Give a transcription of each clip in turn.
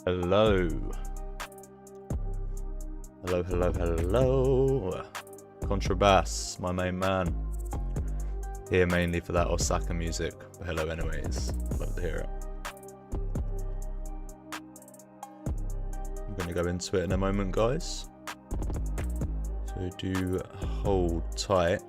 Hello. Hello. Contrabass, my main man. Here mainly for that Osaka music. But hello anyways. Love to hear it. I'm going to go into it in a moment, guys. So do hold tight.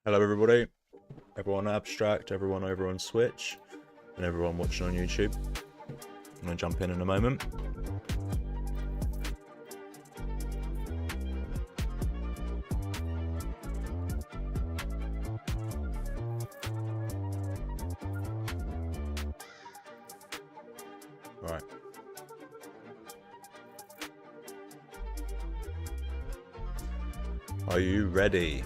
Hello everybody, everyone abstract, everyone over on Switch, and everyone watching on YouTube. I'm going to jump in a moment. Right. Are you ready?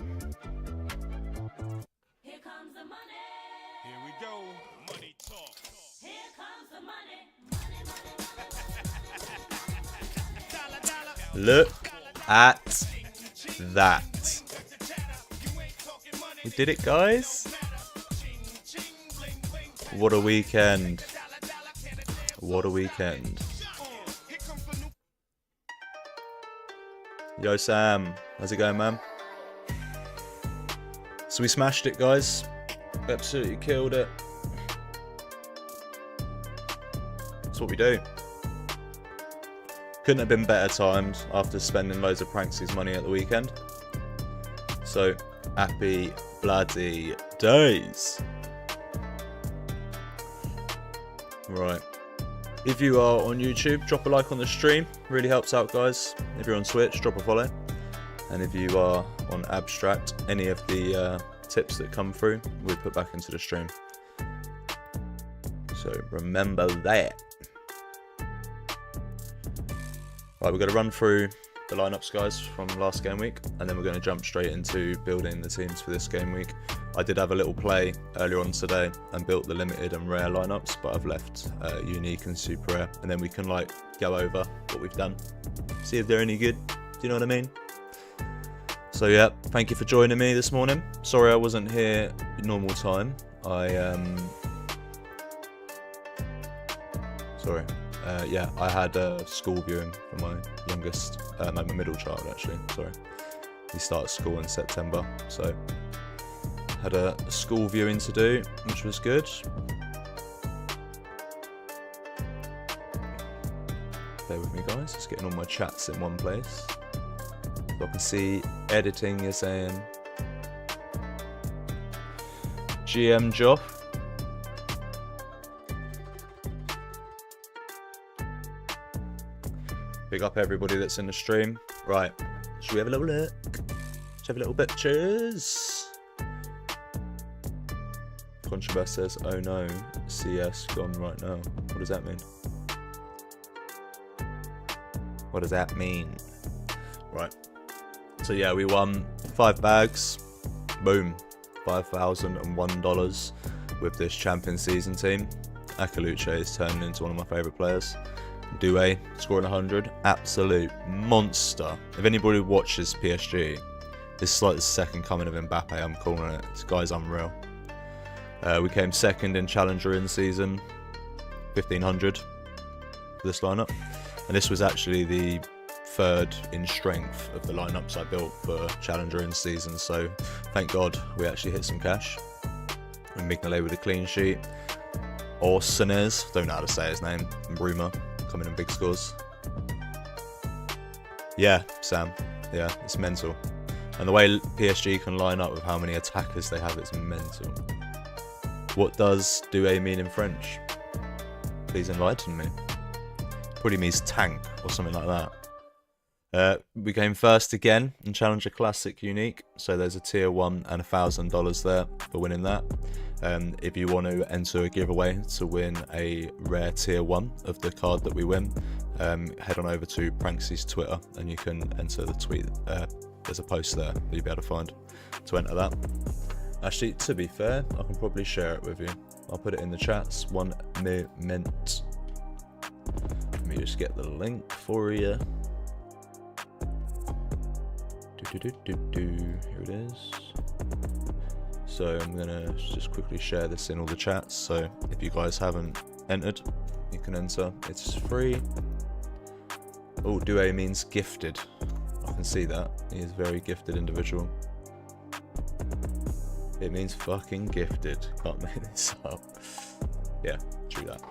Look at that. We did it, guys. What a weekend. What a weekend. Yo, Sam. How's it going, man? So we smashed it, guys. Absolutely killed it. That's what we do. Couldn't have been better timed after spending loads of Pranksy's money at the weekend. So, happy bloody days. Right. If you are on YouTube, drop a like on the stream. Really helps out, guys. If you're on Switch, drop a follow. And if you are on Abstract, any of the tips that come through, we put back into the stream. So, remember that. Right, we're going to run through the lineups, guys, from last game week, and then we're going to jump straight into building the teams for this game week. I did have a little play earlier on today and built the limited and rare lineups, but I've left unique and super rare, and then we can like go over what we've done, see if they're any good. Do you know what I mean? So yeah, thank you for joining me this morning. Sorry I wasn't here normal time. Yeah, I had a school viewing for my youngest, my middle child actually, sorry. He starts school in September, so had a school viewing to do, which was good. Bear with me, guys, just getting all my chats in one place. So I can see editing, you're saying. GM Joff. Big up everybody that's in the stream. Right, should we have a little look? Should have a little pictures. Contrabass says, oh no, CS gone right now. What does that mean? What does that mean? Right. So yeah, we won 5 bags. Boom. $5,001 with this champion season team. Akaluche is turning into one of my favourite players. Doué scoring 100, absolute monster. If anybody watches PSG, this is like the second coming of Mbappe. I'm calling it. This guy's unreal. We came second in Challenger in season, 1500 for this lineup, and this was actually the third in strength of the lineups I built for Challenger in season. So thank God we actually hit some cash. And Mignolet with a clean sheet. Orsenez, don't know how to say his name. Bruma coming in big scores. Yeah, Sam. Yeah, it's mental. And the way PSG can line up with how many attackers they have, it's mental. What does Doué mean in French? Please enlighten me. Probably means tank or something like that. We came first again in Challenger Classic Unique, so there's a tier 1 and $1,000 there for winning that. If you want to enter a giveaway to win a rare tier 1 of the card that we win, head on over to Pranksy's Twitter and you can enter the tweet. There's a post there that you'll be able to find to enter that. Actually, to be fair, I can probably share it with you. I'll put it in the chats. 1 moment. Let me just get the link for you. Here it is. So I'm gonna just quickly share this in all the chats. So if you guys haven't entered, you can enter. It's free. Oh, Due means gifted. I can see that. He is a very gifted individual. It means fucking gifted. Can't make this up. Yeah, true that.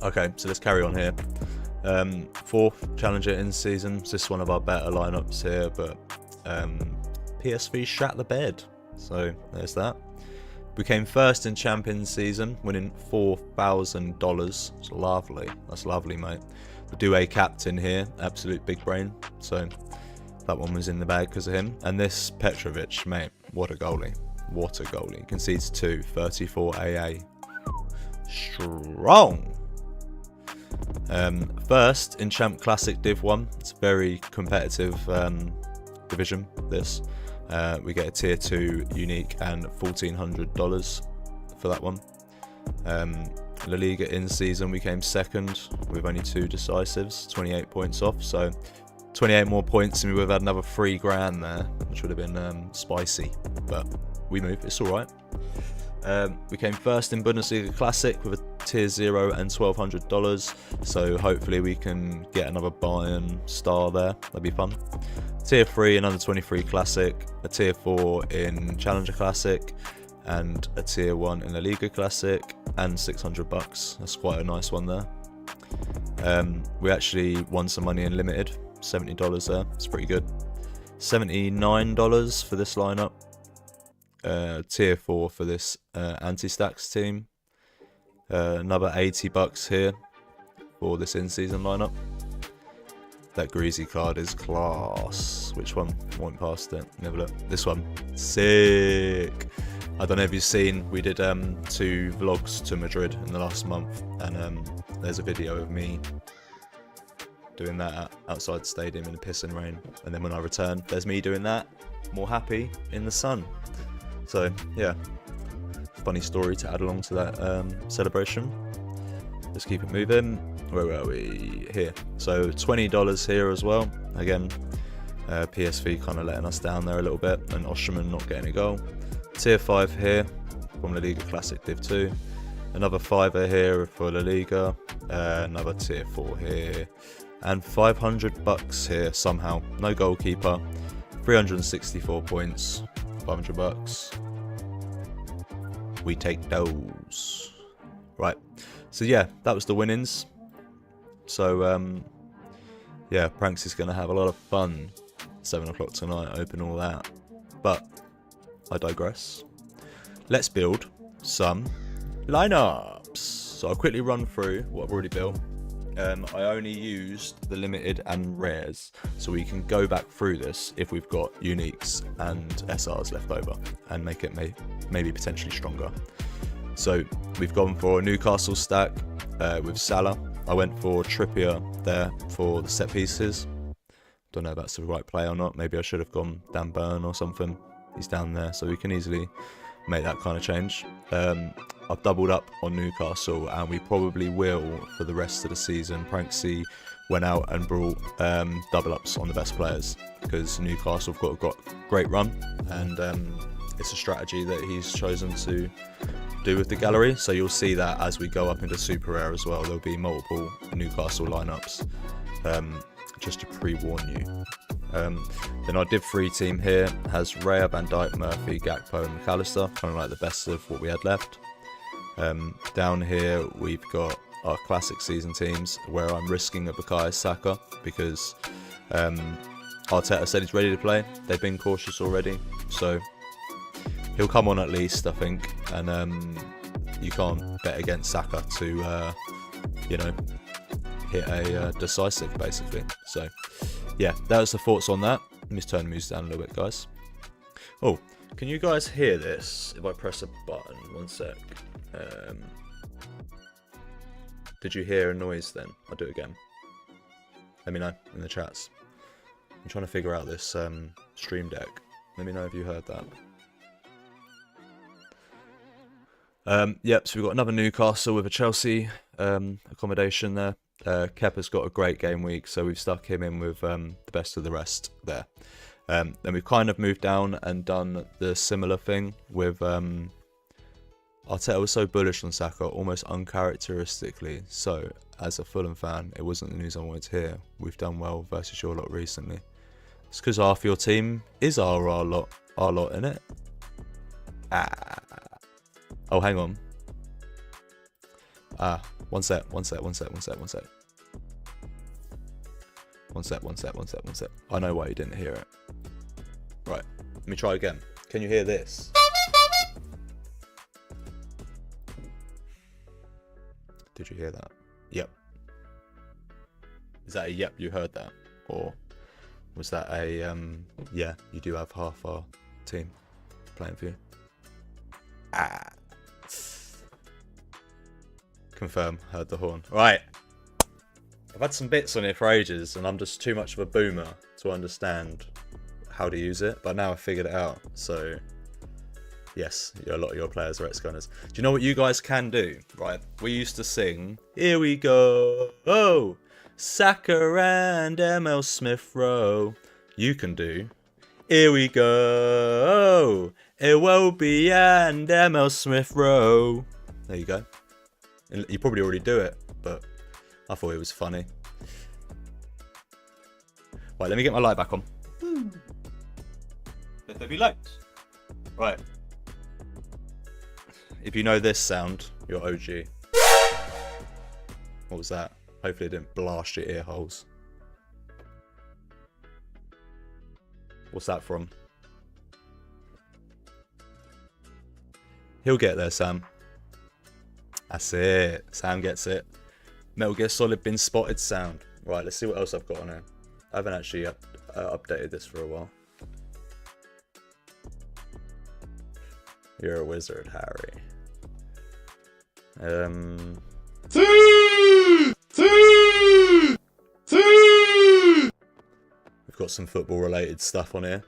Okay, so let's carry on here. 4th Challenger in season. This is one of our better lineups here, but PSV shat the bed. So there's that. We came first in Champions season, winning $4,000. It's lovely. That's lovely, mate. The Due captain here, absolute big brain. So that one was in the bag because of him. And this Petrovic, mate, what a goalie. What a goalie. Concedes 2, 34 AA. Strong. First in Champ Classic Div 1. It's a very competitive division, this. We get a tier 2 unique and $1,400 for that one. La Liga in season we came second with only 2 decisives, 28 points off, so 28 more points and we would have had another $3,000 there, which would have been spicy, but we move, it's alright. We came first in Bundesliga Classic with a tier 0 and $1,200, so hopefully we can get another Bayern star there, that'd be fun. Tier 3 in Under 23 Classic, a tier 4 in Challenger Classic, and a tier 1 in La Liga Classic, and $600. That's quite a nice one there. We actually won some money in Limited, $70 there, it's pretty good. $79 for this lineup. Tier 4 for this anti-stacks team. Another $80 here for this in-season lineup. That greasy card is class. Which one? Went past it. Never look. This one. Sick. I don't know if you've seen, we did 2 vlogs to Madrid in the last month, and there's a video of me doing that outside the stadium in the piss and rain, and then when I returned, there's me doing that, more happy in the sun. So yeah, funny story to add along to that celebration. Let's keep it moving. Where were we? Here. So $20 here as well. Again, PSV kind of letting us down there a little bit, and Osterman not getting a goal. Tier 5 here from La Liga Classic Div 2. Another $5 here for La Liga. Another tier 4 here. And $500 here somehow. No goalkeeper. 364 points. $500. We take those. Right. So yeah, that was the winnings. So yeah, Pranks is going to have a lot of fun 7 o'clock tonight, open all that. But I digress. Let's build some lineups. So I'll quickly run through what I've already built. I only used the limited and rares, so we can go back through this if we've got uniques and SRs left over and make it maybe potentially stronger. So we've gone for a Newcastle stack with Salah. I went for Trippier there for the set pieces. Don't know if that's the right play or not. Maybe I should have gone Dan Burn or something. He's down there, so we can easily make that kind of change. I've doubled up on Newcastle, and we probably will for the rest of the season. Pranksy went out and brought double ups on the best players because Newcastle have got a great run, and it's a strategy that he's chosen to do with the gallery. So you'll see that as we go up into Super Rare as well, there'll be multiple Newcastle lineups, just to pre-warn you. Then our Div 3 team here has Raya, Van Dijk, Murphy, Gakpo and McAllister, kind of like the best of what we had left. Down here we've got our classic season teams where I'm risking a Bukayo Saka because Arteta said he's ready to play. They've been cautious already, so he'll come on at least, I think, and you can't bet against Saka to you know, hit a decisive basically. So yeah, that was the thoughts on that. Let me just turn the music down a little bit, guys. Oh, can you guys hear this if I press a button? One sec. Did you hear a noise then? I'll do it again. Let me know in the chats. I'm trying to figure out this stream deck. Let me know if you heard that. Yep, so we've got another Newcastle with a Chelsea accommodation there. Kepa's got a great game week, so we've stuck him in with the best of the rest there. Then we've kind of moved down and done the similar thing with Arteta was so bullish on Saka, almost uncharacteristically. So, as a Fulham fan, it wasn't the news I wanted to hear. We've done well versus your lot recently. It's because half your team is our lot, innit? Ah. Oh, hang on. One sec. I know why you didn't hear it. Right, let me try again. Can you hear this? Did you hear that? Yep. Is that a yep, you heard that? Or was that a, yeah, you do have half our team playing for you? Confirm, heard the horn. Right. I've had some bits on it for ages and I'm just too much of a boomer to understand how to use it, but now I've figured it out. So yes, a lot of your players are ex-gunners. Do you know what you guys can do? Right, we used to sing, here we go, oh, Saka and ML Smith Rowe. You can do, here we go, Iwobi and ML Smith Rowe. There you go. You probably already do it, but I thought it was funny. Right, let me get my light back on. Let there be lights. Right. If you know this sound, you're OG. What was that? Hopefully it didn't blast your ear holes. What's that from? He'll get there, Sam. That's it. Sam gets it. Metal Gear Solid been spotted sound. Right, let's see what else I've got on here. I haven't actually updated this for a while. You're a wizard, Harry. We've got some football related stuff on here.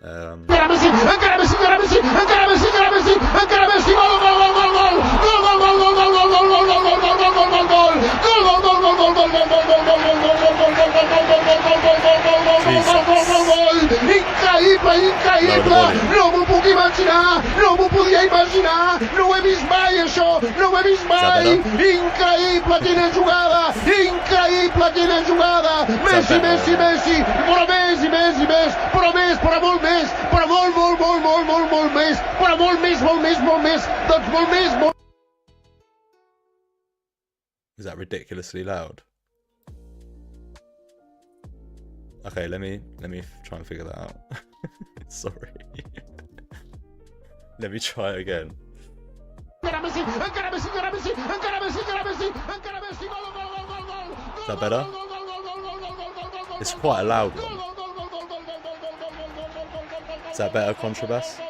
No m'ho puc imaginar, no m'ho podia imaginar, no ho he vist mai això, no ho he vist mai, increïble quina jugada, Messi, Messi, Messi, però més i més i més, però més, però molt més, però molt més, però molt més, doncs molt més, molt... Is that ridiculously loud? Okay, let me try and figure that out. Sorry. Let me try it again. Is that better? It's quite a loud one. Is that better, contrabass?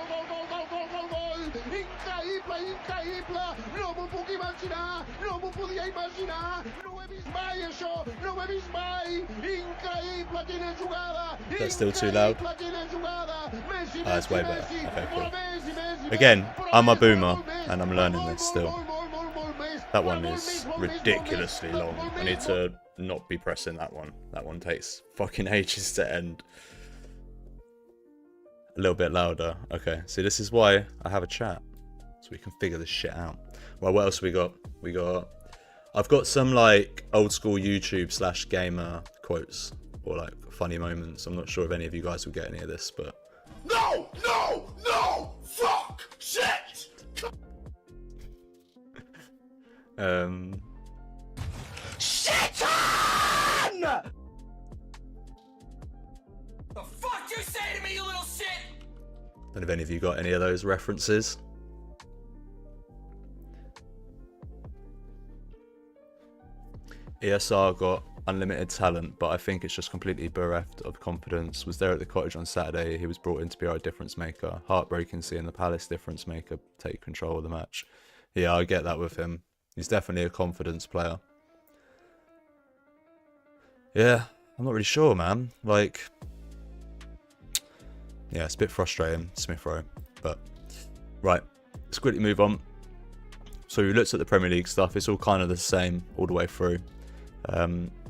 No m'ho podia imaginar, no ho he vist mai això, no ho he vist mai, increïble quina jugada. That's still too loud? Oh, it's way better. Okay, cool. Again, I'm a boomer and I'm learning this still. That one is ridiculously long. I need to not be pressing that one. That one takes fucking ages to end. A little bit louder. Okay, see, this is why I have a chat. So we can figure this shit out. Well, what else we got? I've got some like old school YouTube / gamer quotes or like funny moments. I'm not sure if any of you guys will get any of this, but no, fuck, shit. Shit-on! The fuck you say to me, you little shit? Don't know if any of you got any of those references. ESR got unlimited talent, but I think it's just completely bereft of confidence. Was there at the cottage on Saturday. He was brought in to be our difference maker. Heartbreaking seeing the Palace difference maker take control of the match. Yeah, I get that with him. He's definitely a confidence player. Yeah, I'm not really sure, man. Like, yeah, it's a bit frustrating, Smith Rowe. But, right, let's quickly move on. So we looked at the Premier League stuff. It's all kind of the same all the way through.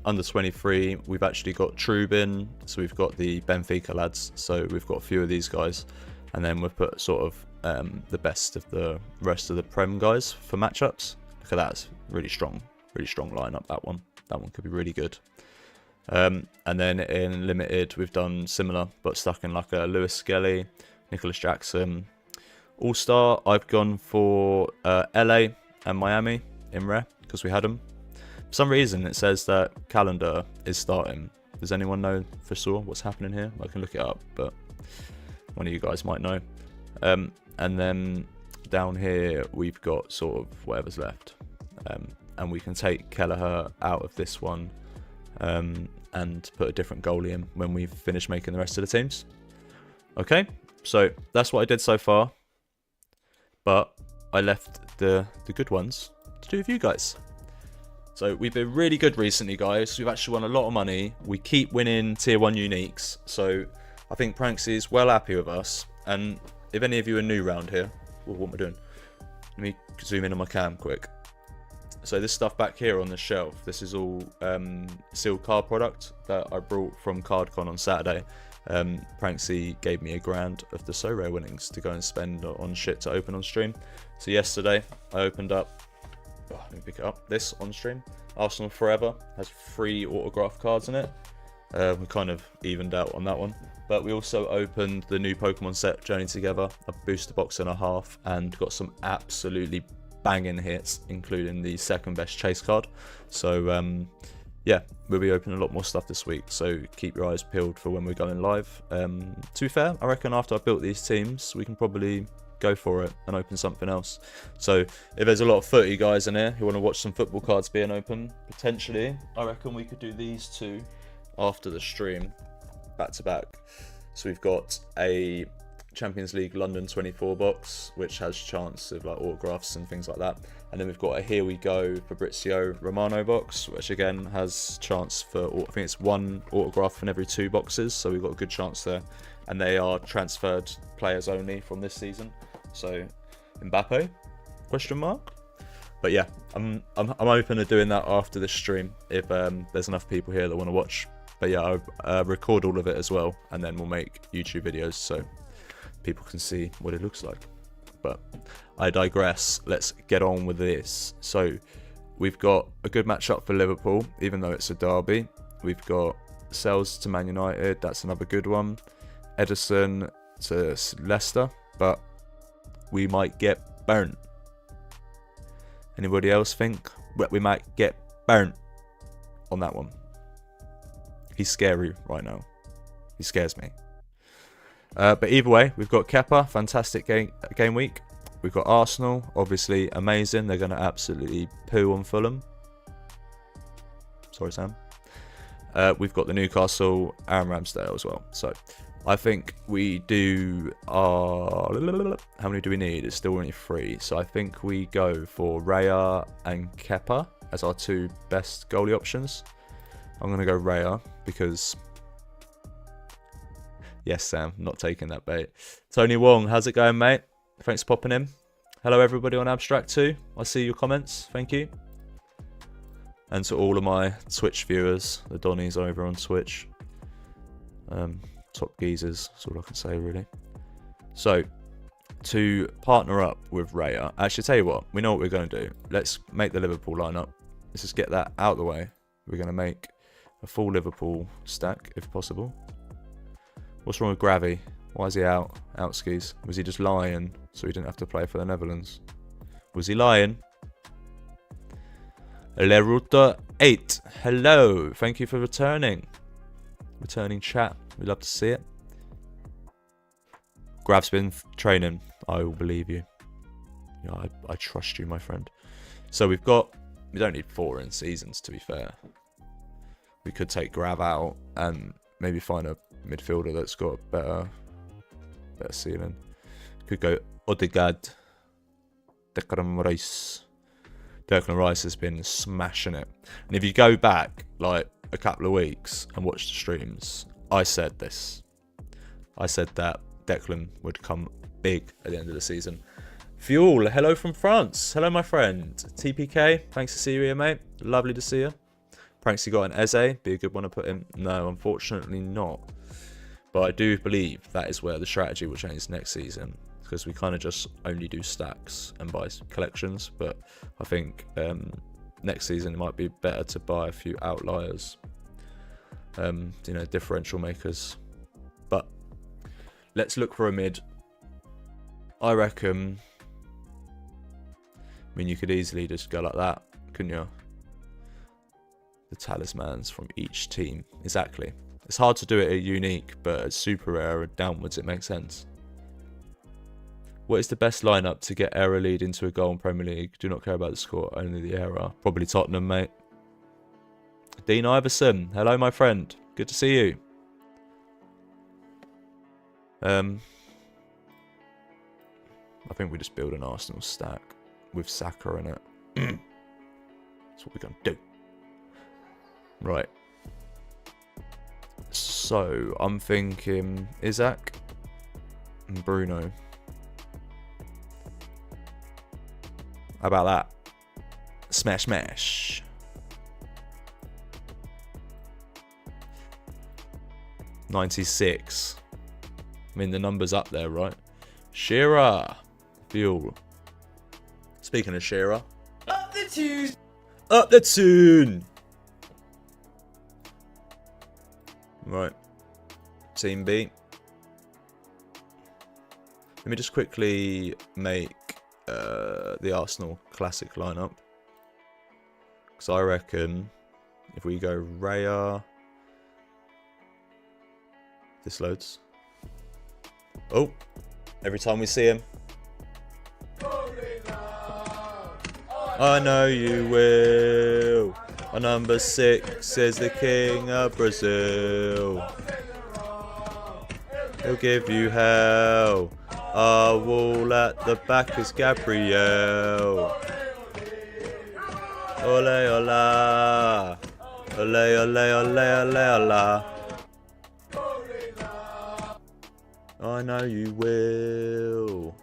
Under 23, we've actually got Trubin. So we've got the Benfica lads. So we've got a few of these guys. And then we've put sort of the best of the rest of the Prem guys for matchups. Look at that. It's really strong lineup, that one. That one could be really good. And then in Limited, we've done similar, but stuck in like a Lewis Skelly, Nicholas Jackson. All-Star, I've gone for LA and Miami in rare, because we had them. For some reason, it says that Calendar is starting. Does anyone know for sure what's happening here? I can look it up, but one of you guys might know. And then down here, we've got sort of whatever's left. And we can take Kelleher out of this one and put a different goalie in when we've finished making the rest of the teams. Okay, so that's what I did so far. But I left the good ones to do with you guys. So we've been really good recently, guys. We've actually won a lot of money. We keep winning tier 1 uniques. So I think Pranksy is well happy with us. And if any of you are new around here, what am I doing? Let me zoom in on my cam quick. So this stuff back here on the shelf, this is all sealed card product that I brought from CardCon on Saturday. Pranksy gave me $1,000 of the SoRare winnings to go and spend on shit to open on stream. So yesterday I opened up, let me pick it up, this on stream. Arsenal Forever has 3 autograph cards in it. We kind of evened out on that one. But we also opened the new Pokemon set Journey Together, a booster box and a half, and got some absolutely banging hits, including the second best chase card. So yeah, we'll be opening a lot more stuff this week, so keep your eyes peeled for when we're going live. To be fair, I reckon after I've built these teams, we can probably go for it and open something else. So if there's a lot of footy guys in here who want to watch some football cards being open, potentially, I reckon we could do these two after the stream, back to back. So we've got a Champions League London 24 box, which has chance of like autographs and things like that. And then we've got a Here We Go Fabrizio Romano box, which again has chance for, I think it's 1 autograph in every 2 boxes. So we've got a good chance there. And they are transferred players only from this season. So Mbappe, question mark? But yeah, I'm open to doing that after the stream if there's enough people here that want to watch. But yeah, I'll record all of it as well, and then we'll make YouTube videos so people can see what it looks like. But I digress. Let's get on with this. So we've got a good matchup for Liverpool, even though it's a derby. We've got Sells to Man United. That's another good one. Edison to Leicester, but we might get burnt. Anybody else think we might get burnt on that one? He's scary right now. He scares me. But either way, we've got Kepa, fantastic game week. We've got Arsenal, obviously amazing. They're going to absolutely poo on Fulham. Sorry, Sam. We've got the Newcastle, Aaron Ramsdale as well. So I think we do our... How many do we need? It's still only 3. So I think we go for Raya and Kepa as our 2 best goalie options. I'm going to go Raya because... Yes, Sam, not taking that bait. Tony Wong, how's it going, mate? Thanks for popping in. Hello, everybody on Abstract 2. I see your comments. Thank you. And to all of my Twitch viewers, the Donnies over on Twitch. Top geezers, that's all I can say, really. So, to partner up with Raya, actually, tell you what, we know what we're going to do. Let's make the Liverpool lineup. Let's just get that out of the way. We're going to make a full Liverpool stack, if possible. What's wrong with Gravy? Why is he out? Out skis. Was he just lying so he didn't have to play for the Netherlands? Was he lying? Leruta 8. Hello. Thank you for returning. Returning chat. We'd love to see it. Grav's been training. I will believe you. Yeah, I trust you, my friend. So we don't need 4 in seasons, to be fair. we could take Grav out and maybe find a midfielder that's got a better ceiling. Could go Odegaard, Declan Rice. Declan Rice has been smashing it. And if you go back like a couple of weeks and watch the streams, I said this. I said that Declan would come big at the end of the season. Fuel, hello from France. Hello, my friend. TPK, thanks to see you here, mate. Lovely to see you. Pranks, you got an Eze. Be a good one to put in. No, unfortunately not. But I do believe that is where the strategy will change next season. Because we kind of just only do stacks and buy collections. But I think next season it might be better to buy a few outliers. You know, differential makers. But let's look for a mid. I reckon... I mean, you could easily just go like that, couldn't you? The talismans from each team. Exactly. It's hard to do it at unique, but at super rare and downwards it makes sense. What is the best lineup to get error lead into a goal in Premier League? Do not care about the score, only the error. Probably Tottenham, mate. Dean Iverson. Hello, my friend. Good to see you. I think we just build an Arsenal stack with Saka in it. That's what we're going to do. Right. So, I'm thinking Isaac and Bruno. How about that? Smash, smash. $96. I mean, the number's up there, right? Shearer. Fuel. Speaking of Shearer. Up the tune. Up the tune. Right. Team B. Let me just quickly make the Arsenal classic lineup. Because I reckon if we go Raya. This loads. Oh. Every time we see him. I know you will. Our number 6 is the king of Brazil. He'll give you hell. Our wall at the back is Gabriel. Ole ola. Ole ole ole ole ola. I know you will.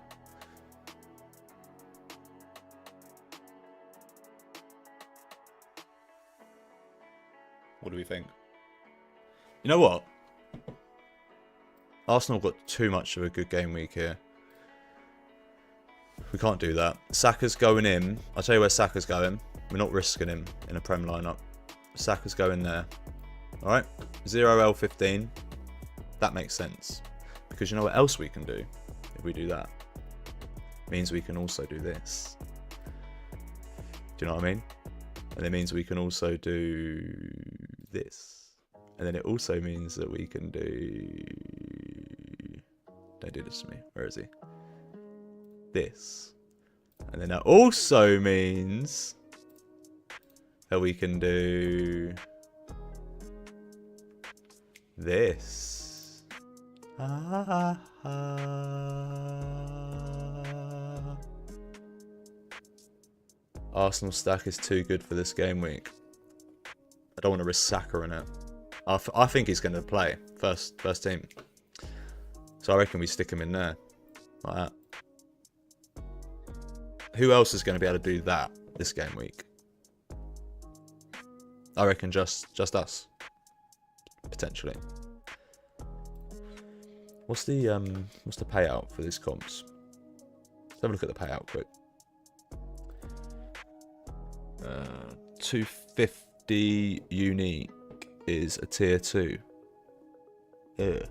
What do we think? You know what? Arsenal got too much of a good game week here. We can't do that. Saka's going in. I'll tell you where Saka's going. We're not risking him in a Prem lineup. Saka's going there. Alright? 0L15. That makes sense. Because you know what else we can do if we do that? It means we can also do this. Do you know what I mean? And it means we can also do this. And then it also means that we can do... Don't do this to me. Where is he? This. And then that also means that we can do this. Arsenal stack is too good for this game week. I don't want to risk Saka in it. I think he's going to play first team. So I reckon we stick him in there. Like that. Who else is going to be able to do that this game week? I reckon just us. Potentially. What's the payout for these comps? Let's have a look at the payout quick. 250 unique is a tier 2. Yeah.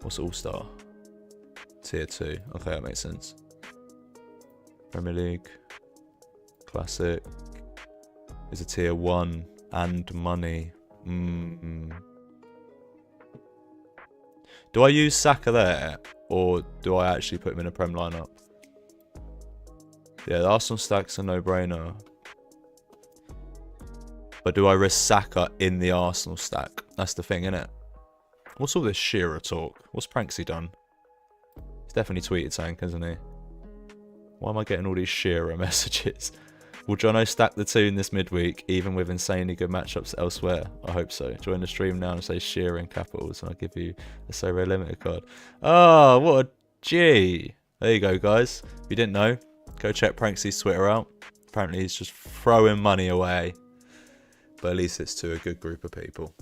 What's all-star? Tier 2. Okay, that makes sense. Premier League. Classic. Is a tier 1 and money. Do I use Saka there? Or do I actually put him in a Prem lineup? Yeah, the Arsenal stack's a no-brainer. But do I risk Saka in the Arsenal stack? That's the thing, innit? What's all this Shearer talk? What's Pranksy done? He's definitely tweeted something, hasn't he? Why am I getting all these Shearer messages? Will Jono stack the two in this midweek, even with insanely good matchups elsewhere? I hope so. Join the stream now and say Shearer in capitals, and I'll give you a SoRare limited card. Oh, what a G! There you go, guys. If you didn't know, go check Pranksy's Twitter out. Apparently, he's just throwing money away. But at least it's to a good group of people.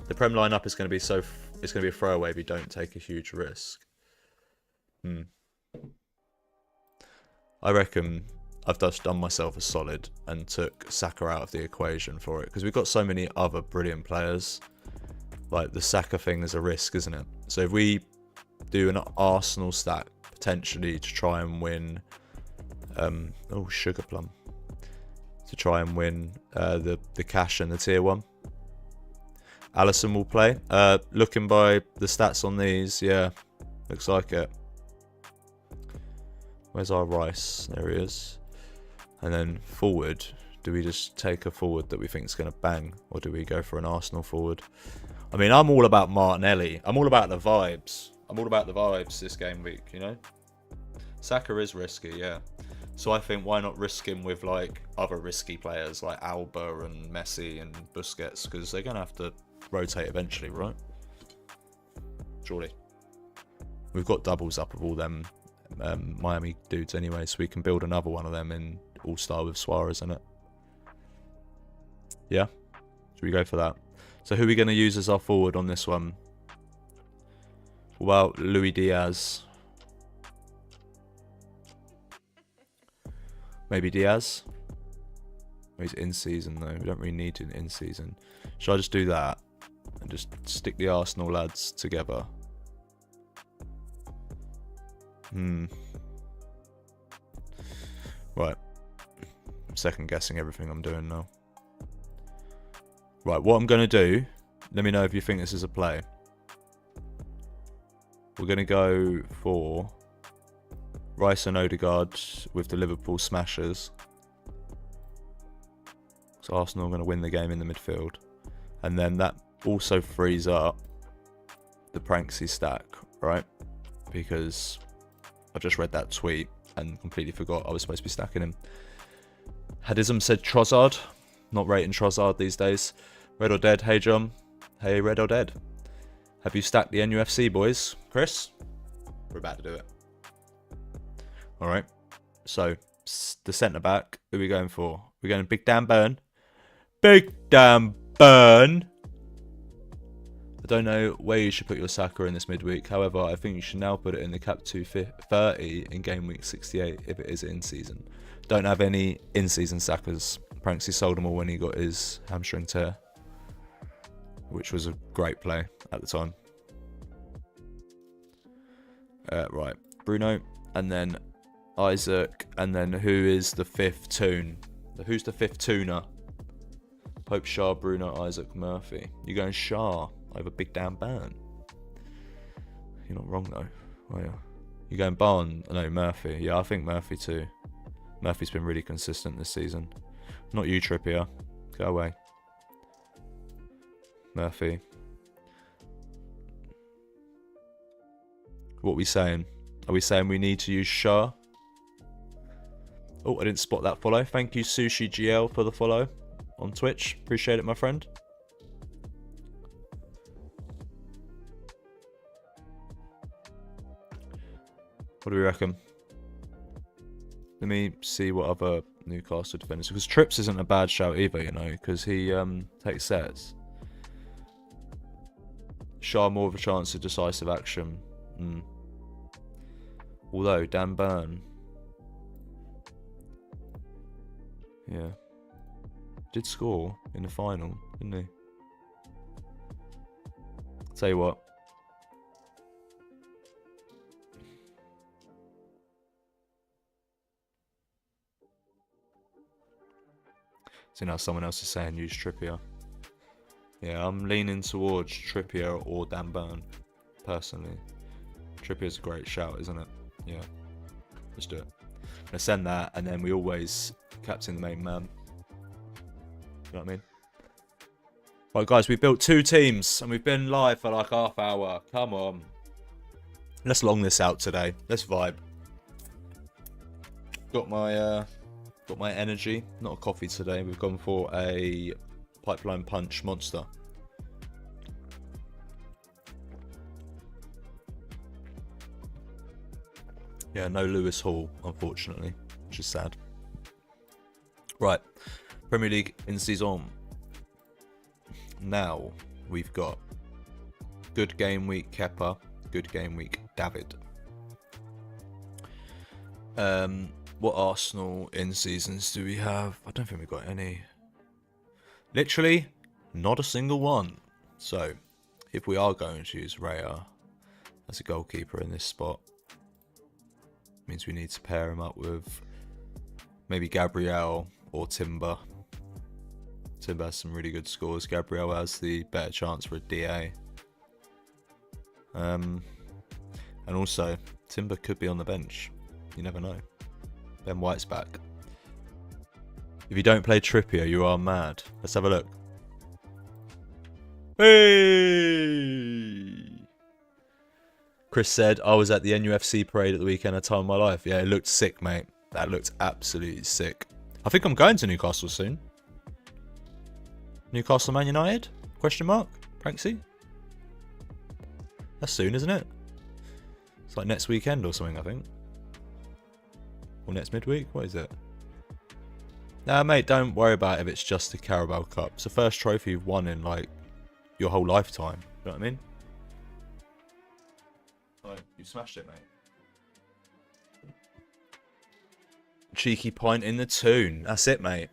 The Prem lineup is going to be it's going to be a throwaway if you don't take a huge risk. I reckon I've just done myself a solid and took Saka out of the equation for it, because we've got so many other brilliant players. Like, the Saka thing is a risk, isn't it? So if we do an Arsenal stack potentially to try and win, oh, Sugar Plum, to try and win the cash and the tier 1, Allison will play. Looking by the stats on these, yeah, looks like it. Where's our Rice? There he is. And then forward, do we just take a forward that we think is going to bang, or do we go for an Arsenal forward? I mean, I'm all about Martinelli. I'm all about the vibes. I'm all about the vibes this game week, you know? Saka is risky, yeah. So I think, why not risk him with, like, other risky players like Alba and Messi and Busquets, because they're going to have to rotate eventually, right? Surely. We've got doubles up of all them Miami dudes anyway, so we can build another one of them in All-Star with Suarez in it. Yeah? Should we go for that? So who are we going to use as our forward on this one? Well, Luis Diaz. Maybe Diaz? Oh, he's in season though. We don't really need him in season. Should I just do that? And just stick the Arsenal lads together? Right. I'm second guessing everything I'm doing now. Right, what I'm going to do, let me know if you think this is a play. We're going to go for Rice and Odegaard with the Liverpool smashers. So Arsenal are going to win the game in the midfield. And then that also frees up the Pranksy stack, right? Because I've just read that tweet and completely forgot I was supposed to be stacking him. Hadism said Trossard. Not rating Trossard these days. Red or Dead. Hey, John. Hey, Red or Dead. Have you stacked the NUFC, boys? Chris? We're about to do it. Alright. So, the centre-back. Who are we going for? We're going Big Dan Burn. Big Dan Burn! I don't know where you should put your Saka in this midweek. However, I think you should now put it in the cap 230 in game week 68 if it is in season. Don't have any in-season Sakas. Pranksy sold them all when he got his hamstring tear, which was a great play at the time. Right, Bruno, and then Isaac, and then who is the fifth tune? Who's the fifth tuner? Pope, Shah, Bruno, Isaac, Murphy. You're going Shah over Big Dan Burn. You're not wrong though, are you? You're going Barn? No, Murphy. Yeah, I think Murphy too. Murphy's been really consistent this season. Not you, Trippier. Go away. Murphy. What are we saying? Are we saying we need to use Shah? Oh, I didn't spot that follow. Thank you, Sushi GL, for the follow on Twitch. Appreciate it, my friend. What do we reckon? Let me see what other Newcastle defenders, because Trips isn't a bad shout either, you know, because he takes sets. Shah more of a chance of decisive action. Although Dan Burn, yeah, did score in the final, didn't he? Tell you what. So now someone else is saying use Trippier. Yeah, I'm leaning towards Trippier or Dan Burn, personally. Trippier's a great shout, isn't it? Yeah. Let's do it. I'm going to send that, and then we always captain the main man. You know what I mean? Right, guys, we've built 2 teams and we've been live for like half hour. Come on. Let's long this out today. Let's vibe. Got my energy. Not a coffee today. We've gone for a pipeline punch monster. Yeah, no Lewis Hall, unfortunately, which is sad. Right, Premier League in season. Now we've got good game week Kepa, good game week David. What Arsenal in seasons do we have? I don't think we've got any. Literally, not a single one. So, if we are going to use Raya as a goalkeeper in this spot, means we need to pair him up with maybe Gabriel or Timber. Timber has some really good scores. Gabriel has the better chance for a DA. And also, Timber could be on the bench. You never know. Ben White's back. If you don't play Trippier, you are mad. Let's have a look. Hey! Chris said, I was at the NUFC parade at the weekend at a time of my life. Yeah, it looked sick, mate. That looked absolutely sick. I think I'm going to Newcastle soon. Newcastle Man United? Question mark? Pranksy? That's soon, isn't it? It's like next weekend or something, I think. Or next midweek? What is it? Nah, mate, don't worry about it if it's just the Carabao Cup. It's the first trophy you've won in, like, your whole lifetime. You know what I mean? Oh, you smashed it, mate. Cheeky point in the tune. That's it, mate.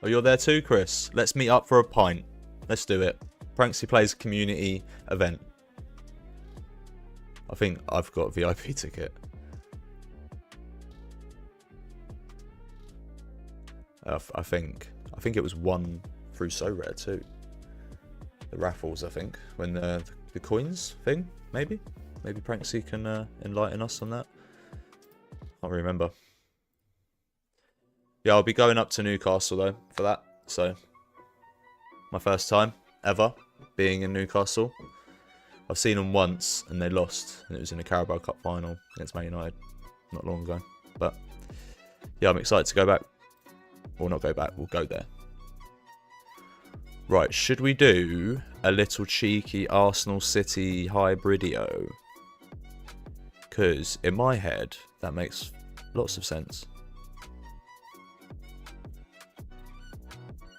Oh, you're there too, Chris? Let's meet up for a pint. Let's do it. Pranksy Plays community event. I think I've got a VIP ticket. I think it was won through SoRare too. The raffles, I think, when the coins thing, maybe Pranksy can enlighten us on that. Can't remember. Yeah, I'll be going up to Newcastle though for that. So my first time ever being in Newcastle. I've seen them once and they lost, and it was in the Carabao Cup final against Man United not long ago. But yeah, I'm excited to go back. Or not go back, we'll go there. Right, should we do a little cheeky Arsenal City hybridio? Because in my head, that makes lots of sense.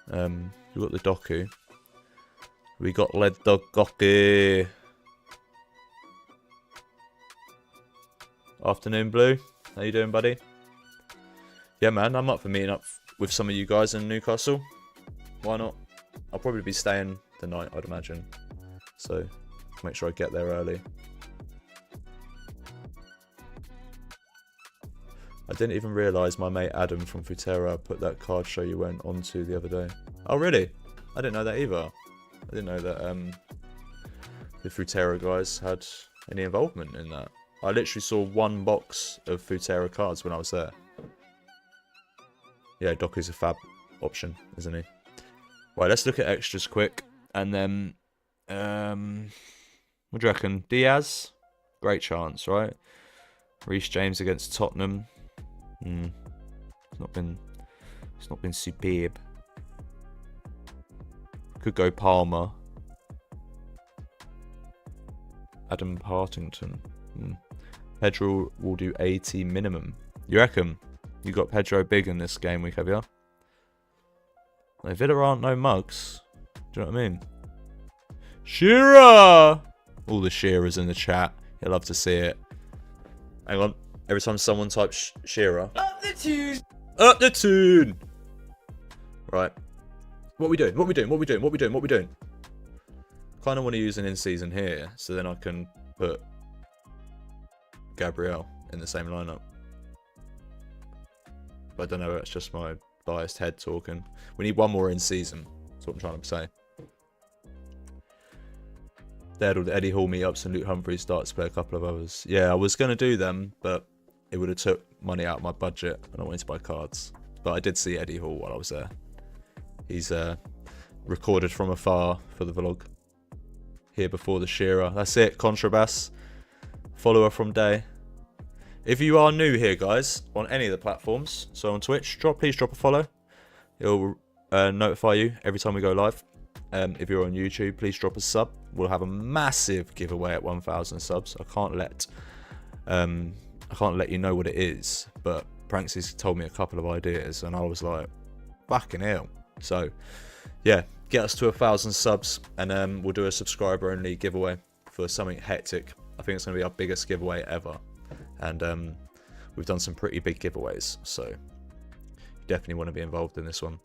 We got the Doku. We got Led Doku. Afternoon, Blue. How you doing, buddy? Yeah, man, I'm up for meeting up with some of you guys in Newcastle. Why not? I'll probably be staying the night, I'd imagine. So, make sure I get there early. I didn't even realise my mate Adam from Futera put that card show you went onto the other day. Oh, really? I didn't know that either. I didn't know that the Futera guys had any involvement in that. I literally saw one box of Futera cards when I was there. Yeah, Doku's a fab option, isn't he? Right, let's look at extras quick. And then, what do you reckon? Diaz? Great chance, right? Reece James against Tottenham. It's not been superb. Could go Palmer. Adam Partington. Pedro will do 80 minimum. You reckon? You got Pedro big in this game week, have you? Like, Villa aren't no mugs. Do you know what I mean? Shearer! All the Shearers in the chat. You'll love to see it. Hang on. Every time someone types Shearer. Up the tune! Up the tune! Right. What are we doing? What are we doing? What are we doing? What are we doing? What are we doing? Kind of want to use an in-season here, so then I can put Gabriel in the same lineup. But I don't know, it's just my biased head talking. We need one more in-season. That's what I'm trying to say. There, all the Eddie Hall meetups and Luke Humphries starts to play a couple of others. Yeah, I was going to do them, but it would have took money out of my budget, and I wanted to buy cards. but I did see Eddie Hall while I was there. He's recorded from afar for the vlog. Here before the Shearer. That's it, Contrabass. Follower from day. If you are new here, guys, on any of the platforms, so on Twitch, please drop a follow. It'll notify you every time we go live. If you're on YouTube, please drop a sub. We'll have a massive giveaway at 1,000 subs. I can't let you know what it is, but Pranksy's told me a couple of ideas, and I was like, fucking hell. So, yeah, get us to 1,000 subs, and we'll do a subscriber-only giveaway for something hectic. I think it's going to be our biggest giveaway ever, and we've done some pretty big giveaways, so you definitely want to be involved in this one.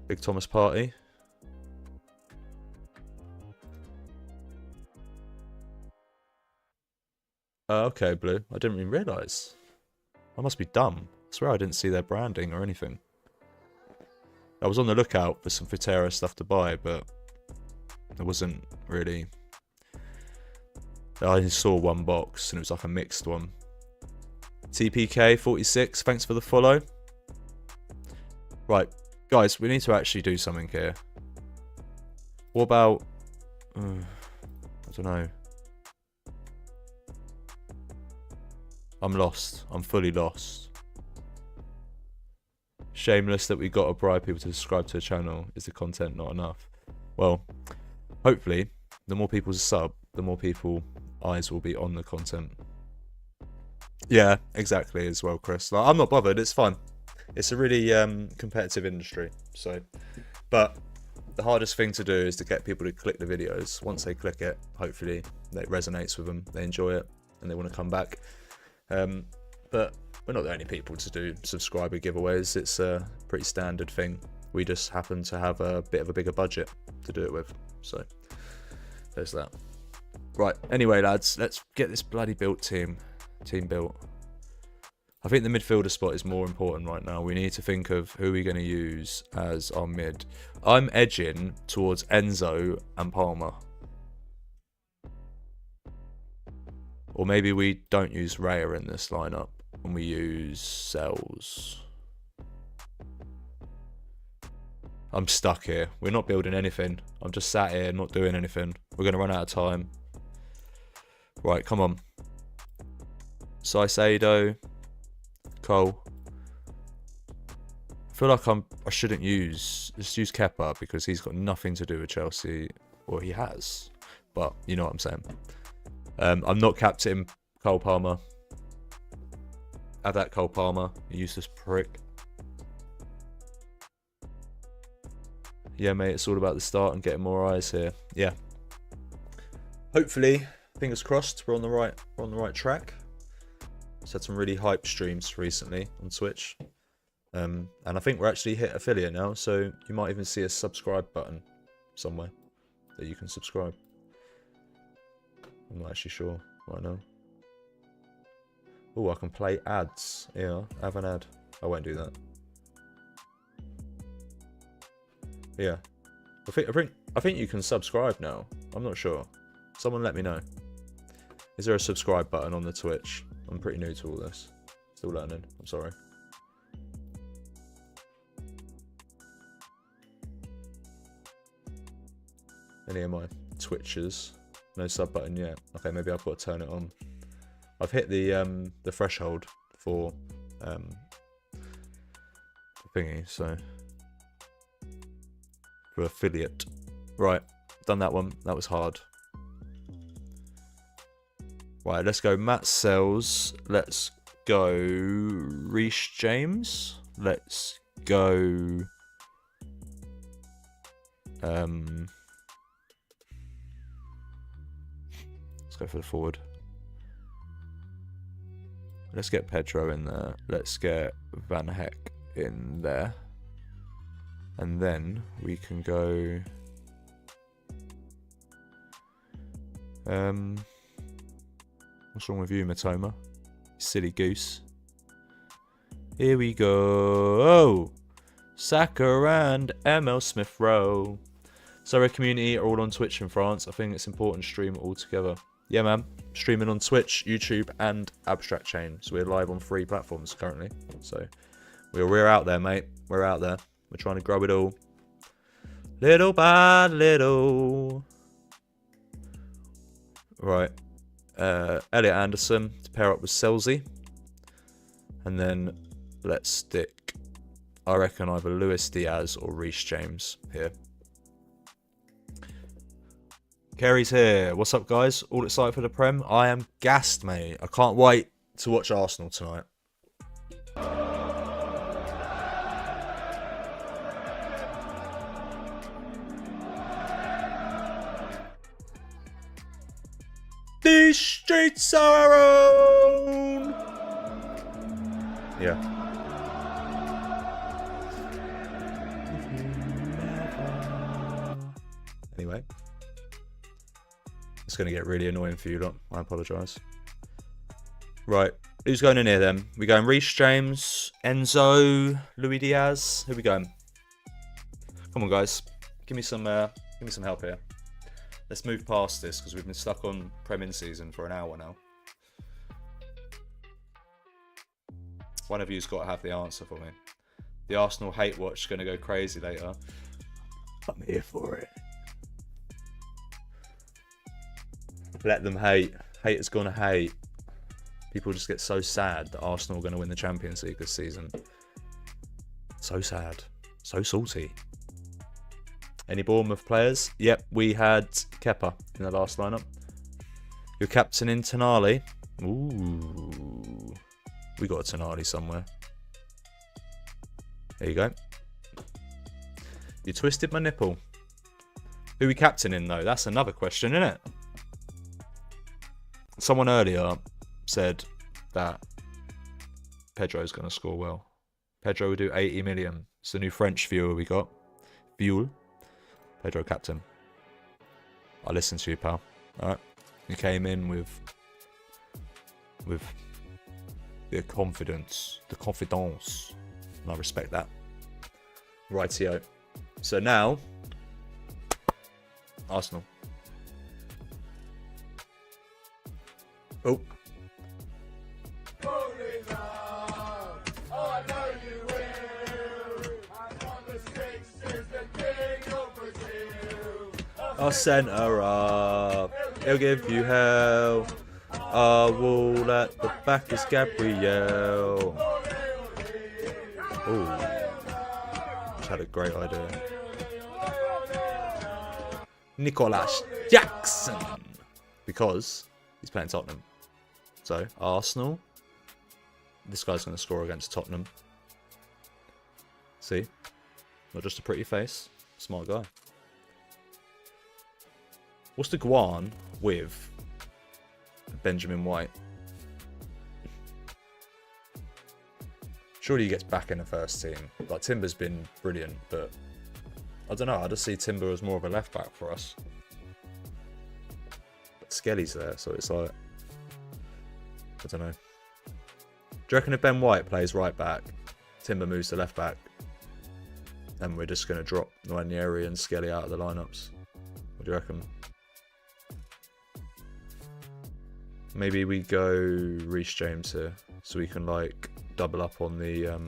Big Thomas party. Okay, Blue. I didn't even realise. I must be dumb. I swear I didn't see their branding or anything. I was on the lookout for some Futera stuff to buy, but it wasn't really... I only saw one box, and it was like a mixed one. TPK46, thanks for the follow. Right, guys, we need to actually do something here. What about... I don't know. I'm lost. I'm fully lost. Shameless that we got to bribe people to subscribe to the channel. Is the content not enough? Well, hopefully, the more people sub, the more people eyes will be on the content. Yeah, exactly as well, Chris. Like, I'm not bothered. It's fun. It's a really competitive industry. So, but the hardest thing to do is to get people to click the videos. Once they click it, hopefully it resonates with them. They enjoy it and they want to come back. But we're not the only people to do subscriber giveaways. It's a pretty standard thing. We just happen to have a bit of a bigger budget to do it with. So there's that. Right, anyway, lads, let's get this bloody team built. I think the midfielder spot is more important right now. We need to think of who we're going to use as our mid. I'm edging towards Enzo and Palmer. Or maybe we don't use Raya in this lineup and we use Cells. I'm stuck here. We're not building anything. I'm just sat here not doing anything. We're going to run out of time. Right, come on. Saicedo. Cole. I feel like I shouldn't use Kepa because he's got nothing to do with Chelsea. Well, he has. But you know what I'm saying. I'm not captain Cole Palmer. Have that Cole Palmer, you useless prick. Yeah, mate, it's all about the start and getting more eyes here. Yeah. Hopefully, fingers crossed, we're on the right track. Just had some really hype streams recently on Twitch. And I think we're actually hit affiliate now, so you might even see a subscribe button somewhere that you can subscribe. I'm not actually sure right now. Oh, I can play ads. Yeah, have an ad. I won't do that. Yeah, I think you can subscribe now. I'm not sure. Someone let me know. Is there a subscribe button on the Twitch? I'm pretty new to all this. Still learning. I'm sorry. Any of my Twitches? No sub button yet. Okay, maybe I've got to turn it on. I've hit the threshold for the thingy, so for affiliate. Right, done that one. That was hard. Right, let's go Matt Sells. Let's go Reece James. Let's go let's go for the forward. Let's get Pedro in there. Let's get Van Heck in there. And then we can go... what's wrong with you, Matoma? Silly goose. Here we go. Oh! Saka and ML Smith Rowe. SoRare community are all on Twitch in France. I think it's important to stream it all together. yeah, man. Streaming on Twitch, YouTube, and Abstract Chain. So we're live on 3 platforms currently. So we're out there, mate. We're out there. We're trying to grow it all. Little by little. Right. Elliot Anderson to pair up with Selzy. And then let's stick, I reckon, either Luis Diaz or Reece James here. Kerry's here. What's up, guys? All excited for the Prem? I am gassed, mate. I can't wait to watch Arsenal tonight. These streets are our own. Yeah. Anyway. It's going to get really annoying for you lot. I apologise. Right. Who's going in here then? We going Reece James, Enzo, Luis Diaz. Who we going? Come on, guys. Give me some help here. Let's move past this because we've been stuck on Prem in season for an hour now. One of you's got to have the answer for me. The Arsenal hate watch is going to go crazy later. I'm here for it. Let them hate. Haters gonna hate. People just get so sad that Arsenal are going to win the Champions League this season. So sad. So salty. Any Bournemouth players? Yep, we had Kepa in the last lineup. Your captain in Tonali. Ooh. We got a Tonali somewhere. There you go. You twisted my nipple. Who we captaining though? That's another question, isn't it? Someone earlier said that Pedro's going to score well. Pedro will do 80 million. It's the new French viewer we got. Fuel. Pedro captain. I listened to you, pal. Alright. You came in with the confidence. And I respect that. Rightio. So now, Arsenal. Oh. I'll send her up. He'll give you hell. Our wall at the back is Gabriel. Oh. Just had a great idea. Nicolas Jackson. Because he's playing Tottenham. So, Arsenal. This guy's going to score against Tottenham. See? Not just a pretty face. Smart guy. What's the Guan with Benjamin White? Surely he gets back in the first team. Like, Timber's been brilliant, but I don't know. I just see Timber as more of a left back for us. But Skelly's there, so it's like, I don't know. Do you reckon if Ben White plays right back, Timber moves to left back, and we're just going to drop Nwaneri and Skelly out of the lineups? What do you reckon? Maybe we go Reece James here, so we can like double up on the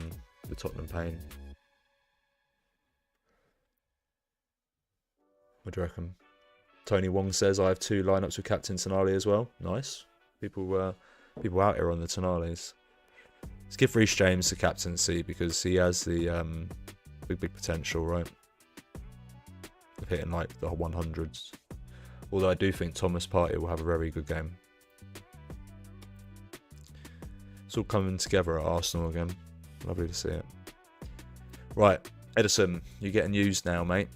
Tottenham pain. What do you reckon? Tony Wong says I have 2 lineups with Captain Tonali as well. Nice. People out here on the Tonalis. Let's give Reece James the captaincy because he has the big potential, right? Of hitting like the 100s. Although I do think Thomas Partey will have a very good game. It's all coming together at Arsenal again. Lovely to see it. Right, Edison, you're getting used now, mate.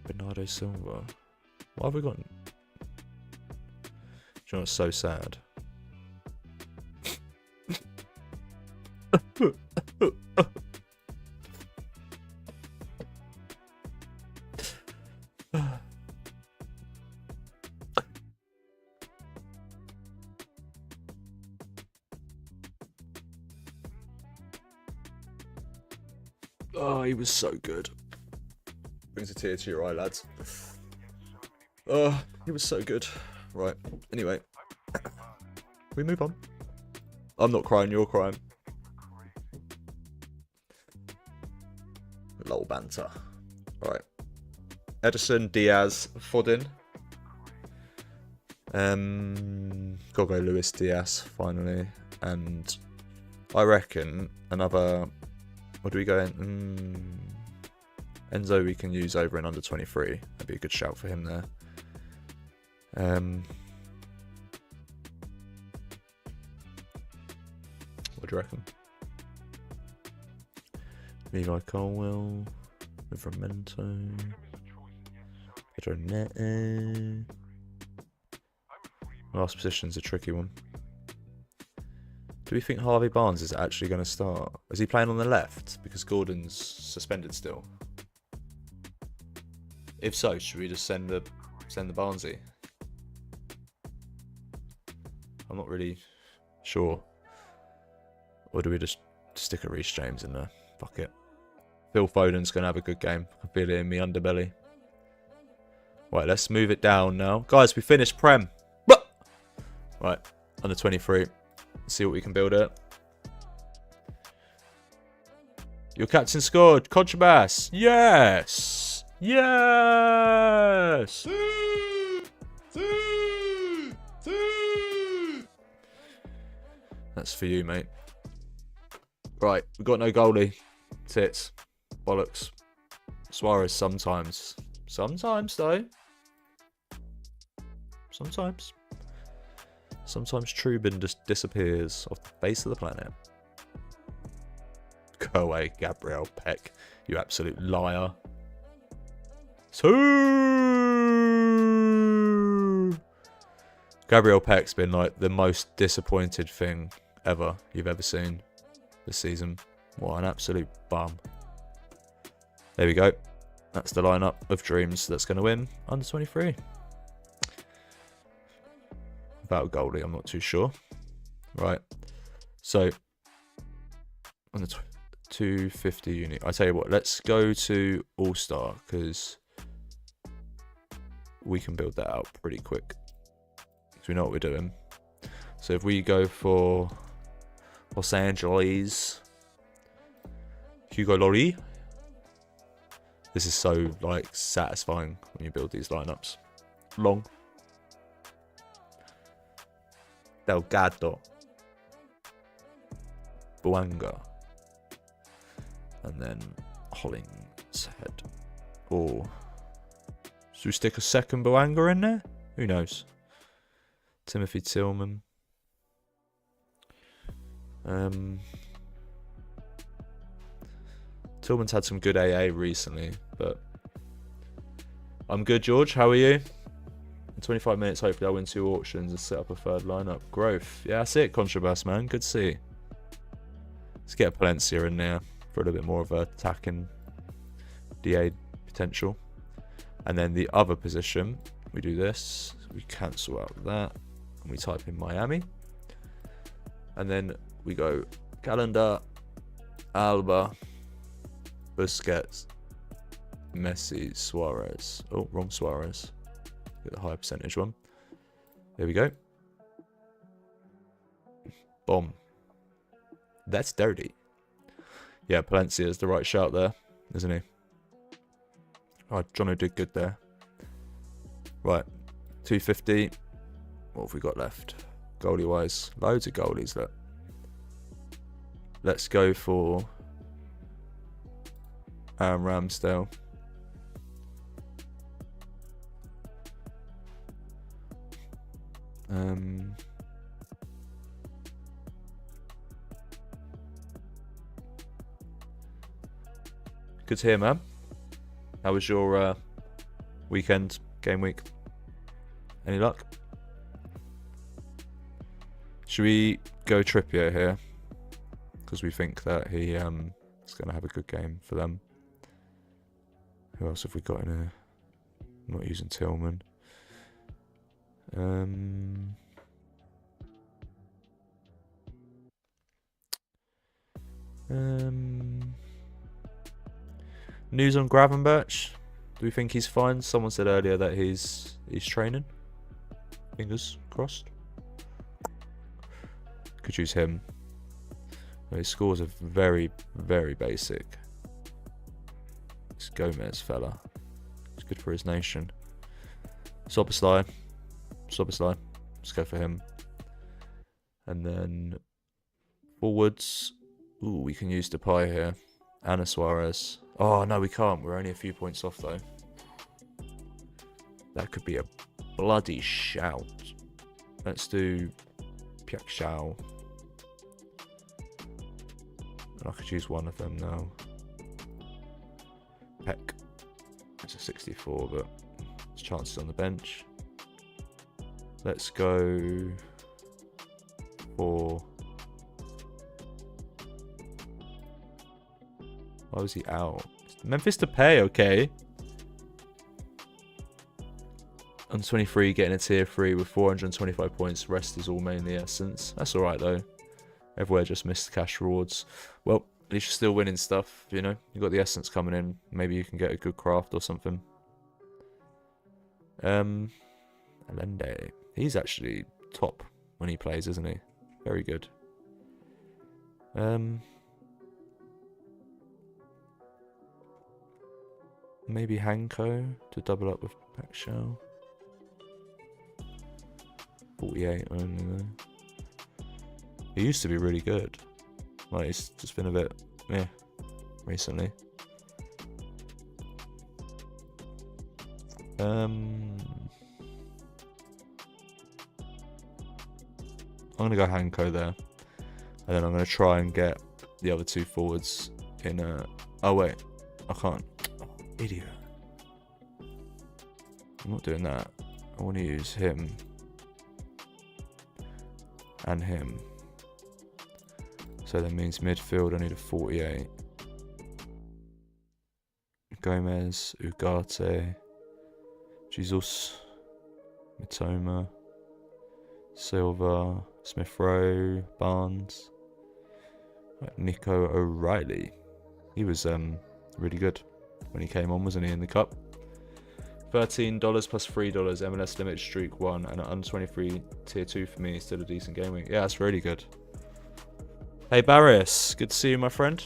Bernardo Silva. What have we got? Do you know what's so sad? Oh, he was so good. Brings a tear to your eye, lads. Oh, he was so good. Right. Anyway, we move on. I'm not crying. You're crying. Lol banter. Right. Edison, Diaz, Foden. Gotta go Luis Diaz finally, and I reckon another. What do we go in? Enzo we can use over in under 23. That'd be a good shout for him there. What do you reckon? Levi Colwell, Livramento, Pedro Neto. Last position's a tricky one. Do we think Harvey Barnes is actually going to start? Is he playing on the left? Because Gordon's suspended still. If so, should we just send the Barnesy? I'm not really sure. Or do we just stick a Reece James in there? Fuck it. Phil Foden's going to have a good game. I feel it in my underbelly. Right, let's move it down now. Guys, we finished Prem. Right, under 23. Let's see what we can build it. Your captain scored. Contrabass. Yes. Yes. That's for you, mate. Right, we've got no goalie. Tits. Bollocks. Suarez sometimes. Sometimes, though. Sometimes. Sometimes Trubin just disappears off the face of the planet. Go away, Gabriel Peck. You absolute liar. Gabriel Peck's been like the most disappointed thing ever you've ever seen this season. What an absolute bum. There we go. That's the lineup of dreams that's going to win under 23. About a goalie, I'm not too sure. Right. So, on the 250 unit, I tell you what, let's go to All-Star because we can build that out pretty quick. Because we know what we're doing. So if we go for Los Angeles, Hugo Lloris. This is so like satisfying when you build these lineups. Long. Delgado. Boanga. And then Hollingshead. Or should we stick a second Boanga in there? Who knows? Timothy Tillman. Tillman's had some good AA recently, but I'm good, George. How are you? In 25 minutes, hopefully I'll win 2 auctions and set up a third lineup. Growth. Yeah, that's it, Contrabass, man. Good to see. Let's get Palencia in there for a little bit more of a attacking DA potential. And then the other position, we do this. We cancel out that. And we type in Miami. And then we go Calendar, Alba, Busquets, Messi, Suarez. Oh, wrong Suarez. Get the higher percentage one. There we go. Bomb. That's dirty. Yeah, Palencia is the right shout there, isn't he? Oh, Jono did good there. Right. 250. What have we got left? Goalie wise. Loads of goalies, look. Let's go for Aaron Ramsdale. Good to hear, man. How was your weekend, game week? Any luck? Should we go Trippier here? Because we think that he is going to have a good game for them. Who else have we got in here? I'm not using Tillman. News on Gravenberch. Do we think he's fine? Someone said earlier that he's training. Fingers crossed. Could use him. His scores are very, very basic. This Gomez fella. It's good for his nation. Soboslai. Let's go for him. And then forwards. Ooh, we can use Depay here. Anna Suarez. Oh, no, we can't. We're only a few points off, though. That could be a bloody shout. Let's do Piak Shao. And I could use one of them now. Peck. It's a 64, but there's chances on the bench. Let's go for... Why was he out? Memphis Depay, okay. On 23, getting a tier 3 with 425 points. Rest is all mainly essence. That's alright though. Everywhere just missed cash rewards. Well, at least you're still winning stuff, you know. You got the essence coming in. Maybe you can get a good craft or something. Allende. He's actually top when he plays, isn't he? Very good. Maybe Hanko to double up with Packshell. 48 only though. He used to be really good. Like, he's just been a bit meh recently. I'm gonna go Hanko there. And then I'm gonna try and get the other two forwards in a... Oh wait, I can't. Oh, idiot. I'm not doing that. I want to use him. And him. So that means midfield I need a 48. Gomez, Ugarte, Jesus, Mitoma, Silva, Smith Rowe, Barnes, Nico O'Reilly. He was really good when he came on, wasn't he, in the cup? $13 plus $3, MLS Limited Streak 1, and an under 23 tier 2 for me. Still a decent game week. Yeah, that's really good. Hey Barris, good to see you, my friend.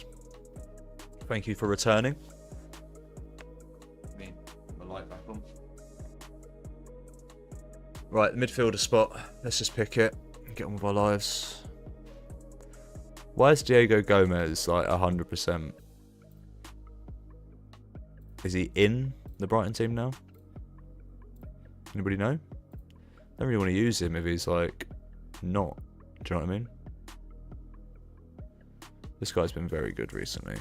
Thank you for returning. My light back on. Right, the midfielder spot. Let's just pick it and get on with our lives. Why is Diego Gomez like 100%? Is he in the Brighton team now? Anybody know? I don't really want to use him if he's like not. Do you know what I mean? This guy's been very good recently.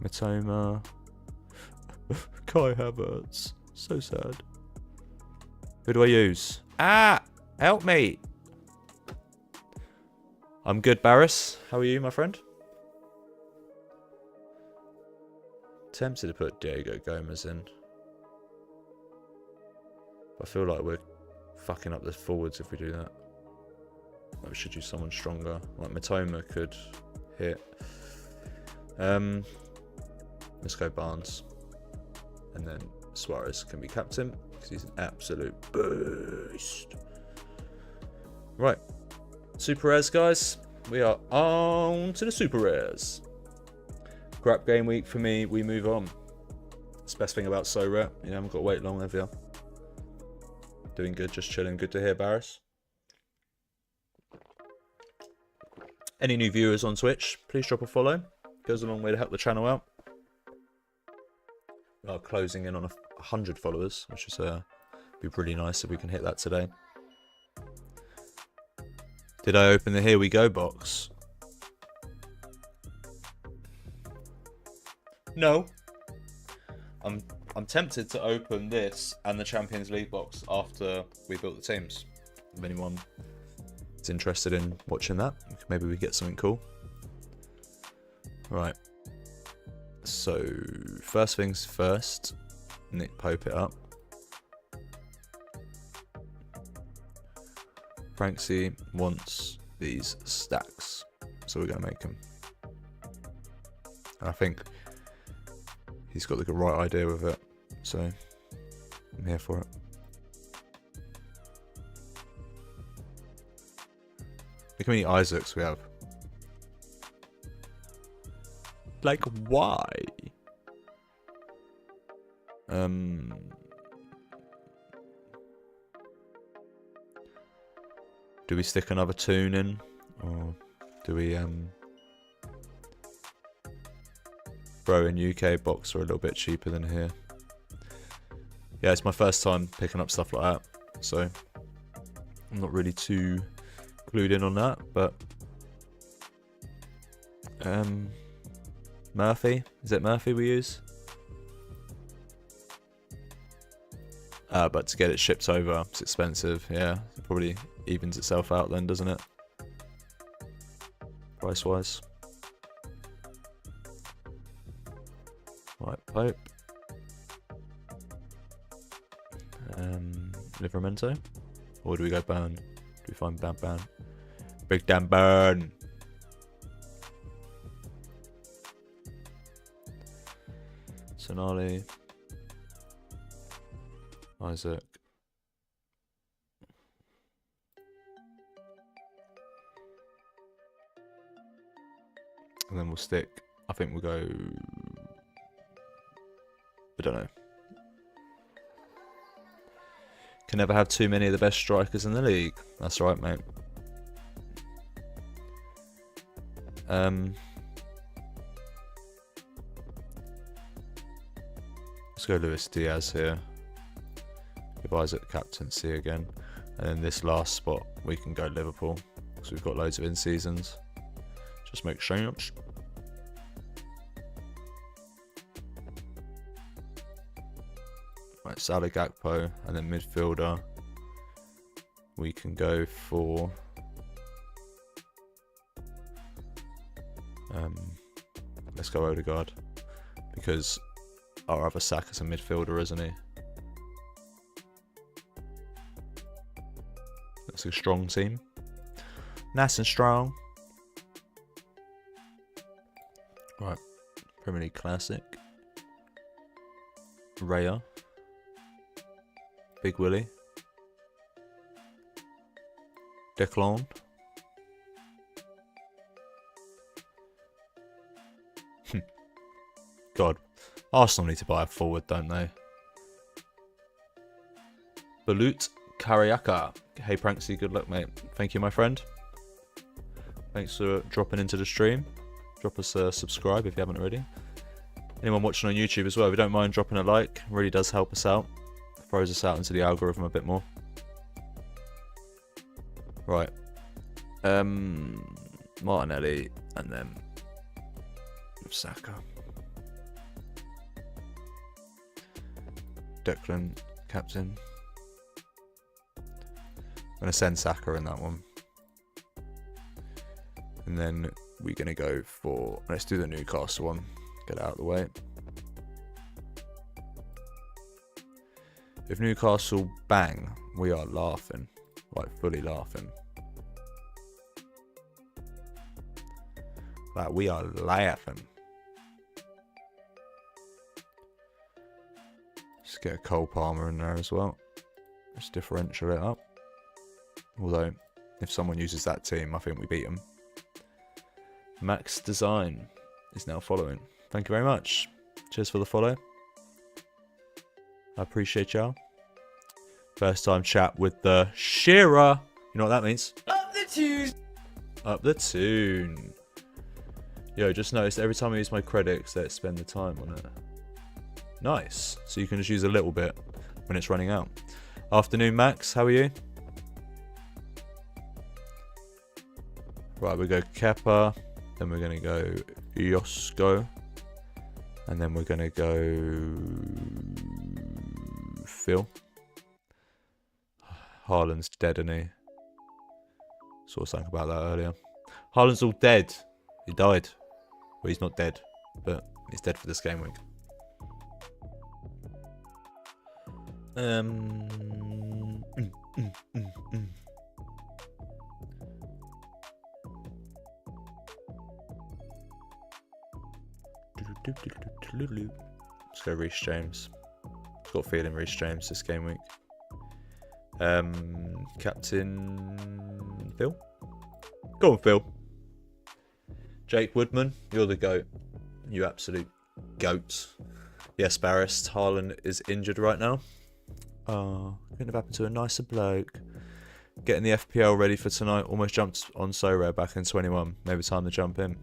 Mitoma. Kai Havertz. So sad. Who do I use? Ah! Help me! I'm good, Barris. How are you, my friend? Tempted to put Diego Gomez in. I feel like we're fucking up the forwards if we do that. Like we should use someone stronger. Like Mitoma could hit. Let's go Barnes. And then Suarez can be captain because he's an absolute beast. Right. Super rares, guys. We are on to the super rares. Crap game week for me. We move on. That's the best thing about SoRare. You know, I haven't got to wait long, have you? Doing good, just chilling. Good to hear, Barris. Any new viewers on Twitch, please drop a follow. Goes a long way to help the channel out. We are closing in on 100 followers, which is be pretty nice if we can hit that today. Did I open the Here We Go box? No. I'm tempted to open this and the Champions League box after we built the teams. If anyone is interested in watching that, maybe we get something cool. Right. So, first things first, Nick Pope it up. Franksy wants these stacks, so we're going to make them. And I think he's got the right idea with it. So I'm here for it. Look how many Isaacs we have. Like, why? Do we stick another tune in? Or do we, Bro, in UK, box are a little bit cheaper than here. Yeah, it's my first time picking up stuff like that. So, I'm not really too clued in on that, but... Murphy? Is it Murphy we use? But to get it shipped over, it's expensive. Yeah, it probably evens itself out then, doesn't it? Price-wise. Right, Pope. Livramento? Or do we go Burn? Do we find Burn? Big damn Burn! Sonali. Isaac. And then we'll stick, I think we'll go, I don't know. Can never have too many of the best strikers in the league. That's right, mate. Let's go Luis Diaz here. Give Isaac captaincy again. And then this last spot, we can go Liverpool. Because we've got loads of in-seasons. Just make sense. Right, Salah, Gakpo, and then midfielder. We can go for... let's go Odegaard. Because our other Saka's a midfielder, isn't he? That's a strong team. Nice and strong. Right. Premier League Classic. Raya. Big Willie. Declan. God. Arsenal need to buy a forward, don't they? Balut Kariaka. Hey Pranksy, good luck, mate. Thank you, my friend. Thanks for dropping into the stream. Drop us a subscribe if you haven't already. Anyone watching on YouTube as well, if you don't mind dropping a like, it really does help us out. Throws us out into the algorithm a bit more. Right. Martinelli and then Saka. Declan, captain. I'm going to send Saka in that one. And then we're going to go for... Let's do the Newcastle one. Get it out of the way. If Newcastle bang, we are laughing. Like, fully laughing. Like, we are laughing. Just get a Cole Palmer in there as well. Just differential it up. Although, if someone uses that team, I think we beat them. Max Design is now following. Thank you very much. Cheers for the follow. I appreciate y'all. First time chat with the Shearer. You know what that means? Up the tune. Up the tune. Yo, just noticed every time I use my credits, let's spend the time on it. Nice. So you can just use a little bit when it's running out. Afternoon, Max. How are you? Right, we go Kepa. Then we're going to go Josko. And then we're going to go Phil. Haaland's dead, isn't he? Saw something about that earlier. Haaland's all dead. He died. Well, he's not dead, but he's dead for this game week. Let's go Reece James. Got a feeling Reece James this game week. Captain Phil? Go on, Phil. Jake Woodman, you're the GOAT. You absolute GOAT. Yes, Barris, Haaland is injured right now. Oh, couldn't have happened to a nicer bloke. Getting the FPL ready for tonight. Almost jumped on SoRare back in 21. Maybe time to jump in.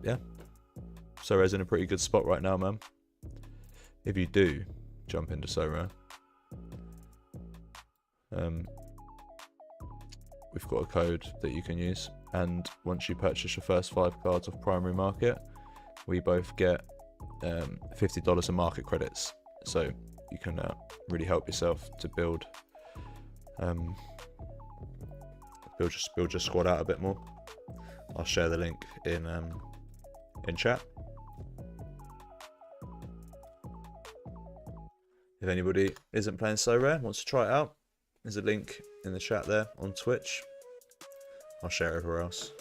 Yeah. SoRare's in a pretty good spot right now, man. If you do jump into SoRare, we've got a code that you can use, and once you purchase your first 5 cards off primary market, we both get $50 in market credits, so you can really help yourself to build your squad out a bit more. I'll share the link in chat. If anybody isn't playing SoRare, wants to try it out, there's a link in the chat there on Twitch. I'll share it everywhere else.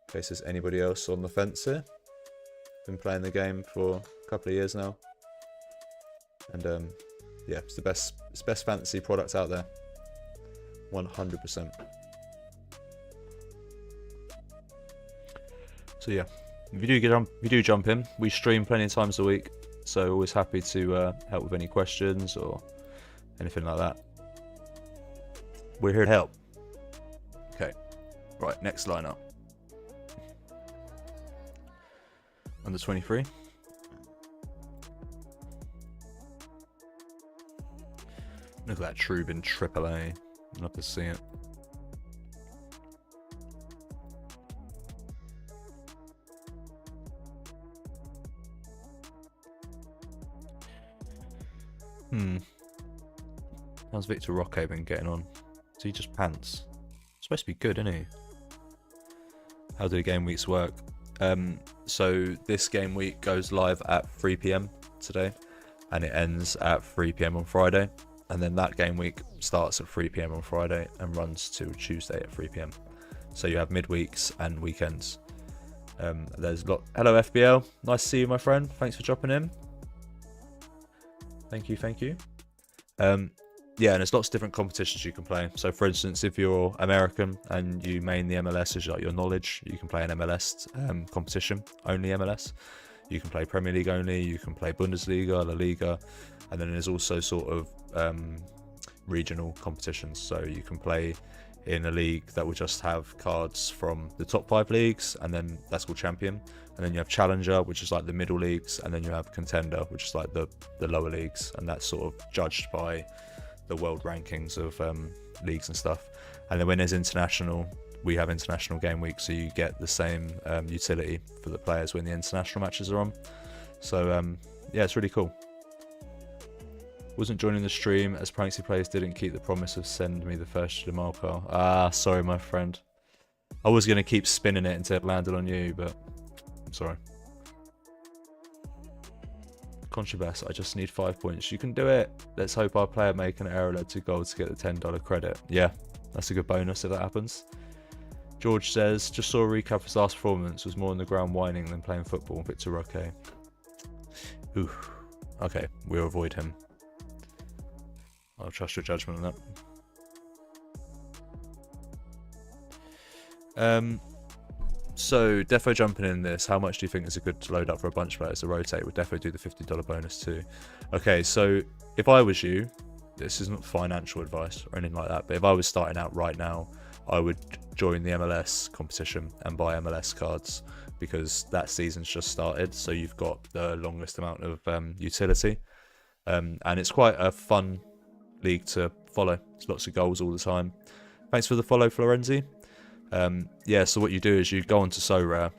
In case there's anybody else on the fence here. Been playing the game for a couple of years now. And yeah, it's the best fantasy product out there. 100%. So yeah, if you do jump in, we stream plenty of times a week. So always happy to help with any questions or anything like that. We're here to help. Okay, right, next lineup. Under 23. Look at that Trubin AAA. I'd love to see it. How's Victor Roque been getting on? So he just pants. Supposed to be good, isn't he? How do game weeks work? So this game week goes live at 3 PM today, and it ends at 3 PM on Friday, and then that game week starts at 3 PM on Friday and runs to Tuesday at 3 PM. So you have midweeks and weekends. There's a lot. Hello FBL, nice to see you, my friend. Thanks for dropping in. Thank you. Yeah, and there's lots of different competitions you can play. So for instance, if you're American and you main the MLS as like your knowledge, you can play an MLS competition, only MLS. You can play Premier League only, you can play Bundesliga, La Liga, and then there's also sort of regional competitions. So you can play in a league that will just have cards from the top 5 leagues, and then that's called Champion. And then you have Challenger, which is like the middle leagues, and then you have Contender, which is like the lower leagues, and that's sort of judged by the world rankings of leagues and stuff. And then when there's international, we have international game week, so you get the same utility for the players when the international matches are on. So yeah, it's really cool. Wasn't joining the stream as Pranksy Players didn't keep the promise of send me the first Jamal car. Ah, sorry my friend. I was going to keep spinning it until it landed on you, but I'm sorry. Contrabass, I just need 5 points. You can do it. Let's hope our player make an error led to goal to get the $10 credit. Yeah, that's a good bonus if that happens. George says, just saw a recap of his last performance. Was more on the ground whining than playing football. Victor Roque. Ooh. Okay, we'll avoid him. I'll trust your judgment on that. So, Defo jumping in this, how much do you think is a good load up for a bunch of players to rotate? Would Defo do the $50 bonus too? Okay, so if I was you, this isn't financial advice or anything like that, but if I was starting out right now, I would join the MLS competition and buy MLS cards because that season's just started, so you've got the longest amount of utility. And it's quite a fun league to follow. There's lots of goals all the time. Thanks for the follow, Florenzi. Yeah, so what you do is you go onto SoRare,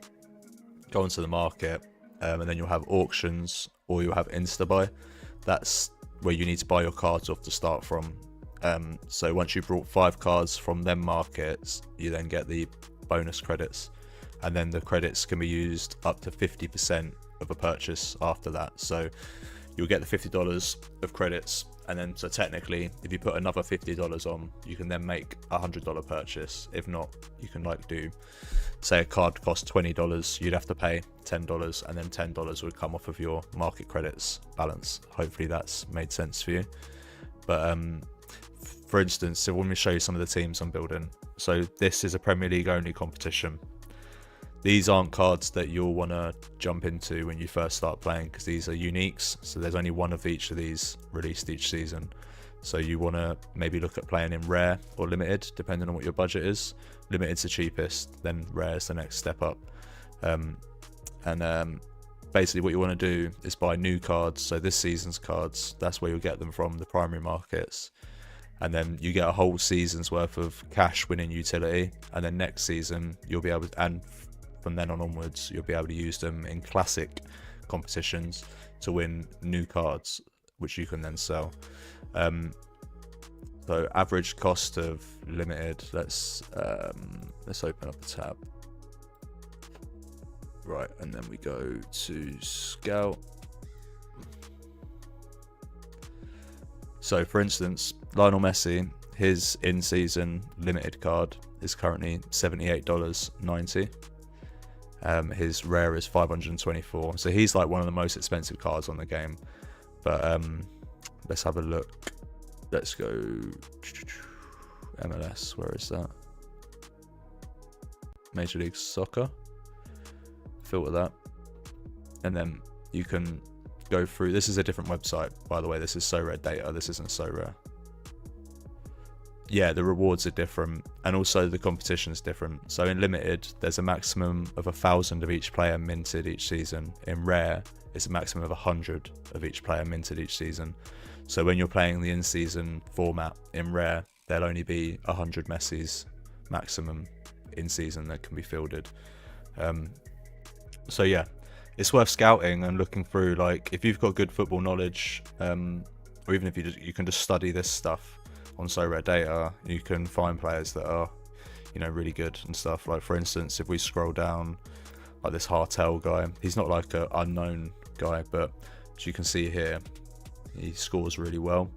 go onto the market, and then you'll have auctions or you'll have Instabuy. That's where you need to buy your cards off to start from. So once you've brought 5 cards from them markets, you then get the bonus credits, and then the credits can be used up to 50% of a purchase after that. So you'll get the $50 of credits And then, so technically, if you put another $50 on, you can then make a $100 purchase. If not, you can like do, say a card costs $20, you'd have to pay $10, and then $10 would come off of your market credits balance. Hopefully that's made sense for you. But for instance, so let me show you some of the teams I'm building. So this is a Premier League only competition. These aren't cards that you'll want to jump into when you first start playing, because these are uniques. So there's only one of each of these released each season. So you want to maybe look at playing in rare or limited, depending on what your budget is. Limited's the cheapest, then rare is the next step up. Basically what you want to do is buy new cards. So this season's cards, that's where you'll get them from, the primary markets. And then you get a whole season's worth of cash winning utility. And then next season, you'll be able to, and from then on onwards, you'll be able to use them in classic competitions to win new cards, which you can then sell. So average cost of limited, let's open up a tab. Right, and then we go to Scout. So for instance, Lionel Messi, his in-season limited card is currently $78.90. His rare is $524. So he's like one of the most expensive cards on the game. But let's have a look. Let's go MLS. Where is that? Major League Soccer. Filter that. And then you can go through. This is a different website, by the way. This is SoRare data. This isn't SoRare. Yeah, the rewards are different, and also the competition is different. So in limited, there's a maximum of 1,000 of each player minted each season. In rare, it's a maximum of 100 of each player minted each season. So when you're playing the in-season format in rare, there'll only be 100 Messis maximum in season that can be fielded. So yeah, it's worth scouting and looking through. Like if you've got good football knowledge, or even if you can just study this stuff on SoRare data, you can find players that are, you know, really good and stuff. Like for instance, if we scroll down, like this Hartel guy, he's not like an unknown guy, but as you can see here, he scores really well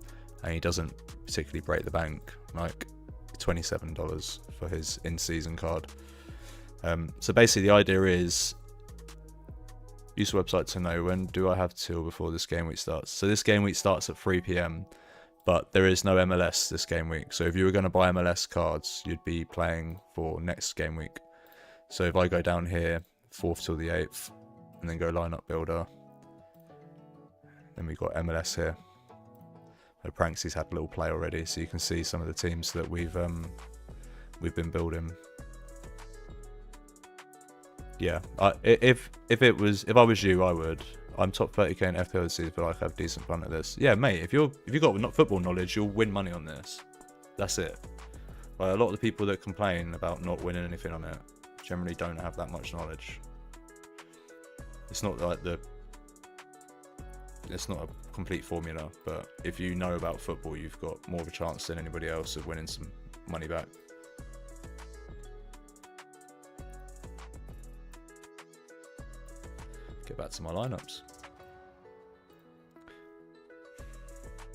and he doesn't particularly break the bank. Like $27 for his in-season card. So basically the idea is use the website to know when do I have till before this game week starts. So this game week starts at 3 PM, but there is no MLS this game week. So if you were going to buy MLS cards, you'd be playing for next game week. So if I go down here, 4th till the 8th, and then go lineup builder, then we've got MLS here. Pranksy's had a little play already, so you can see some of the teams that we've been building. Yeah, if I was you, I would. I'm top 30k in FPL this season, but I have decent fun at this. Yeah, mate. If you've got football knowledge, you'll win money on this. That's it. Like, a lot of the people that complain about not winning anything on it generally don't have that much knowledge. It's not like it's not a complete formula, but if you know about football, you've got more of a chance than anybody else of winning some money back. Get back to my lineups.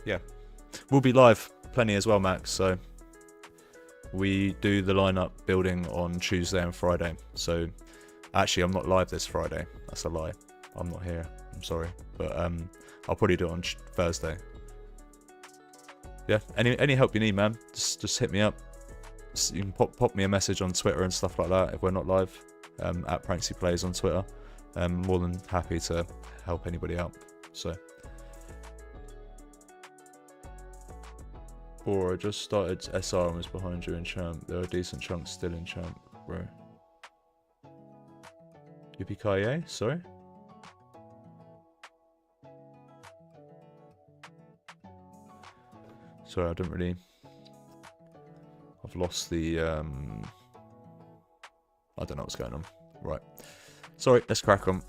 Yeah, we'll be live plenty as well, Max. So we do the lineup building on Tuesday and Friday. So actually, I'm not live this Friday. That's a lie. I'm not here. I'm sorry, but I'll probably do it on Thursday. Yeah, any help you need, man, just hit me up. You can pop me a message on Twitter and stuff like that if we're not live. At Pranksy Plays on Twitter. I'm more than happy to help anybody out. So, or I just started SR and was behind you in champ. There are decent chunks still in champ, bro. Yippee-ki-yay? Sorry. Sorry, I don't really. I've lost the. I don't know what's going on. Right. Sorry, let's crack on.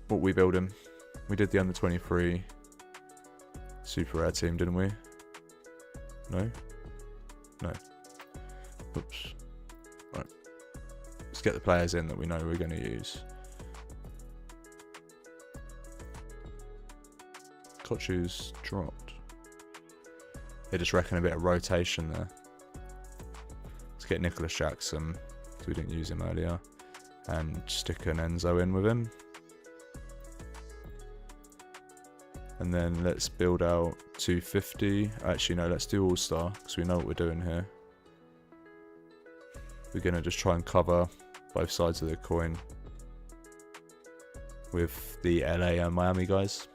What we building? We did the under 23 super rare team, didn't we? No? No. Oops. Right. Let's get the players in that we know we're going to use. Kochu's dropped. They just reckon a bit of rotation there. Let's get Nicholas Jackson, because we didn't use him earlier, and stick an Enzo in with him. And then let's build out 250. Actually, no, let's do All-Star, because we know what we're doing here. We're going to just try and cover both sides of the coin with the LA and Miami guys.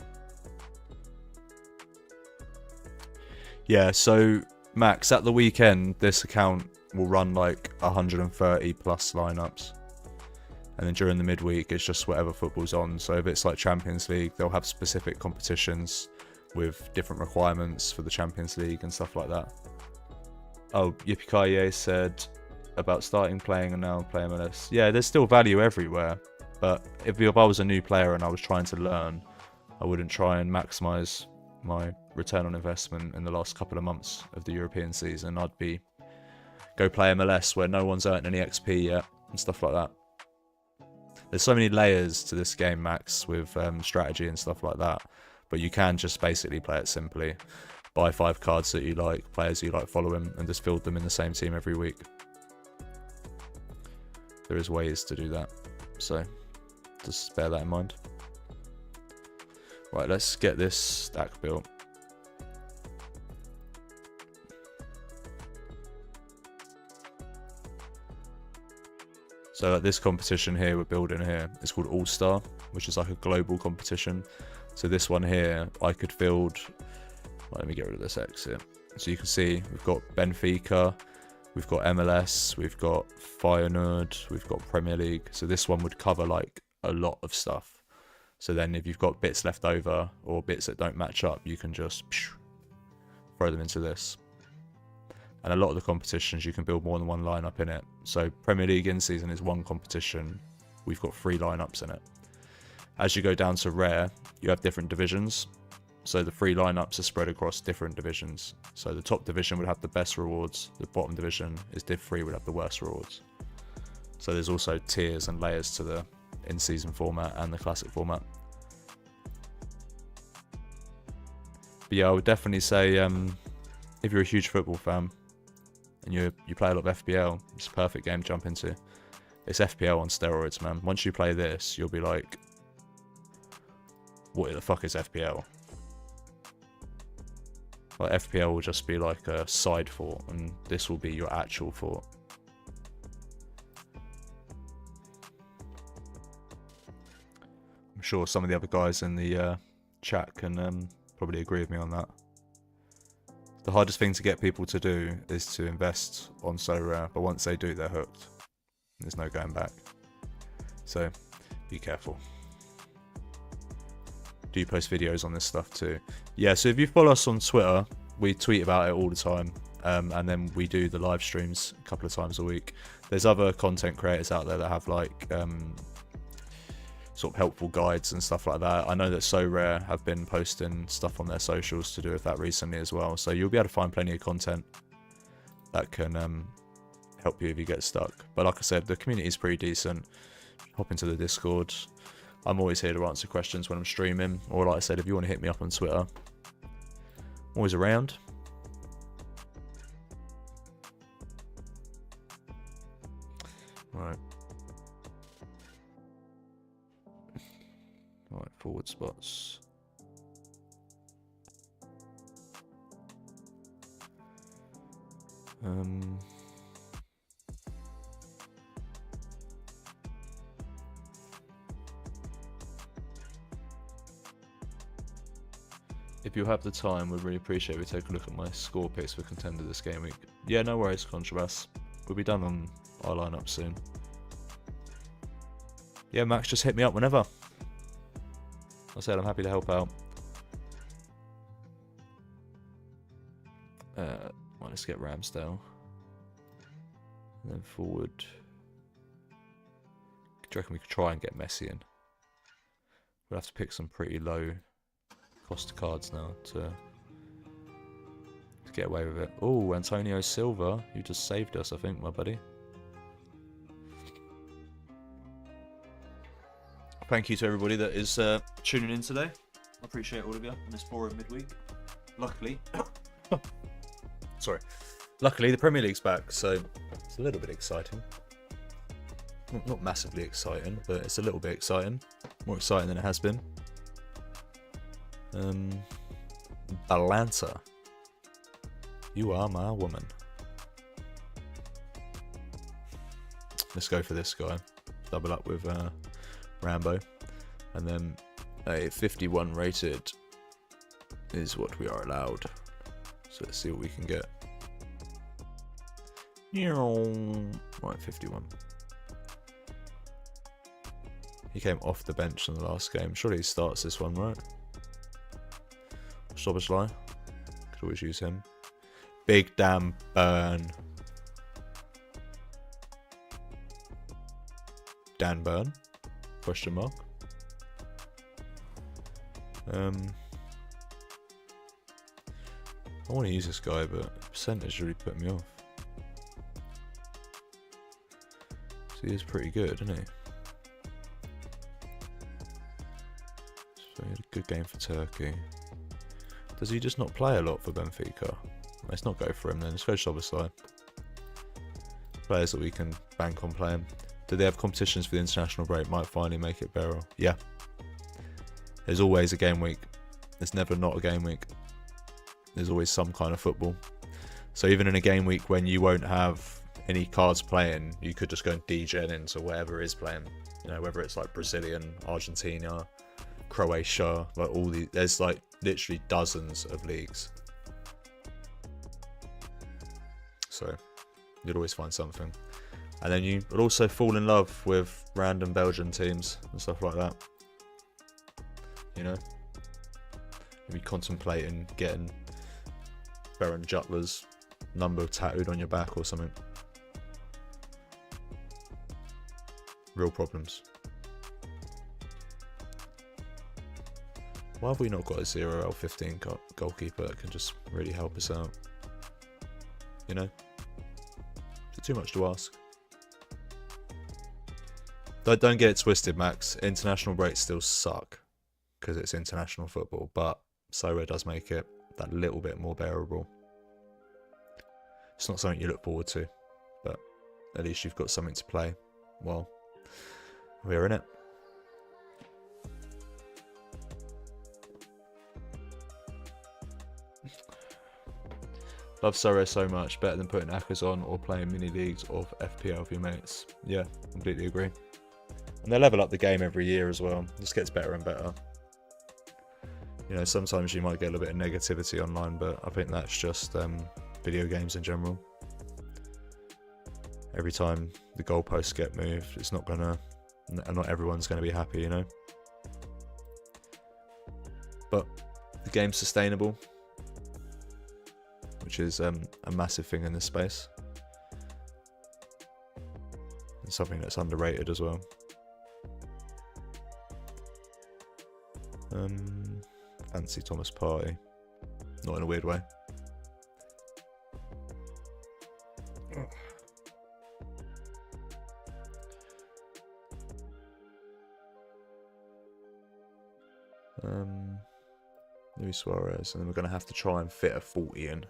Yeah, so Max, at the weekend, this account will run like 130 plus lineups. And then during the midweek, it's just whatever football's on. So if it's like Champions League, they'll have specific competitions with different requirements for the Champions League and stuff like that. Oh, Yippee said about starting playing and now playing MLS. Yeah, there's still value everywhere. But if I was a new player and I was trying to learn, I wouldn't try and maximise my return on investment in the last couple of months of the European season. I'd go play MLS where no one's earned any XP yet and stuff like that. There's so many layers to this game, Max, with strategy and stuff like that. But you can just basically play it simply. Buy 5 cards that you like, players you like following, and just field them in the same team every week. There is ways to do that. So, just bear that in mind. Right, let's get this stack built. So this competition here we're building here is called All-Star, which is like a global competition. So this one here, I could field... Let me get rid of this X here. So you can see we've got Benfica, we've got MLS, we've got Feyenoord, we've got Premier League. So this one would cover like a lot of stuff. So then if you've got bits left over or bits that don't match up, you can just throw them into this. And a lot of the competitions, you can build more than one lineup in it. So Premier League in season is one competition. We've got 3 lineups in it. As you go down to rare, you have different divisions. So the 3 lineups are spread across different divisions. So the top division would have the best rewards. The bottom division is Div 3 would have the worst rewards. So there's also tiers and layers to the in-season format and the classic format. But yeah, I would definitely say if you're a huge football fan, and you play a lot of FPL, it's a perfect game to jump into. It's FPL on steroids, man. Once you play this, you'll be like, what the fuck is FPL? Like, FPL will just be like a side fort, and this will be your actual fort. I'm sure some of the other guys in the chat can probably agree with me on that. The hardest thing to get people to do is to invest on SoRare, but once they do, they're hooked. There's no going back. So, be careful. Do you post videos on this stuff too? Yeah, so if you follow us on Twitter, we tweet about it all the time. And then we do the live streams a couple of times a week. There's other content creators out there that have like sort of helpful guides and stuff like that. I know that SoRare have been posting stuff on their socials to do with that recently as well. So you'll be able to find plenty of content that can help you if you get stuck. But like I said, the community is pretty decent. Hop into the Discord. I'm always here to answer questions when I'm streaming. Or like I said, if you want to hit me up on Twitter, I'm always around. Right. Right, forward spots. If you have the time, we'd really appreciate if you take a look at my score picks for Contender this game week. Yeah, no worries, Contrabass. We'll be done on our lineup soon. Yeah, Max, just hit me up whenever. I said I'm happy to help out. Well, let's get Ramsdale. And then forward. Do you reckon we could try and get Messi in? We'll have to pick some pretty low cost cards now to get away with it. Oh, Antonio Silva, you just saved us, I think, my buddy. Thank you to everybody that is tuning in today. I appreciate all of you on this boring midweek. Luckily, Sorry. Luckily, the Premier League's back, so it's a little bit exciting. Not massively exciting, but it's a little bit exciting. More exciting than it has been. Balanta. You are my woman. Let's go for this guy. Double up with Rambo. And then a 51 rated is what we are allowed. So let's see what we can get. Right, 51. He came off the bench in the last game. Surely he starts this one, right? Szoboszlai. Could always use him. Big damn burn. Dan Burn? Question mark. I want to use this guy, but percentage really put me off. So he is pretty good, isn't he? So he had a good game for Turkey. Does he just not play a lot for Benfica? Let's not go for him then. Let's go Szoboszlai. Players that we can bank on playing. Do they have competitions for the international break? Might finally make it better. Yeah. There's always a game week. There's never not a game week. There's always some kind of football. So even in a game week when you won't have any cards playing, you could just go and degen into whatever is playing. You know, whether it's like Brazilian, Argentina, Croatia, like all the, there's like literally dozens of leagues. So you'd always find something. And then you would also fall in love with random Belgian teams and stuff like that. You know? You'd be contemplating getting Baron Jutler's number tattooed on your back or something. Real problems. Why have we not got a 0L15 goalkeeper that can just really help us out? You know? Is it too much to ask? Don't get it twisted, Max. International breaks still suck because it's international football, but SoRare does make it that little bit more bearable. It's not something you look forward to, but at least you've got something to play while we're in it. Love SoRare so much, better than putting Accas on or playing mini leagues of FPL with your mates. Yeah, completely agree. And they level up the game every year as well. It just gets better and better. You know, sometimes you might get a little bit of negativity online, but I think that's just video games in general. Every time the goalposts get moved, it's not gonna, and not everyone's gonna be happy, you know. But the game's sustainable, which is a massive thing in this space. And something that's underrated as well. Fancy Thomas Partey. Not in a weird way. Luis Suarez, and then we're going to have to try and fit a 40 in.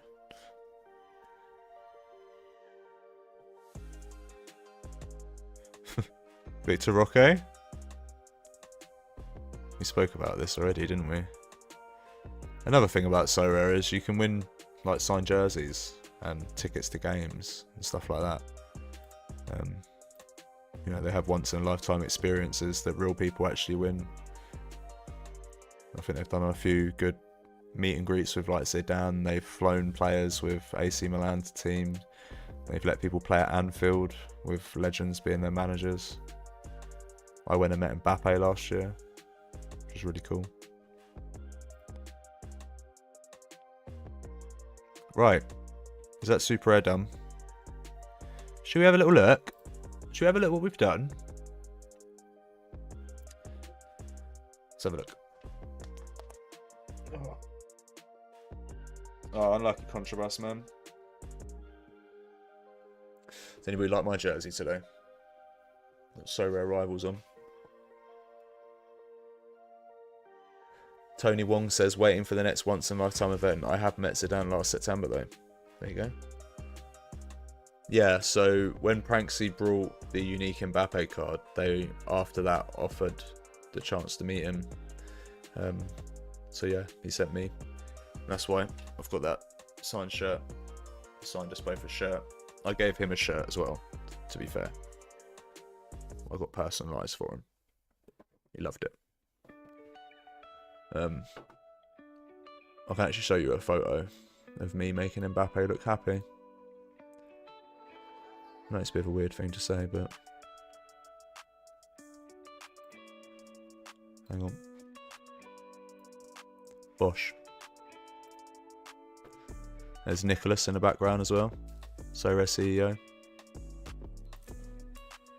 Victor Roque? We spoke about this already, didn't we? Another thing about SoRare is you can win like signed jerseys and tickets to games and stuff like that. You know, they have once in a lifetime experiences that real people actually win. I think they've done a few good meet and greets with like Zidane. They've flown players with AC Milan to teams. They've let people play at Anfield with legends being their managers. I went and met Mbappe last year, which was really cool. Right, is that Super Rare done? Should we have a little look? Should we have a look what we've done? Let's have a look. Oh, unlucky contraband, man. Does anybody like my jersey today? Got SoRare rivals on. Tony Wong says, waiting for the next once-in-a-lifetime event. I have met Zidane last September, though. There you go. Yeah, so when Pranksy brought the unique Mbappe card, they after that offered the chance to meet him. So yeah, he sent me. That's why I've got that signed shirt. Signed us both a shirt. I gave him a shirt as well, to be fair. I got personalised for him. He loved it. I can actually show you a photo of me making Mbappe look happy. I know it's a bit of a weird thing to say, but... Hang on. Bosh. There's Nicholas in the background as well. SoRare CEO.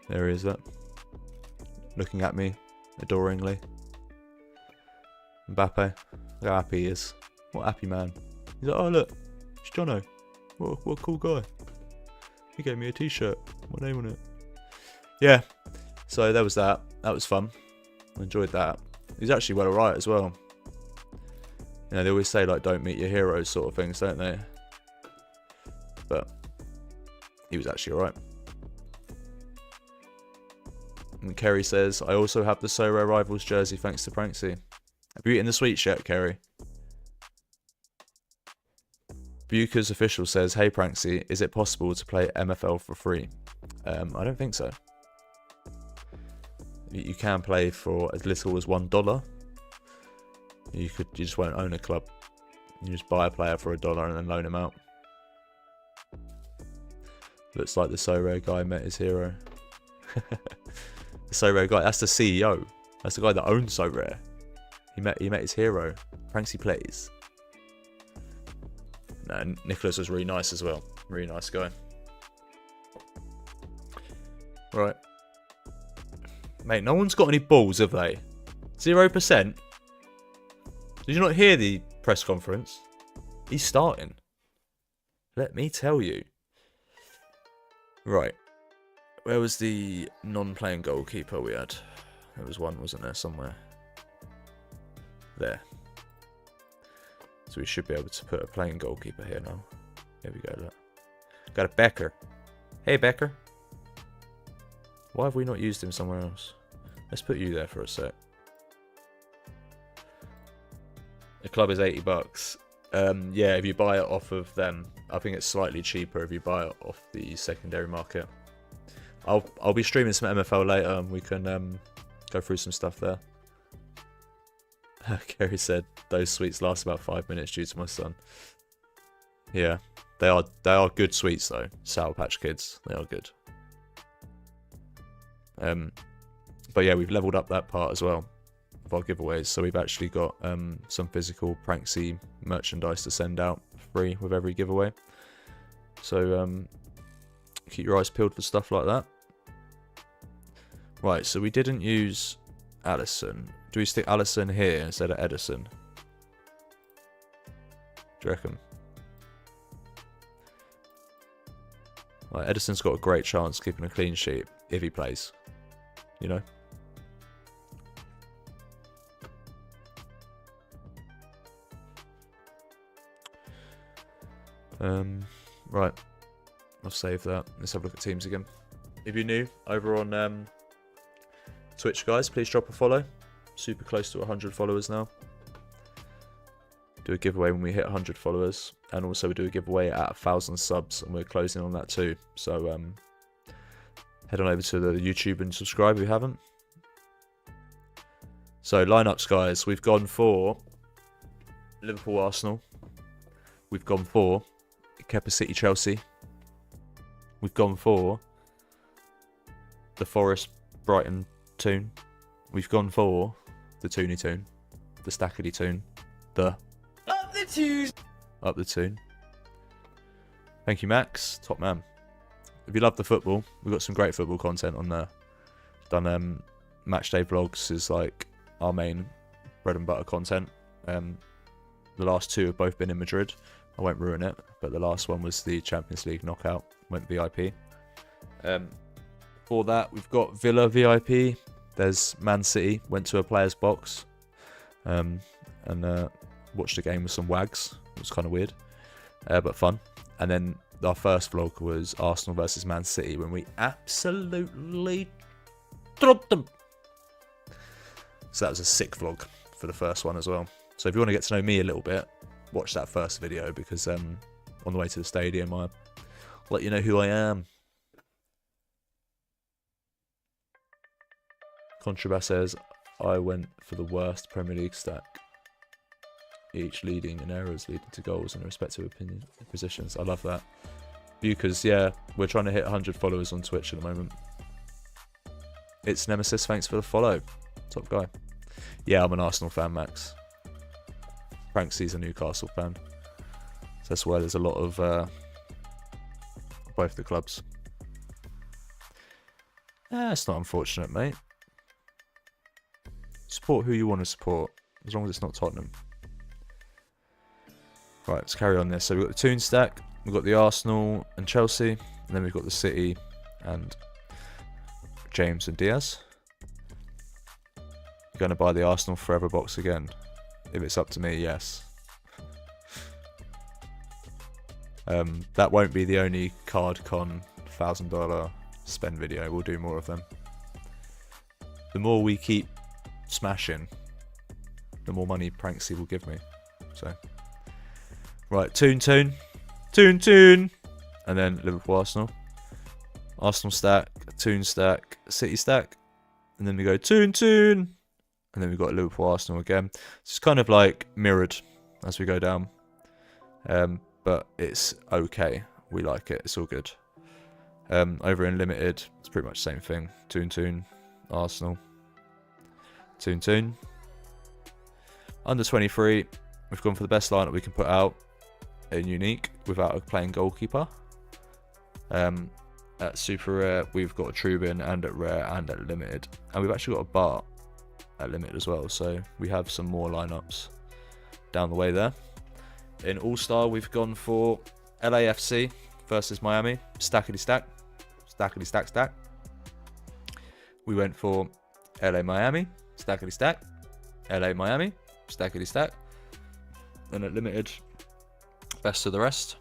There he is, that. Looking at me adoringly. Mbappe. Look how happy he is. What a happy man. He's like, oh look, it's Jono. What a cool guy. He gave me a t-shirt. My name on it. Yeah. So there was that. That was fun. I enjoyed that. He's actually well alright as well. You know, they always say like don't meet your heroes sort of things, don't they? But he was actually alright. And Kerry says, I also have the SoRare Rivals jersey thanks to Pranksy. Have you eaten the sweets yet, Kerry? Buca's official says, hey Pranksy, is it possible to play MFL for free? I don't think so. You can play for as little as $1. You just won't own a club. You just buy a player for $1 and then loan him out. Looks like the SoRare guy met his hero. The SoRare guy, that's the CEO. That's the guy that owns SoRare. He met his hero. Pranksy plays. No, Nicholas was really nice as well. Really nice guy. Right. Mate, no one's got any balls, have they? 0%? Did you not hear the press conference? He's starting. Let me tell you. Right. Where was the non-playing goalkeeper we had? There was one, wasn't there, somewhere? There. So we should be able to put a playing goalkeeper here now. Here we go, look. Got a Becker. Hey, Becker. Why have we not used him somewhere else? Let's put you there for a sec. The club is $80. Yeah, if you buy it off of them, I think it's slightly cheaper if you buy it off the secondary market. I'll be streaming some MFL later and we can go through some stuff there. Kerry said those sweets last about 5 minutes due to my son. Yeah, they are good sweets though. Sour Patch Kids, they are good. But yeah, we've leveled up that part as well of our giveaways. So we've actually got some physical Pranksy merchandise to send out free with every giveaway. So keep your eyes peeled for stuff like that. Right, so we didn't use Allison. Do we stick Allison here instead of Edison? Do you reckon? Like, Edison's got a great chance of keeping a clean sheet if he plays. You know? Right. I'll save that. Let's have a look at teams again. If you're new over on Twitch, guys, please drop a follow. Super close to 100 followers now. Do a giveaway when we hit 100 followers. And also we do a giveaway at 1,000 subs. And we're closing on that too. So head on over to the YouTube and subscribe if you haven't. So lineups, guys. We've gone for Liverpool, Arsenal. We've gone for Kepa City, Chelsea. We've gone for the Forest, Brighton Toon. We've gone for the Toony Toon. The Stackety Toon. The Up the Toon. Up the Toon. Thank you, Max. Top man. If you love the football, we've got some great football content on there. Done match day vlogs is like our main bread and butter content. The last two have both been in Madrid. I won't ruin it, but the last one was the Champions League knockout. Went VIP. For that, we've got Villa VIP. There's Man City. Went to a player's box. And watched a game with some wags. It was kind of weird, but fun. And then our first vlog was Arsenal versus Man City when we absolutely dropped them. So that was a sick vlog for the first one as well. So if you want to get to know me a little bit, watch that first video, because on the way to the stadium I'll let you know who I am. Contrabas says, I went for the worst Premier League stack. Each leading in errors leading to goals in respective positions. I love that. Because, yeah, we're trying to hit 100 followers on Twitch at the moment. It's Nemesis, thanks for the follow. Top guy. Yeah, I'm an Arsenal fan, Max. Franksy's a Newcastle fan. So that's why there's a lot of both the clubs. It's not unfortunate, mate. Support who you want to support, as long as it's not Tottenham. Right, let's carry on this. So we've got the Toon stack, we've got the Arsenal and Chelsea, and then we've got the City and James and Diaz. You're going to buy the Arsenal Forever box again? If it's up to me, yes. That won't be the only CardCon $1,000 spend video. We'll do more of them. The more we keep smashing, the more money Pranksy will give me. So, right, Toon, and then Liverpool, Arsenal stack, Toon stack, City stack, and then we go Toon, and then we've got Liverpool, Arsenal again. It's kind of like mirrored as we go down, but it's okay. We like it. It's all good. Over in limited, it's pretty much the same thing. Toon, Arsenal. Toon. Under 23, we've gone for the best lineup we can put out in unique without a playing goalkeeper. At super rare, we've got a Trubin, and at rare and at limited, and we've actually got a Bart at limited as well. So we have some more lineups down the way there. In All Star, we've gone for LAFC versus Miami. Stackety stack. We went for LA Miami. Stackety stack. LA Miami. Stackety stack. And at limited, best of the rest.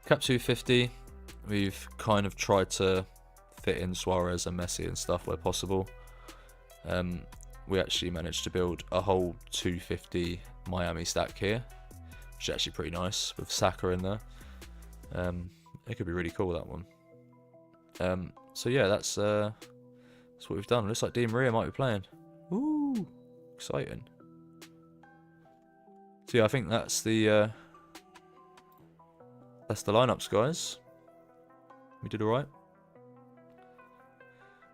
Cap 250, we've kind of tried to fit in Suarez and Messi and stuff where possible. We actually managed to build a whole 250 Miami stack here, which is actually pretty nice with Saka in there. It could be really cool, that one. So yeah, that's what we've done. Looks like Di Maria might be playing. Ooh, exciting. So yeah, I think that's the lineups, guys. We did alright.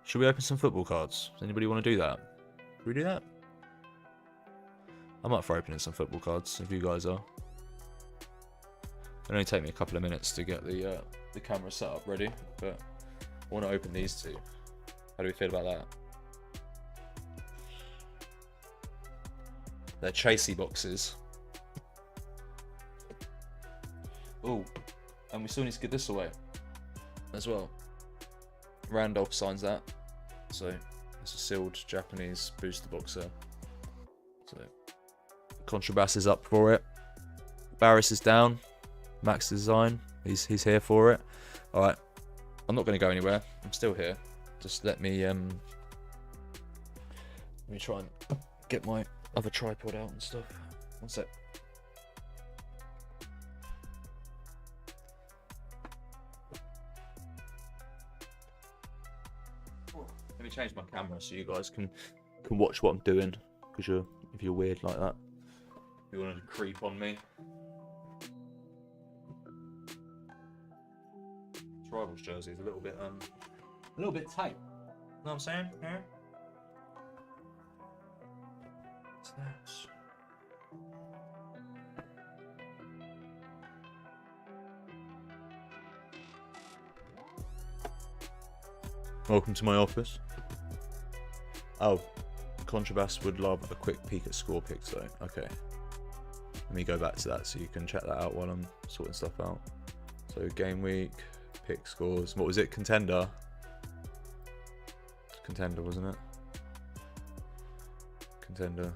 Should we open some football cards? Does anybody want to do that? Should we do that? I'm up for opening some football cards, if you guys are. It'll only take me a couple of minutes to get the camera set up ready, but I want to open these two. How do we feel about that? They're chasey boxes. Oh, and we still need to get this away as well. Randolph signs that, so it's a sealed Japanese booster box there. So Contrabas is up for it. Barris is down. Max design. He's here for it. All right, I'm not going to go anywhere. I'm still here. Just let me try and get my other tripod out and stuff. One sec. Let me change my camera so you guys can watch what I'm doing, because if you're weird like that, you want to creep on me. Rivals jersey is a little bit tight. Know what I'm saying? Yeah. What's that? Welcome to my office. Oh, Contrabas would love a quick peek at score picks though. Okay. Let me go back to that so you can check that out while I'm sorting stuff out. So game week, pick scores. What was it? Contender? Contender, wasn't it? Contender.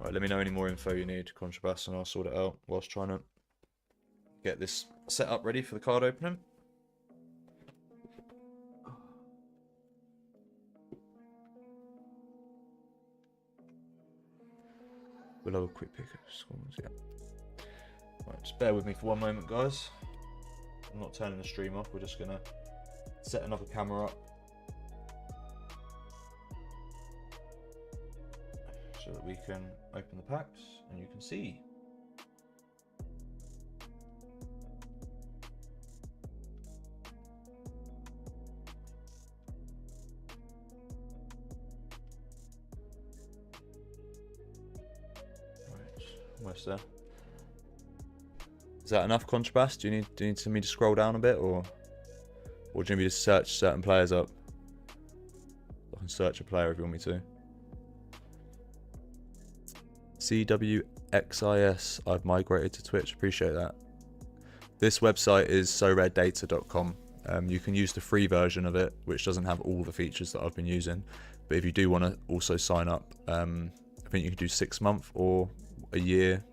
Right, let me know any more info you need, Contrabass, and I'll sort it out whilst trying to get this set up ready for the card opening. We'll have a quick pick of scores, yeah. Right, just bear with me for one moment, guys. I'm not turning the stream off, we're just gonna set another camera up so that we can open the packs and you can see. Right, almost there. Is that enough, Contrabass? Do you need me to scroll down a bit, or do you need me to search certain players up? I can search a player if you want me to. CWXIS, I've migrated to Twitch, appreciate that. This website is soraredata.com. You can use the free version of it, which doesn't have all the features that I've been using. But if you do want to also sign up, I think you can do 6 month or a year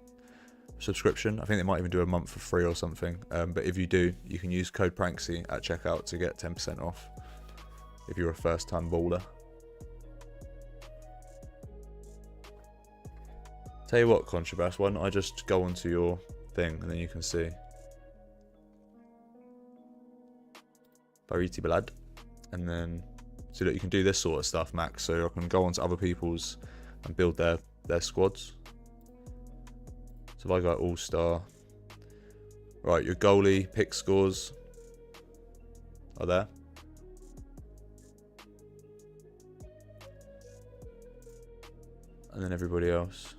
subscription. I think they might even do a month for free or something. But if you do, you can use code Pranksy at checkout to get 10% off if you're a first time baller. Tell you what, Contrabass, why don't I just go onto your thing and then you can see. Bariti Balad. And then so that you can do this sort of stuff, Max. So I can go onto other people's and build their squads. So if I go all-star. Right, your goalie pick scores are there. And then everybody else.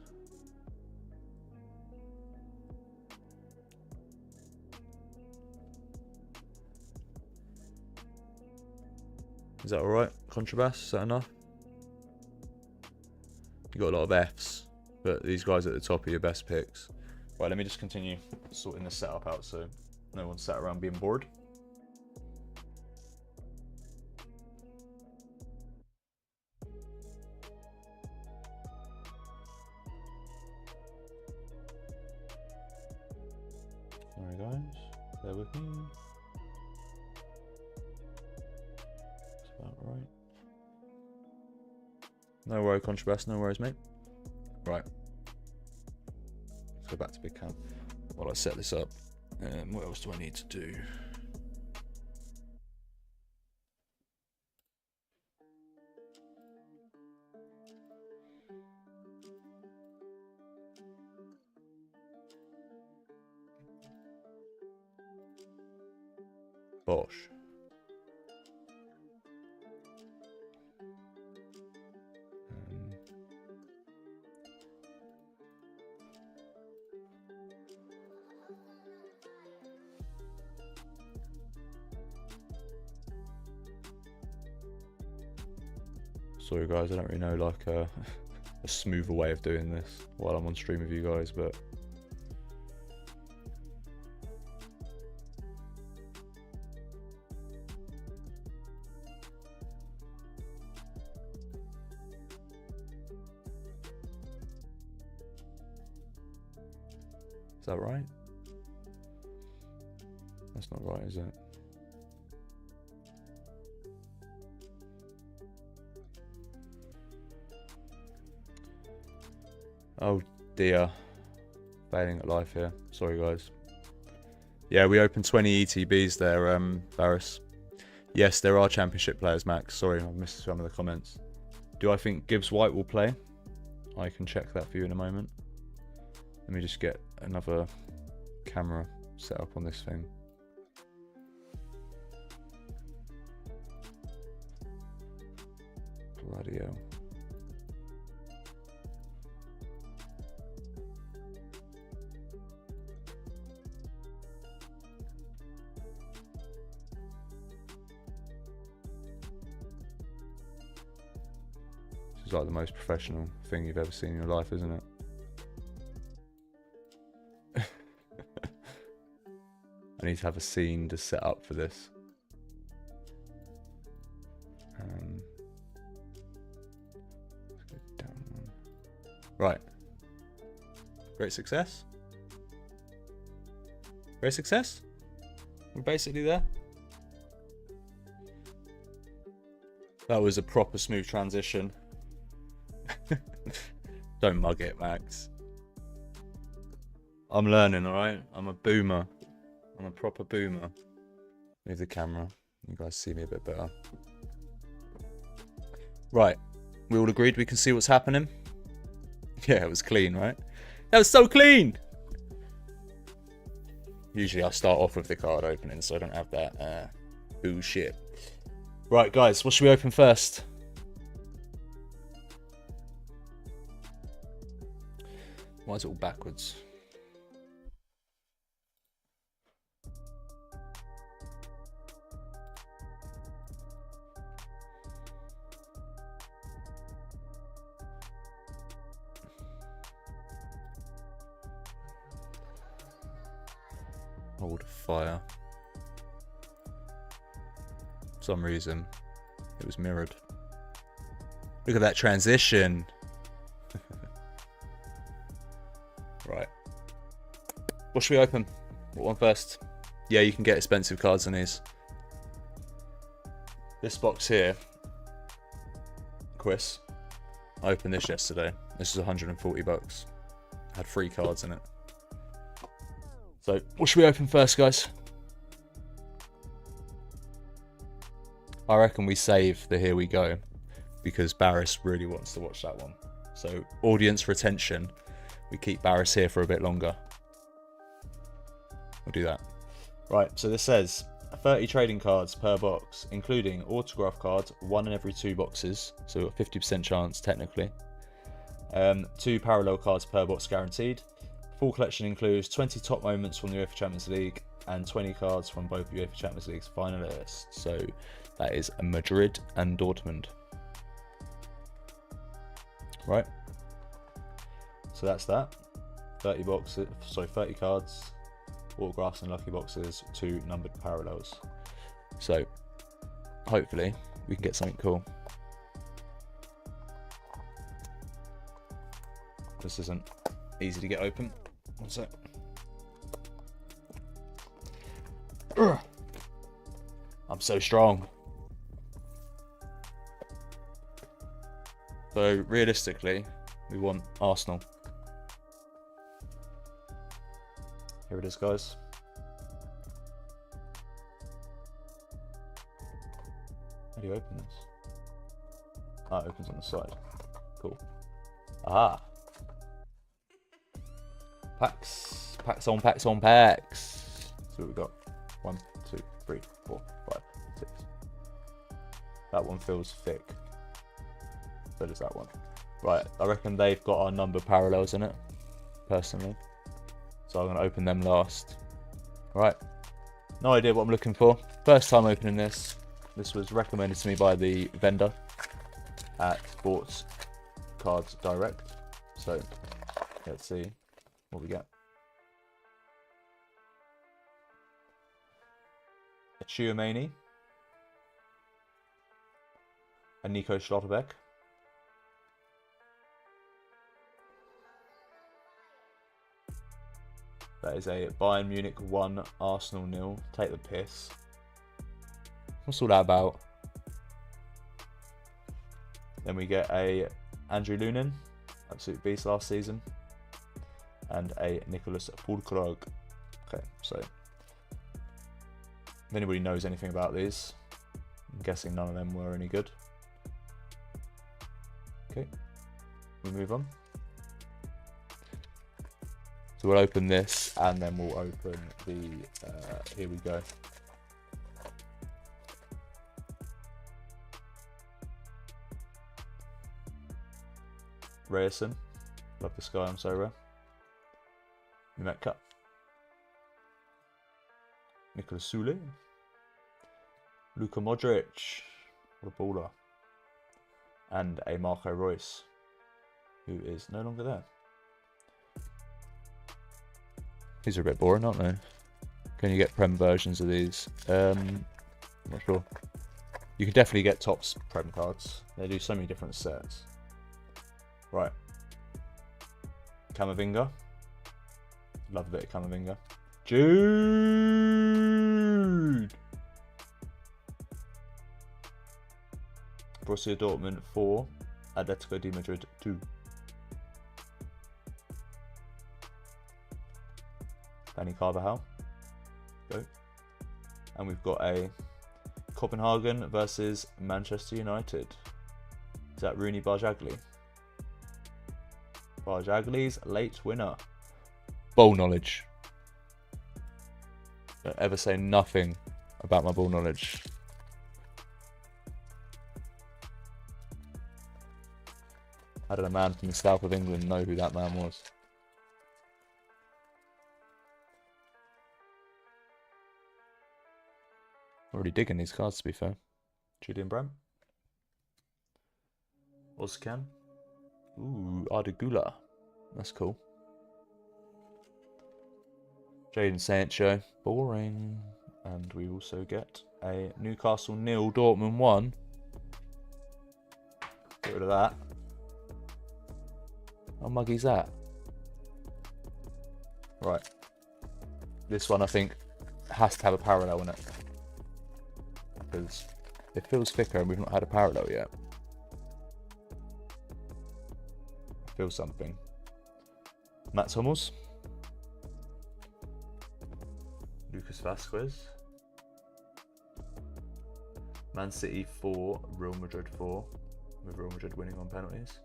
Is that alright, Contrabass? Is that enough? You got a lot of Fs, but these guys at the top are your best picks. Right, let me just continue sorting this setup out so no one's sat around being bored. Sorry guys, bear with me. That's about right. No worries, Contrabass, no worries, mate. Right. Let's go back to Big Camp while I set this up. What else do I need to do? Bosh. Sorry guys, I don't really know like a smoother way of doing this while I'm on stream with you guys, but is that right? That's not right, is it? Oh dear, failing at life here. Sorry guys. Yeah, we opened 20 ETBs there, Barris. Yes, there are championship players, Max. Sorry, I missed some of the comments. Do I think Gibbs White will play? I can check that for you in a moment. Let me just get another camera set up on this thing. Bloody hell. This is like the most professional thing you've ever seen in your life, isn't it? I need to have a scene to set up for this. Let's go down one. Right, Great success. Great success. We're basically there. That was a proper smooth transition. Don't mug it, Max. I'm learning, alright? I'm a boomer. I'm a proper boomer. Move the camera. You guys see me a bit better. Right. We all agreed we can see what's happening? Yeah, it was clean, right? That was so clean! Usually I'll start off with the card opening, so I don't have that bullshit. Right, guys, what should we open first? Why is it all backwards? Hold fire. For some reason, it was mirrored. Look at that transition. Right. What should we open? What one first? Yeah, you can get expensive cards on these. This box here, Chris, I opened this yesterday. This is $140. Had 3 cards in it. So, what should we open first, guys? I reckon we save the Here We Go, because Barris really wants to watch that one. So, audience retention, we keep Barris here for a bit longer. We'll do that. Right, so this says 30 trading cards per box, including autograph cards, 1 in every 2 boxes, so a 50% chance technically. 2 parallel cards per box guaranteed. Full collection includes 20 top moments from the UEFA Champions League and 20 cards from both UEFA Champions League's finalists. So that is Madrid and Dortmund. Right. So that's that. 30 boxes, sorry, 30 cards, autographs and lucky boxes, 2 numbered parallels. So hopefully we can get something cool. This isn't easy to get open. One sec. I'm so strong. So realistically, we want Arsenal. Here it is, guys. How do you open this? Ah, it opens on the side. Cool. Ah. Packs. Packs on packs on packs. So we've got 1, 2, 3, 4, 5, 6. That one feels thick. So does that one. Right, I reckon they've got our number parallels in it, personally. So I'm going to open them last. Right. No idea what I'm looking for. First time opening this. This was recommended to me by the vendor at Sports Cards Direct. So let's see what we get. A Tchouaméni. A Nico Schlotterbeck. That is a Bayern Munich 1, Arsenal 0. Take the piss. What's all that about? Then we get a Andrew Lunin, absolute beast last season. And a Nicholas Fulkrog. Okay, so if anybody knows anything about these, I'm guessing none of them were any good. Okay, we move on. So we'll open this and then we'll open the, here we go. Rayerson, love this guy on SoRare. Numetka. Nicolas Soule. Luka Modric, what a baller. And a Marco Reus, who is no longer there. These are a bit boring, aren't they? Can you get Prem versions of these? I'm not sure. You can definitely get Topps Prem cards. They do so many different sets. Right. Camavinga. Love a bit of Camavinga. Jude! Borussia Dortmund 4, Atletico de Madrid 2. Danny Carvajal. Go. And we've got a Copenhagen versus Manchester United. Is that Rooney Barjagli? Barjagli's late winner. Ball knowledge. Don't ever say nothing about my ball knowledge. How did a man from the south of England know who that man was? Already digging these cards, to be fair. Julian Brandt. Ozcan. Ooh, Ardagula. That's cool. Jadon Sancho. Boring. And we also get a Newcastle 0, Dortmund 1. Get rid of that. How muggy's that? Right. This one I think has to have a parallel in it. Because it feels thicker and we've not had a parallel yet. I feel something. Mats Hummels. Lucas Vasquez. Man City 4, Real Madrid 4. With Real Madrid winning on penalties.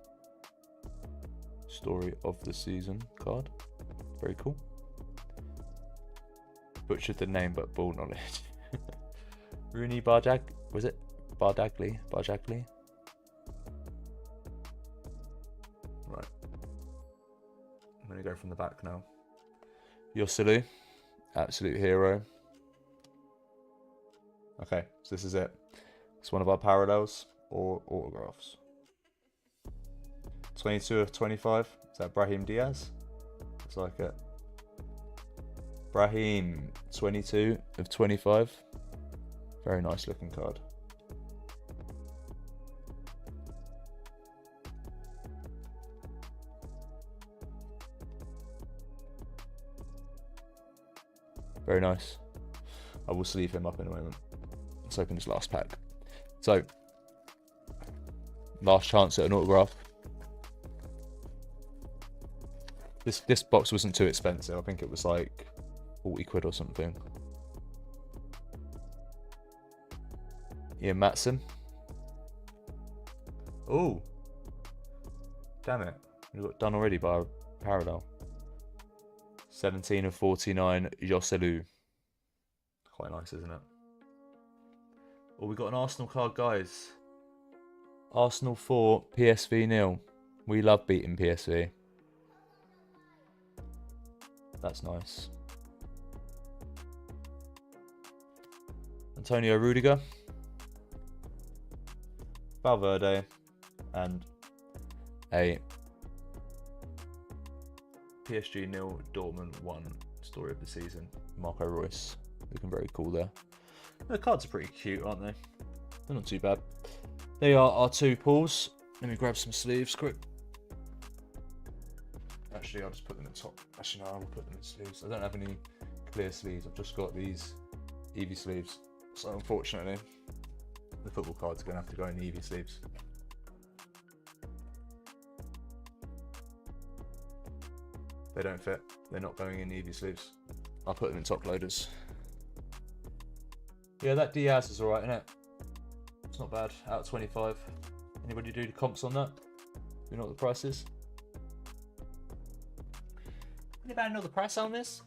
Story of the season card. Very cool. Butchered the name but ball knowledge. Rooney Barjagli. Was it? Barjagli? Barjagli? Right. I'm going to go from the back now. Joselu. Absolute hero. Okay, so this is it. It's one of our parallels or autographs. 22 of 25. Is that Brahim Diaz? Looks like it. Brahim, 22 of 25. Very nice looking card. Very nice. I will sleeve him up in a moment. Let's open this last pack. So, last chance at an autograph. This box wasn't too expensive. I think it was like 40 quid or something. Ian Matson. Oh, damn it! We got done already by a parallel. 17 of 49, Joselu. Quite nice, isn't it? Oh, we got an Arsenal card, guys. Arsenal 4, PSV 0. We love beating PSV. That's nice. Antonio Rudiger. Valverde. And a PSG 0, Dortmund 1 story of the season. Marco Reus. Looking very cool there. The cards are pretty cute, aren't they? They're not too bad. They are our two pulls. Let me grab some sleeves quick. Actually, I'll just put them at top. Actually, no, I will put them in sleeves. I don't have any clear sleeves. I've just got these Eevee sleeves. So unfortunately, the football cards are going to have to go in the Eevee sleeves. They don't fit. They're not going in the Eevee sleeves. I'll put them in top loaders. Yeah, that Diaz is alright, isn't it? It's not bad. Out of 25. Anybody do the comps on that? Do you know what the price is? Anybody know the price on this?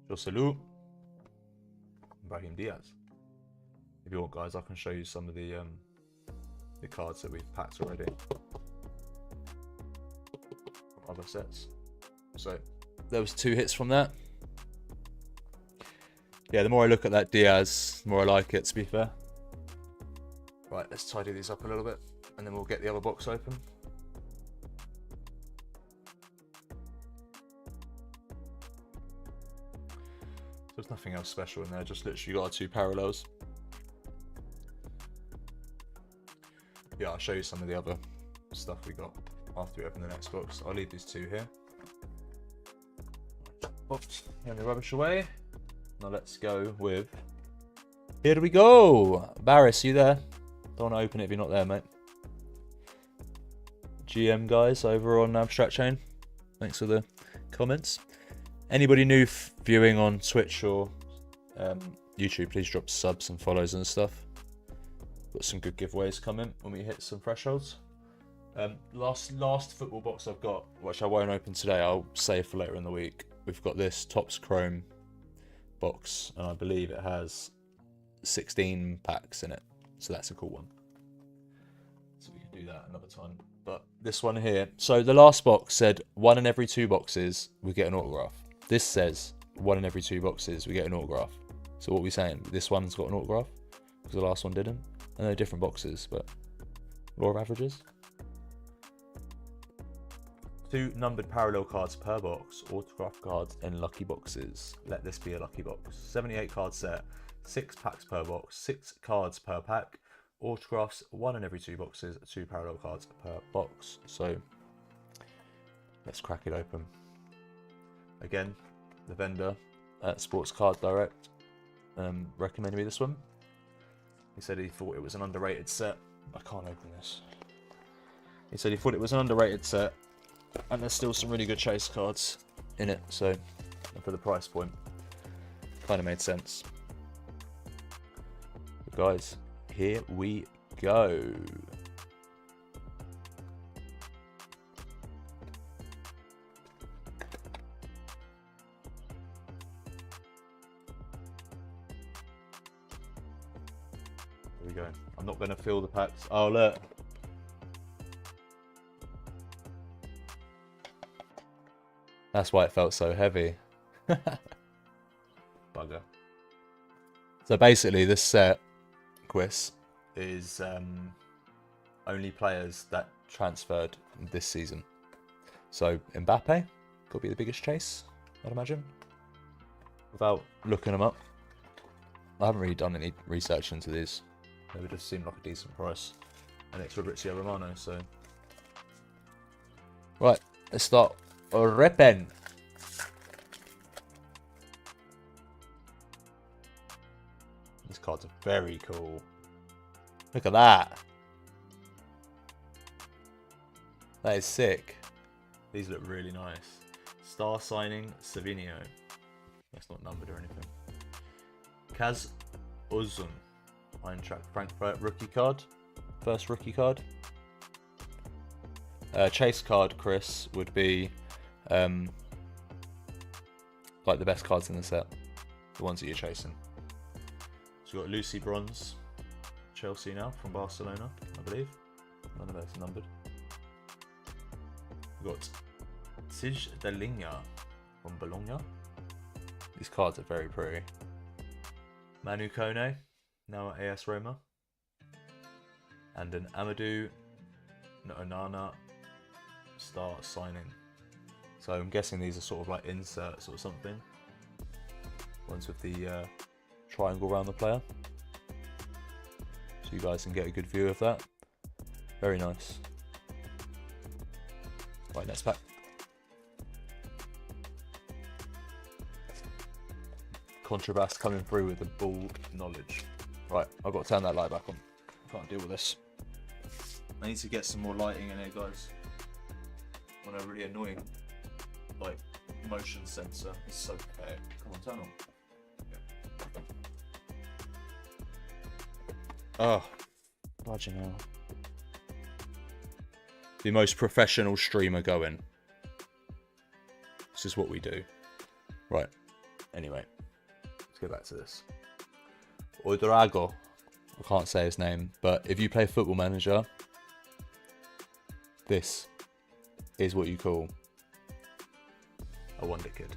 Joselu. Brahim Diaz. If you want, guys, I can show you some of the cards that we've packed already from other sets. So there was 2 hits from that. Yeah, the more I look at that Diaz, the more I like it, to be fair. Right, let's tidy these up a little bit, and then we'll get the other box open. There's nothing else special in there, just literally got our 2 parallels. Yeah, I'll show you some of the other stuff we got after we open the next box. I'll leave these 2 here. Oops, get the rubbish away. Now let's go with... Here we go! Barris, you there? Don't want to open it if you're not there, mate. GM guys over on Abstract Chain. Thanks for the comments. Anybody new viewing on Twitch or YouTube, please drop subs and follows and stuff. Got some good giveaways coming when we hit some thresholds. Last football box I've got, which I won't open today, I'll save for later in the week. We've got this Topps Chrome box, and I believe it has 16 packs in it. So that's a cool one. So we can do that another time. But this one here, so the last box said 1 in every 2 boxes we get an autograph. This says 1 in every 2 boxes we get an autograph. So what are we saying? This one's got an autograph because the last one didn't. I know different boxes, but law of averages. 2 numbered parallel cards per box, autograph cards in lucky boxes. Let this be a lucky box. 78 card set, 6 packs per box, 6 cards per pack, autographs 1 in every 2 boxes, 2 parallel cards per box. So let's crack it open. Again, the vendor at Sports Card Direct recommended me this one. He said he thought it was an underrated set. I can't open this. He said he thought it was an underrated set, and there's still some really good chase cards in it, so for the price point, kind of made sense. But guys, here we go. Here we go. I'm not going to fill the packs. Oh, look. That's why it felt so heavy. Bugger. So basically, this set, quiz, is only players that transferred this season. So Mbappe could be the biggest chase, I'd imagine. Without looking them up. I haven't really done any research into these. They would just seem like a decent price. And it's Fabrizio Romano, so... Right, let's start ripping. These cards are very cool. Look at that. That is sick. These look really nice. Star signing Savinio. That's not numbered or anything. Kaz Uzun. Eintracht Frankfurt rookie card. First rookie card. Chase card, Chris, would be like the best cards in the set. The ones that you're chasing. So we've got Lucy Bronze. Chelsea now from Barcelona, I believe. None of those are numbered. We've got Tij de Linha from Bologna. These cards are very pretty. Manu Kone, now at AS Roma. And an Amadou Onana star signing. So I'm guessing these are sort of like inserts or something. Ones with the triangle around the player. So you guys can get a good view of that. Very nice. Right, next pack. Contrabas coming through with the ball knowledge. Right, I've got to turn that light back on. I can't deal with this. I need to get some more lighting in here, guys. On a really annoying, like, motion sensor. It's so pathetic. Come on, turn on. Yeah. Oh, budging hell. The most professional streamer going. This is what we do. Right. Anyway, let's go back to this. Oidrago. I can't say his name, but if you play Football Manager, this is what you call a wonder kid.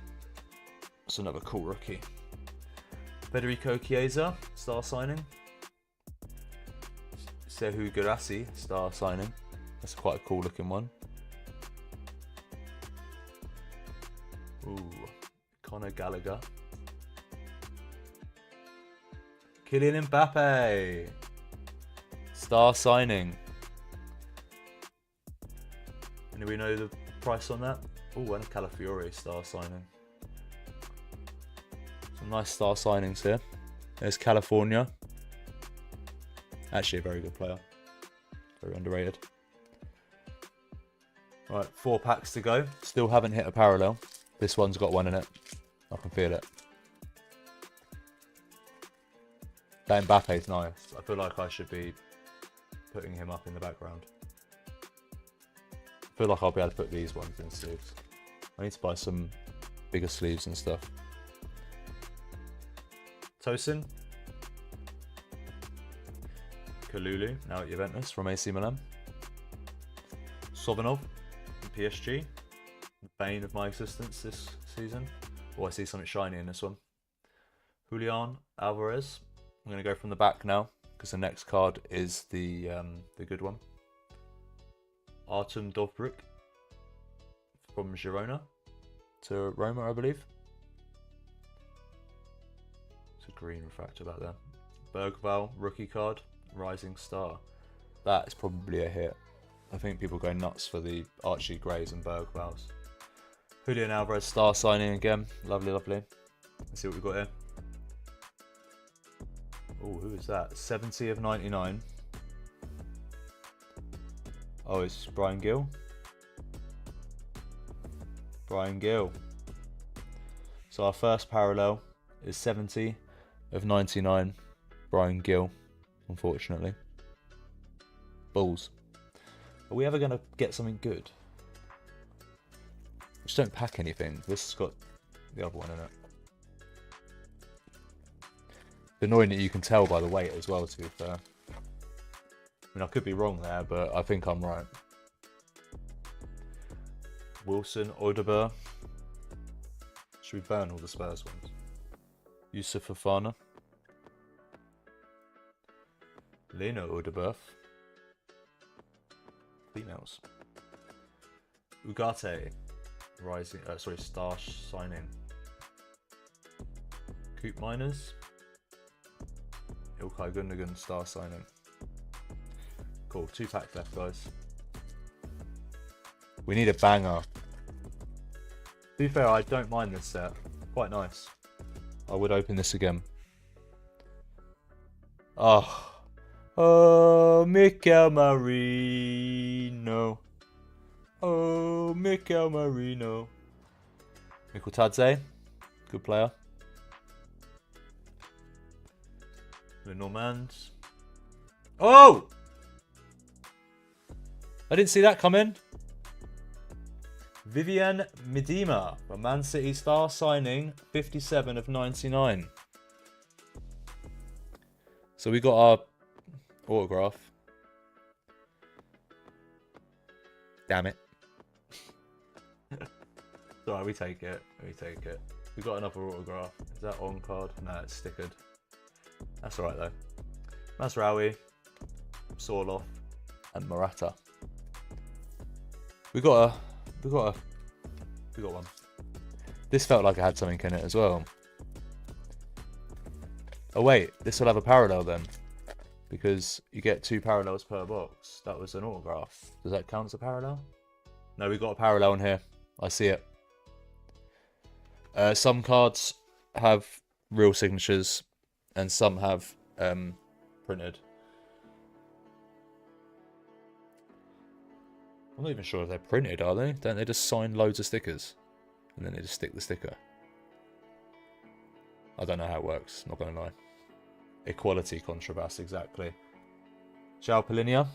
It's another cool rookie. Federico Chiesa, star signing. Sehu Girassi, star signing. That's quite a cool looking one. Ooh, Conor Gallagher. Kylian Mbappe. Star signing. And do we know the price on that? Oh, and a Calafiore star signing. Some nice star signings here. There's California. Actually a very good player. Very underrated. Right, 4 packs to go. Still haven't hit a parallel. This one's got one in it. I can feel it. That Mbappe's nice. I feel like I should be putting him up in the background. I feel like I'll be able to put these ones in sleeves. I need to buy some bigger sleeves and stuff. Tosin. Kalulu, now at Juventus from AC Milan. Sovanov from PSG. The bane of my existence this season. Oh, I see something shiny in this one. Julian Alvarez. I'm going to go from the back now because the next card is the good one. Artem Dovbyk from Girona to Roma, I believe. It's a green refractor back there. Bergvall, rookie card, Rising Star. That is probably a hit. I think people go nuts for the Archie Greys and Bergvalls. Julian Alvarez star signing again. Lovely, lovely. Let's see what we've got here. Oh, who is that? 70 of 99. Oh, it's Brian Gill. Brian Gill. So our first parallel is 70 of 99. Brian Gill, unfortunately. Balls. Are we ever going to get something good? Just don't pack anything. This has got the other one in it. It's annoying that you can tell by the weight as well, to be fair. I mean, I could be wrong there, but I think I'm right. Wilson, Odeber. Should we burn all the Spurs ones? Yusuf Fofana. Leno Odeberf. Females. Ugarte. Rising, star signing. Coop Miners. Ilkay Gundogan star signing. Cool, 2 packs left, guys. We need a banger. To be fair, I don't mind this set. Quite nice. I would open this again. Oh. Oh, Mikel Marino. Oh, Mikel Marino. Mikkel Tadze. Good player. Lenormand. Oh! I didn't see that coming. Vivian Miedema, a Man City star signing, 57 of 99. So we got our autograph. Damn it. Sorry, we take it. We take it. We got another autograph. Is that on card? No, it's stickered. That's alright though. Mazraoui, Sorloth, and Morata. We got one. This felt like it had something in it as well. Oh wait, this will have a parallel then, because you get 2 parallels per box. That was an autograph. Does that count as a parallel? No, we got a parallel in here. I see it. Some cards have real signatures, and some have printed. I'm not even sure if they're printed, are they? Don't they just sign loads of stickers? And then they just stick the sticker? I don't know how it works, not going to lie. Equality contrast, exactly. João Palhinha.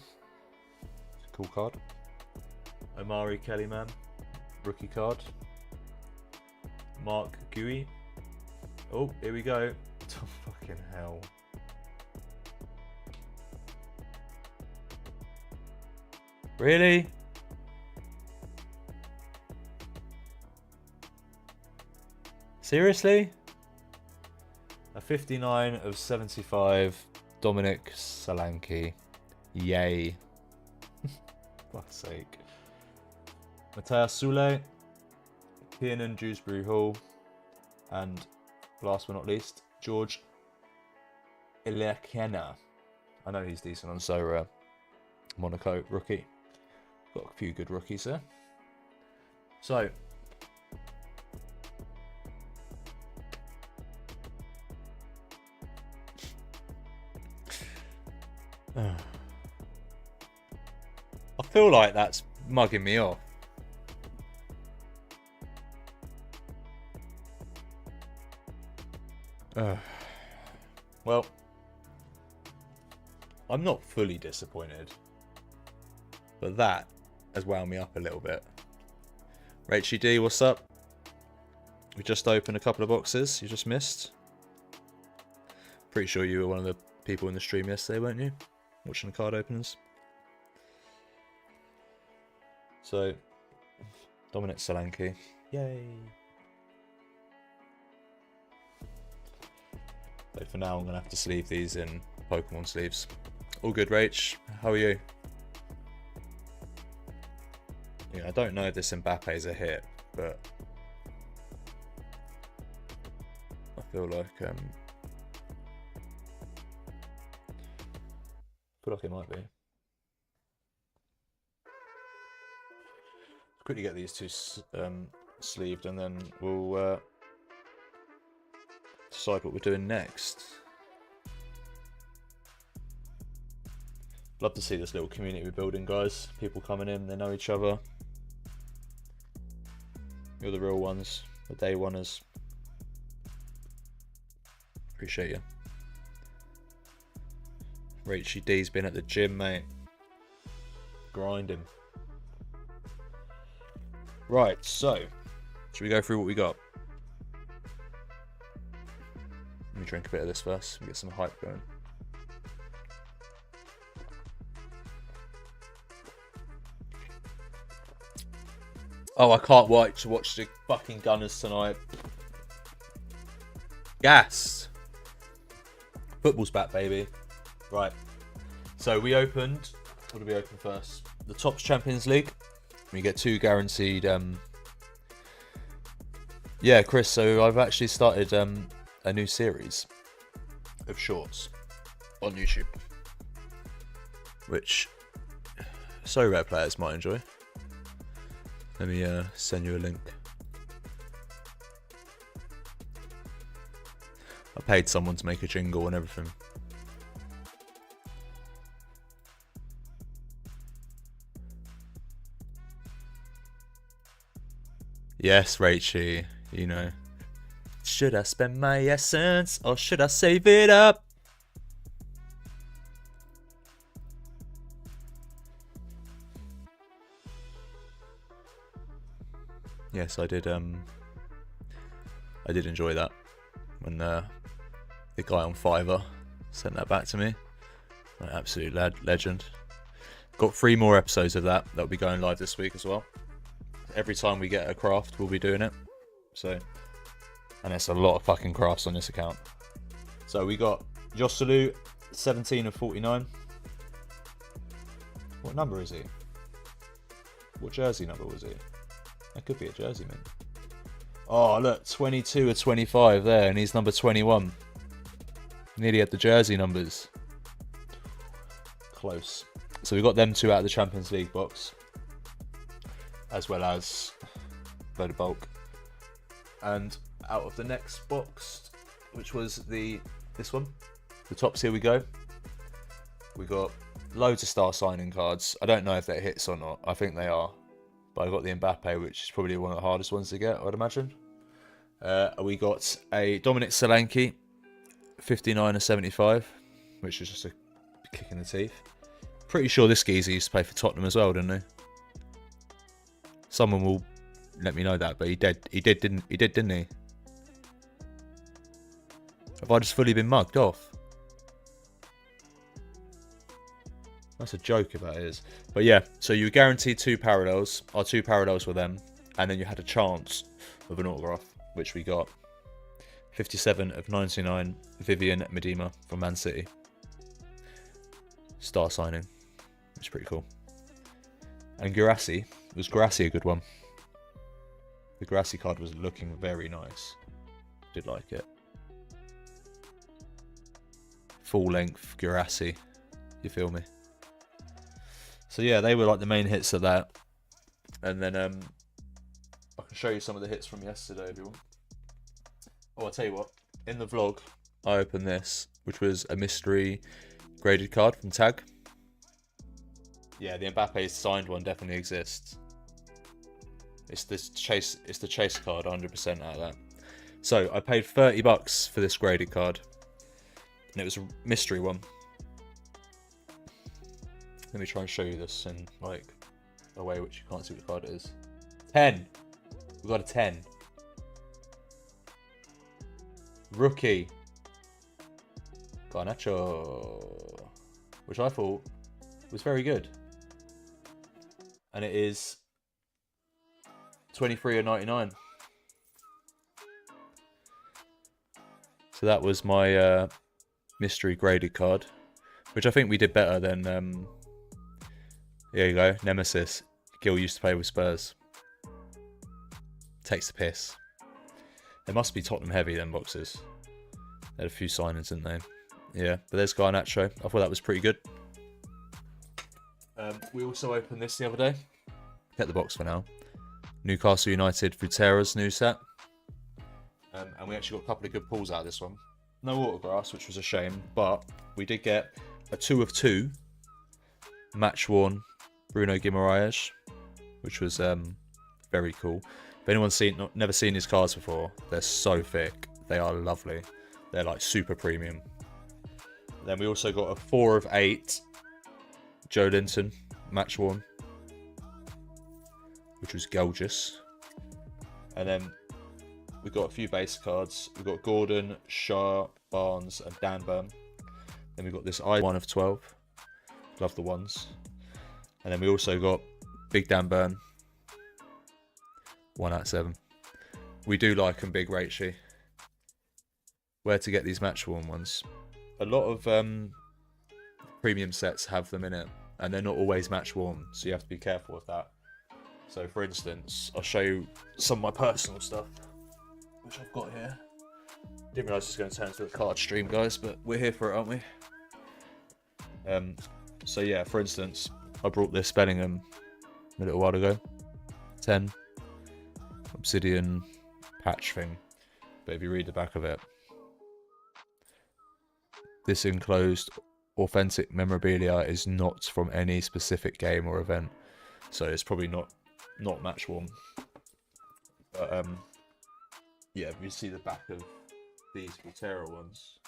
Cool card. Omari Kellyman. Rookie card. Mark Gui. Oh, here we go. Oh, fucking hell. Really? Seriously? A 59 of 75. Dominic Solanke. Yay. Fuck's sake. Matthias Sule. Kiernan Dewsbury Hall. And last but not least, George Ilekena. I know he's decent on SoRare. Monaco rookie. Got a few good rookies there. So, I feel like that's mugging me off. Well, I'm not fully disappointed, but that has wound me up a little bit. Rachie D, what's up? We just opened a couple of boxes you just missed. Pretty sure you were one of the people in the stream yesterday, weren't you? Watching the card openings. So, Dominic Solanke. Yay. But for now, I'm going to have to sleeve these in Pokemon sleeves. All good, Rach. How are you? Yeah, I don't know if this Mbappe is a hit, but I feel like it might be. Quickly get these two sleeved, and then we'll decide what we're doing next. Love to see this little community we're building, guys. People coming in, they know each other. You're the real ones, the day oneers. Appreciate you. Rachie D's been at the gym, mate. Grinding. Right, so should we go through what we got? Let me drink a bit of this first and get some hype going. Oh, I can't wait to watch the fucking Gunners tonight. Gassed. Football's back, baby. Right. So we opened. What did we open first? The Topps Champions League. We get 2 guaranteed. Yeah, Chris. So I've actually started a new series of shorts on YouTube, which SoRare players might enjoy. Let me send you a link. I paid someone to make a jingle and everything. Yes, Rachie, you know. Should I spend my essence or should I save it up? Yes, I did enjoy that when the guy on Fiverr sent that back to me. An absolute legend. Got 3 more episodes of that. That'll be going live this week as well. Every time we get a craft, we'll be doing it. So, and there's a lot of fucking crafts on this account. So we got Joselu, 17 of 49. What number is he? What jersey number was he? That could be a jersey, man. Oh, look, 22 of 25 there, and he's number 21. Nearly had the jersey numbers. Close. So we got them 2 out of the Champions League box, as well as a load of bulk. And out of the next box, which was this one, the Topps, here we go. We got loads of star signing cards. I don't know if that hits or not. I think they are. But I got the Mbappe, which is probably one of the hardest ones to get, I'd imagine. We got a Dominic Solanke, 59 of 75, which is just a kick in the teeth. Pretty sure this geezer used to play for Tottenham as well, didn't he? Someone will let me know that, but he did, didn't he? Have I just fully been mugged off? That's a joke if that is. But yeah, so you were guaranteed 2 parallels. Our 2 parallels were them. And then you had a chance of an autograph, which we got. 57 of 99, Vivian Medema from Man City. Star signing. Which is pretty cool. And Guirassy. Was Guirassy a good one? The Guirassy card was looking very nice. Did like it. full length Gurassi. You feel me? So yeah, they were like the main hits of that. And then I can show you some of the hits from yesterday if you want. Oh, I'll tell you what. In the vlog, I opened this, which was a mystery graded card from Tag. Yeah, the Mbappe signed one definitely exists. It's the chase card, 100% out of that. So I paid $30 for this graded card, and it was a mystery one. Let me try and show you this in like a way which you can't see what card it is. 10. We got a 10. Rookie. Garnacho, which I thought was very good, and it is 23/99. So that was my mystery graded card, which I think we did better than. There you go, Nemesis. Gil used to play with Spurs. Takes the piss. They must be Tottenham heavy, them boxes. They had a few signings, didn't they? Yeah, but there's Garnacho. I thought that was pretty good. We also opened this the other day. Get the box for now. Newcastle United Futera's new set. And we actually got a couple of good pulls out of this one. No autographs, which was a shame, but we did get a 2 of 2 match worn Bruno Guimaraes, which was very cool. If anyone's never seen his cards before, they're so thick. They are lovely. They're like super premium. Then we also got a 4 of 8 Joe Linton match worn, which was gorgeous. And then we got a few base cards. We got Gordon, Shaw, Barnes, and Dan Burn. Then we got this 1 of 12. Love the ones. And then we also got Big Dan Burn, 1 out of 7. We do like them big, Rachy. Where to get these match worn ones? A lot of premium sets have them in it, and they're not always match worn, so you have to be careful with that. So for instance, I'll show you some of my personal stuff, which I've got here. Didn't realise this was going to turn into a card stream, guys, but we're here for it, aren't we? So yeah, for instance, I brought this Bellingham a little while ago. 10 obsidian patch thing, but if you read the back of it, this enclosed authentic memorabilia is not from any specific game or event, so it's probably not match worn. But yeah, if you see the back of these Futera ones,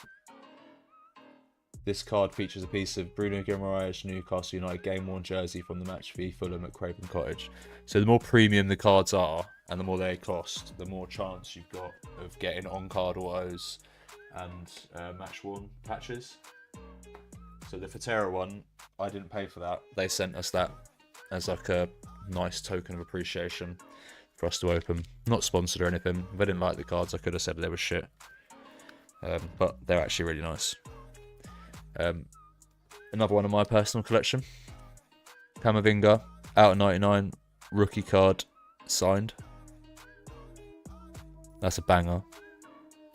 this card features a piece of Bruno Guimaraes Newcastle United game worn jersey from the match v Fulham at Craven Cottage. So the more premium the cards are and the more they cost, the more chance you've got of getting on card autos and match worn patches. So the Futera one, I didn't pay for that. They sent us that as like a nice token of appreciation for us to open. Not sponsored or anything. If I didn't like the cards, I could have said they were shit. But they're actually really nice. Another one of my personal collection. Camavinga, out of 99, rookie card, signed. That's a banger.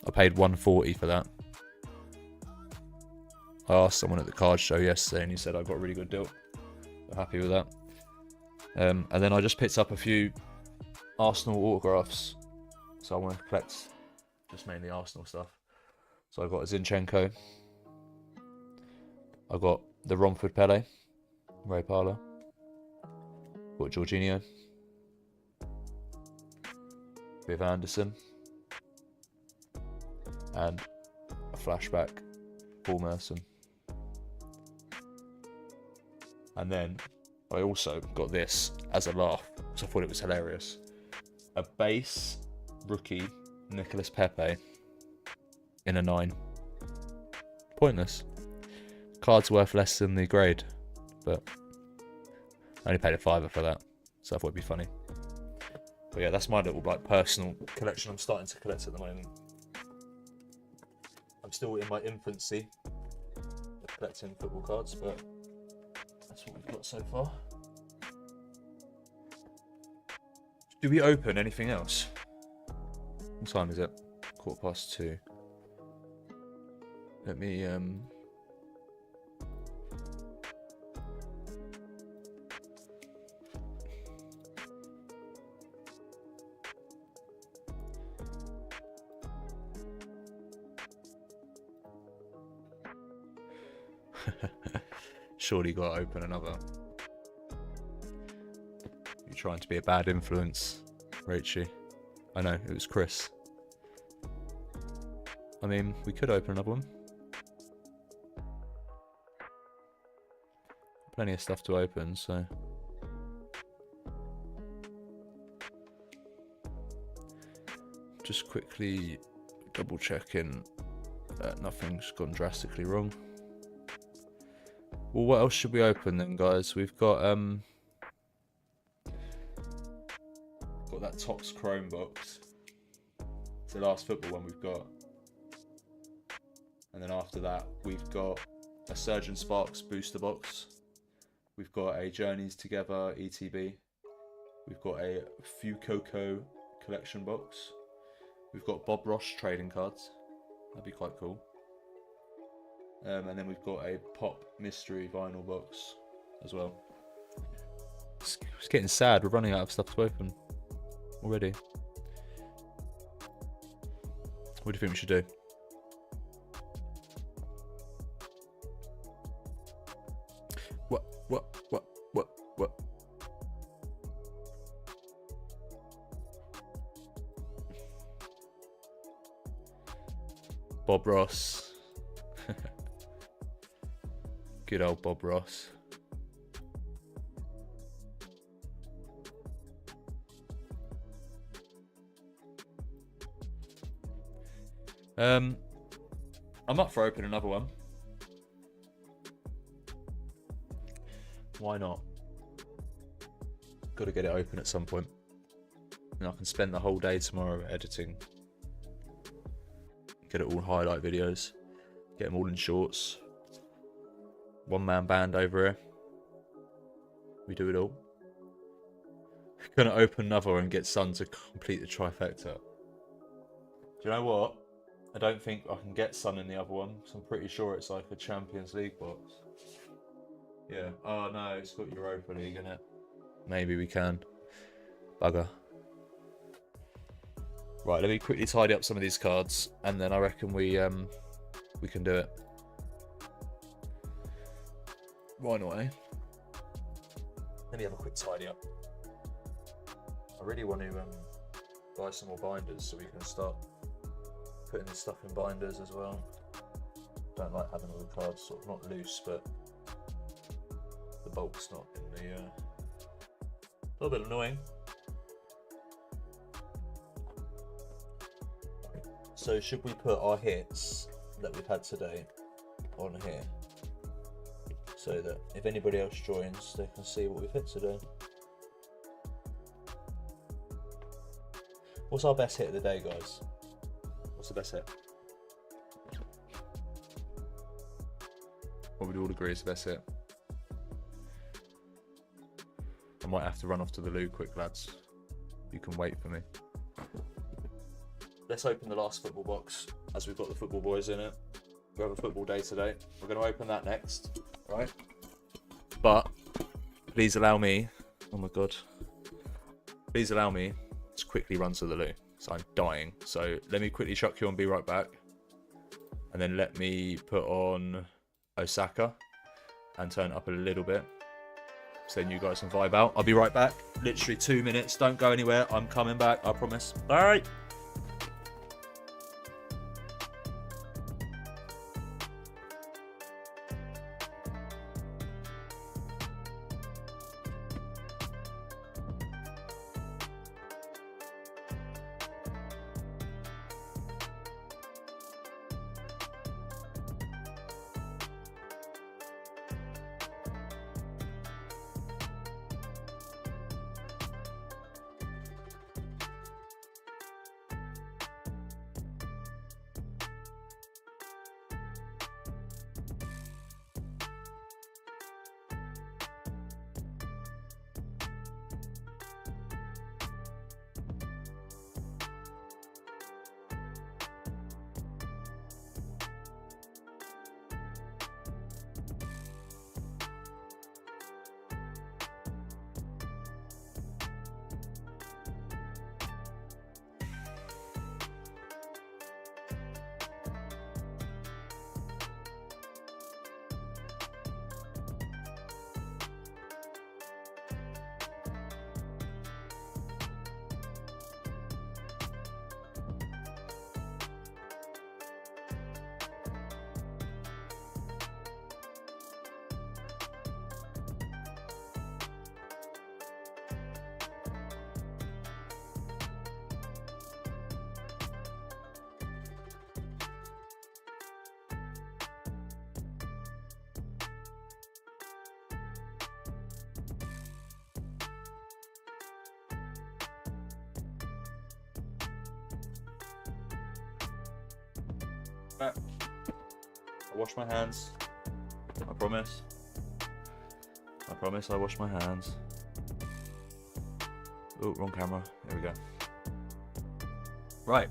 I paid $140 for that. I asked someone at the card show yesterday and he said I got a really good deal. So happy with that. And then I just picked up a few Arsenal autographs. So I want to collect just mainly Arsenal stuff. So I got a Zinchenko. I got the Romford Pele, Ray Parlour. Got Jorginho. Viv Anderson. And a flashback, Paul Merson. And then I also got this as a laugh, because I thought it was hilarious. A base rookie Nicolas Pepe in a 9. Pointless. Card's worth less than the grade, but I only paid a £5 for that, so I thought it'd be funny. But yeah, that's my little like personal collection I'm starting to collect at the moment. I'm still in my infancy of collecting football cards, but that's what we've got so far. Do we open anything else? What time is it? 2:15. Let me Surely got to open another. You're trying to be a bad influence, Rachie. I know, it was Chris. I mean, we could open another one. Plenty of stuff to open, so... Just quickly double checking that nothing's gone drastically wrong. Well, what else should we open then, guys? We've got that Topps Chrome box. It's the last football one we've got. And then after that, we've got a Surgeon Sparks booster box. We've got a Journeys Together ETB. We've got a Fucoco collection box. We've got Bob Ross trading cards. That'd be quite cool. And then we've got a Pop Mystery vinyl box as well. It's getting sad. We're running out of stuff to open already. What do you think we should do? What? Bob Ross. Good old Bob Ross. I'm up for opening another one. Why not? Got to get it open at some point. And I can spend the whole day tomorrow editing. Get it all highlight videos. Get them all in shorts. One-man band over here. We do it all. Gonna open another and get Sun to complete the trifecta. Do you know what? I don't think I can get Sun in the other one, because I'm pretty sure it's like a Champions League box. Yeah. Oh no, it's got Europa League in it. Maybe we can. Bugger. Right, let me quickly tidy up some of these cards, and then I reckon we can do it. Why not, eh? Let me have a quick tidy up. I really want to buy some more binders so we can start putting this stuff in binders as well. Don't like having all the cards sort of not loose, but the bulk's not in the... a little bit annoying. So should we put our hits that we've had today on here, so that if anybody else joins, they can see what we've hit today? What's our best hit of the day, guys? What's the best hit? What would we all agree is the best hit? I might have to run off to the loo quick, lads. You can wait for me. Let's open the last football box, as we've got the football boys in it. We have a football day today. We're going to open that next, right? But please allow me, oh my god, please allow me to quickly run to the loo. So I'm dying. So let me quickly chuck you on, be right back. And then let me put on Osaka and turn it up a little bit, so then you guys can vibe out. I'll be right back. Literally 2 minutes. Don't go anywhere. I'm coming back. I promise. All right. back. I wash my hands. I promise. I promise I wash my hands. Oh, wrong camera. There we go. Right.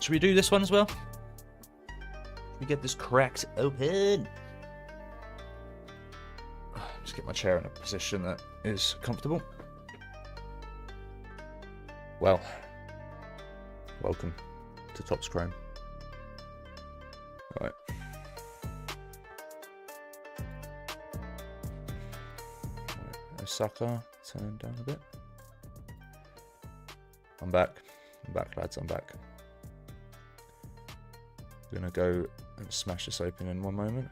Should we do this one as well? Should we get this cracked open? Just get my chair in a position that is comfortable. Well, welcome to Topps Chrome. Right. Osaka, turn down a bit. I'm back. I'm back, lads. I'm back. We're gonna go and smash this open in one moment.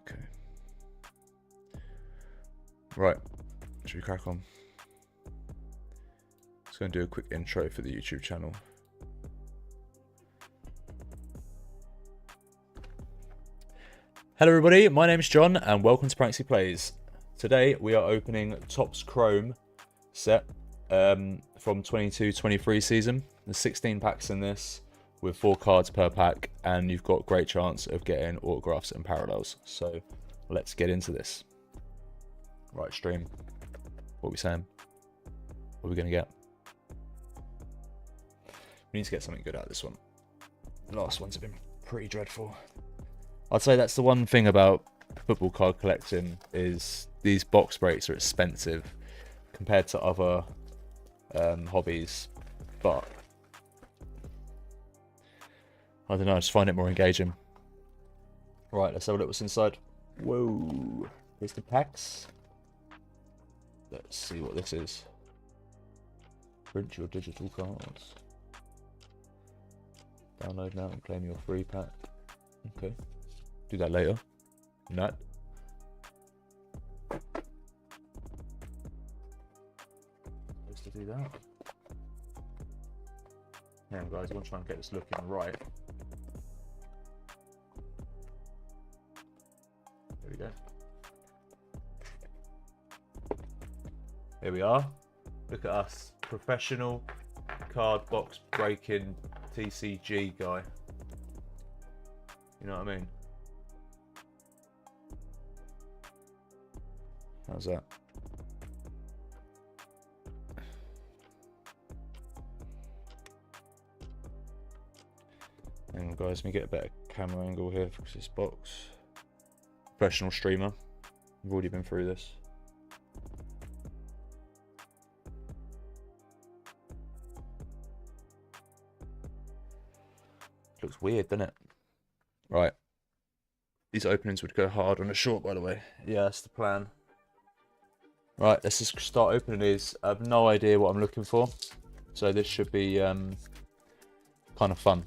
Okay. Right, should we crack on? Just going to do a quick intro for the YouTube channel. Hello everybody, my name's John and welcome to Pranksy Plays. Today we are opening Topps Chrome set from 22-23 season. There's 16 packs in this with 4 cards per pack, and you've got great chance of getting autographs and parallels. So let's get into this. Right, stream. What are we saying? What are we going to get? We need to get something good out of this one. The last ones have been pretty dreadful. I'd say that's the one thing about football card collecting, is these box breaks are expensive compared to other hobbies, but I don't know, I just find it more engaging. Right, let's have a look what's inside. Whoa, here's the packs. Let's see what this is. Print your digital cards. Download now and claim your free pack. Okay, do that later. Nut. Supposed to do that. Hang on guys, I want to try and get this looking right. There we go. Here we are. Look at us. Professional card box breaking TCG guy. You know what I mean? How's that? Hang on guys, let me get a better camera angle here for this box. Professional streamer. I've already been through this. Looks weird, doesn't it? Right. These openings would go hard on a short, by the way. Yeah, that's the plan. Right, let's just start opening these. I have no idea what I'm looking for, so this should be kind of fun.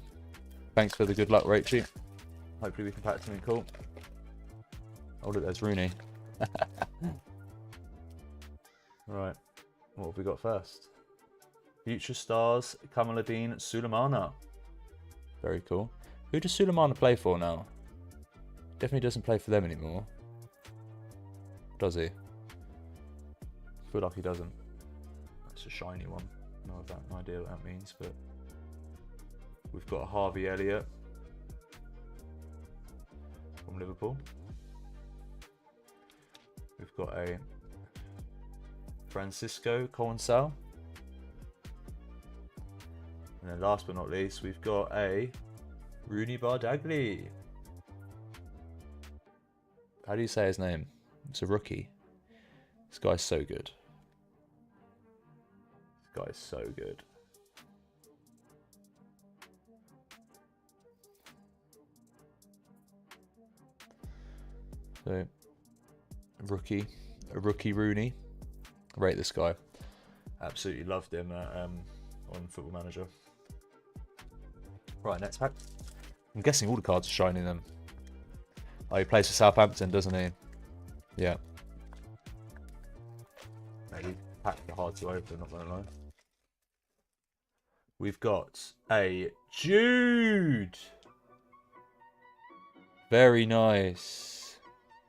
Thanks for the good luck, Rachie. Hopefully we can pack something cool. Oh look, there's Rooney. Right, what have we got first? Future Stars, Kamaluddin Sulemana. Very cool. Who does Sulemana play for now? Definitely doesn't play for them anymore. Does he? I feel like he doesn't. That's a shiny one. No idea what that means, but we've got a Harvey Elliott from Liverpool. We've got a Francisco Coensal. And then last but not least, we've got a Rooney Bardagli. How do you say his name? It's a rookie. This guy's so good. This guy's so good. So, a rookie Rooney. Rate this guy. Absolutely loved him on Football Manager. Right, next pack. I'm guessing all the cards are shining them. Oh, he plays for Southampton, doesn't he? Yeah. packs are hard to open, not gonna lie. We've got a Jude. Very nice.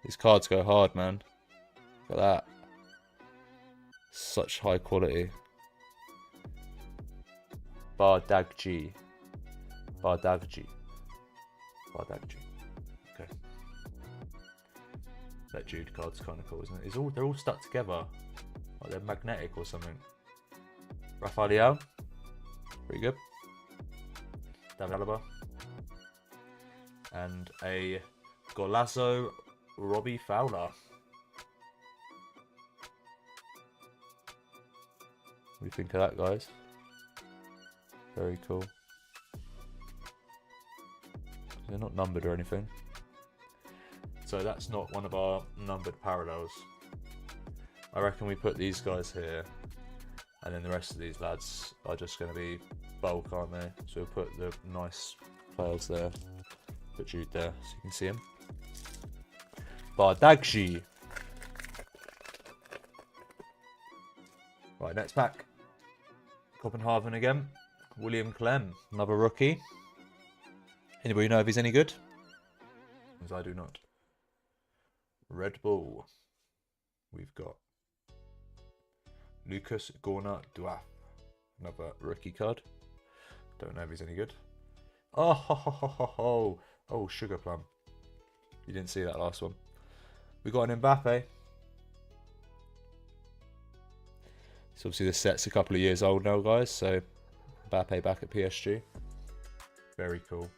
These cards go hard, man. Look at that. Such high quality. Bardagji. Bardagji. Bardagji. Okay. That Jude card's kind of cool, isn't it? They're all stuck together. Like they're magnetic or something. Rafael. Pretty good. David Alaba. And a Golazo Robbie Fowler. What do you think of that, guys? Very cool. They're not numbered or anything. So that's not one of our numbered parallels. I reckon we put these guys here. And then the rest of these lads are just going to be bulk, aren't they? So we'll put the nice players there. Put Jude there so you can see him. Bardagji. Right, next pack. Copenhagen again. William Clem, another rookie. Anybody know if he's any good? Because I do not. Red Bull. We've got Lucas Gorna Duaf. Another rookie card. Don't know if he's any good. Oh, Sugar Plum. You didn't see that last one. We got an Mbappe. So obviously the set's a couple of years old now, guys. So Mbappe back at PSG. Very cool.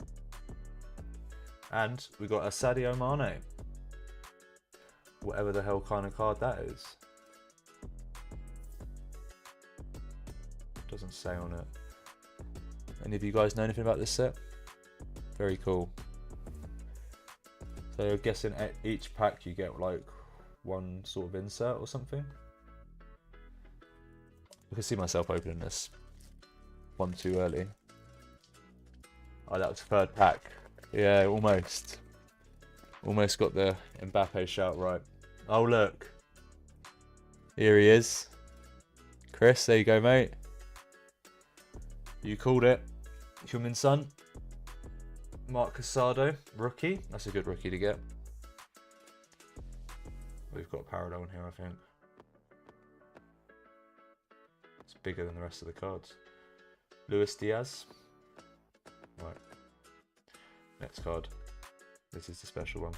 And we got a Sadio Mane. Whatever the hell kind of card that is. Doesn't say on it. Any of you guys know anything about this set? Very cool. So I'm guessing at each pack you get like one sort of insert or something. I can see myself opening this one too early. Oh, that was third pack. Yeah, almost. Almost got the Mbappe shout right. Oh, look. Here he is. Chris, there you go, mate. You called it. Human Son. Mark Casado, rookie. That's a good rookie to get. We've got a parallel in here, I think. It's bigger than the rest of the cards. Luis Diaz. Right. Next card. This is the special one.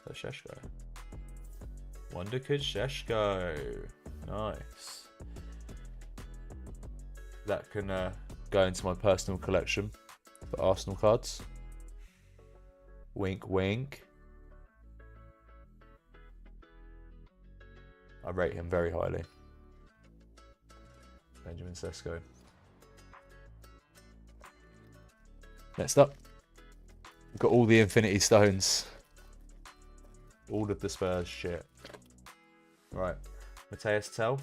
So Sheshko. Wonder Kid Sheshko. Nice. That can go into my personal collection for Arsenal cards. Wink, wink. I rate him very highly. Benjamin Sesko. Next up, we've got all the Infinity Stones. All of the Spurs shit. Right, Mateus Tell.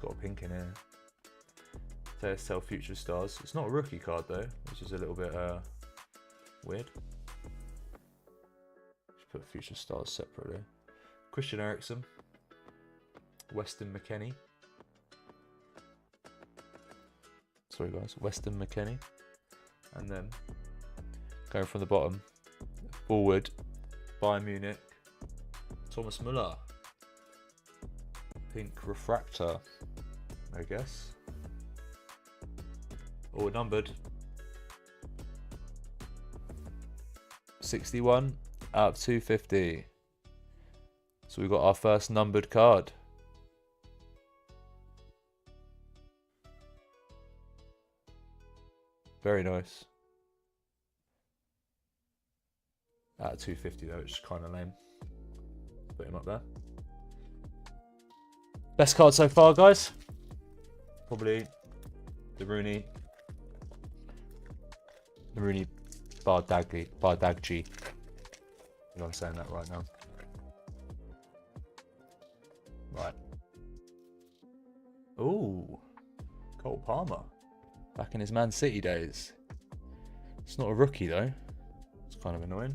Got a pink in here. Mateus Tell Future Stars. It's not a rookie card though, which is a little bit weird. Just put Future Stars separately. Christian Eriksen. Weston McKennie. Sorry guys, Weston McKennie. And then going from the bottom, forward, Bayern Munich, Thomas Müller. Pink refractor, I guess. Or numbered. 61 out of 250. So we've got our first numbered card. Very nice. Out of 250 though, which is kind of lame. Put him up there. Best card so far, guys. Probably the Rooney Bardagji. You know I'm saying that right now. Right. Ooh. Cole Palmer. Back in his Man City days. It's not a rookie though. It's kind of annoying.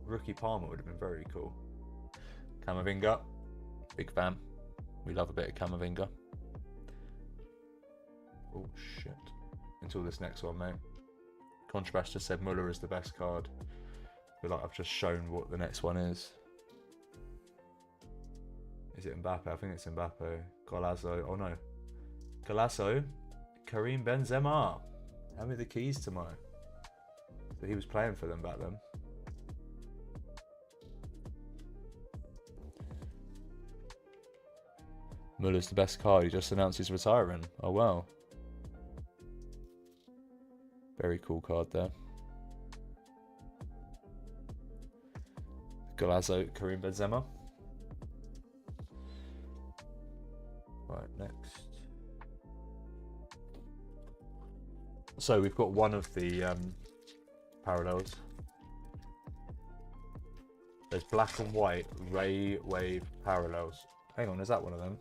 Rookie Palmer would have been very cool. Camavinga, big fan. We love a bit of Camavinga. Oh shit. Until this next one, mate. Contrast just said Muller is the best card. I feel like I've just shown what the next one is. Is it Mbappe? I think it's Mbappe. Golazo. Oh no. Golazo. Karim Benzema. Hand me the keys tomorrow. So he was playing for them back then. Muller's the best card. He just announced he's retiring. Oh wow. Very cool card there. Golazo, Karim Benzema. Right, next. So we've got one of the parallels. There's black and white ray wave parallels. Hang on, is that one of them?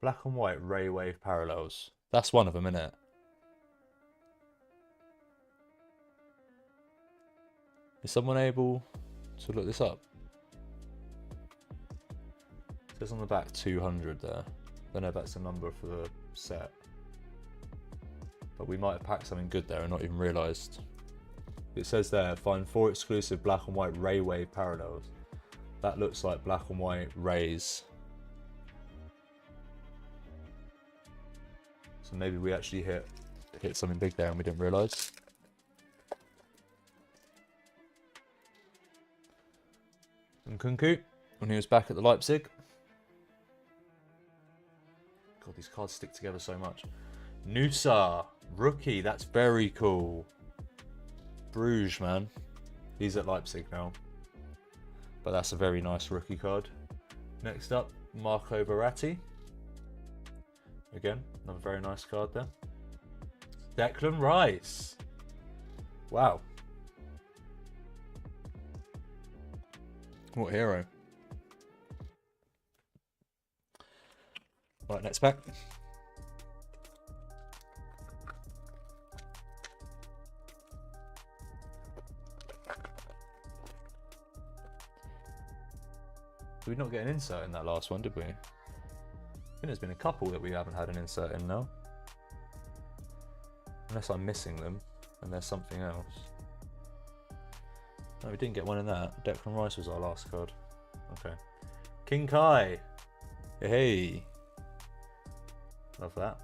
Black and white ray wave parallels. That's one of them, isn't it? Is someone able to look this up? It says on the back 200 there. Don't know if that's a number for the set. But we might have packed something good there and not even realised. It says there, find 4 exclusive black and white ray wave parallels. That looks like black and white rays. So maybe we actually hit something big there and we didn't realise. And Kunku, when he was back at the Leipzig. God, these cards stick together so much. Nusa, rookie, that's very cool. Bruges, man. He's at Leipzig now. But that's a very nice rookie card. Next up, Marco Verratti. Again, another very nice card there. Declan Rice. Wow. What hero. Right, next pack. Did we not get an insert in that last one, did we? I think there's been a couple that we haven't had an insert in now. Unless I'm missing them and there's something else. No, we didn't get one in that. Declan Rice was our last card. Okay. King Kai. Hey. Love that.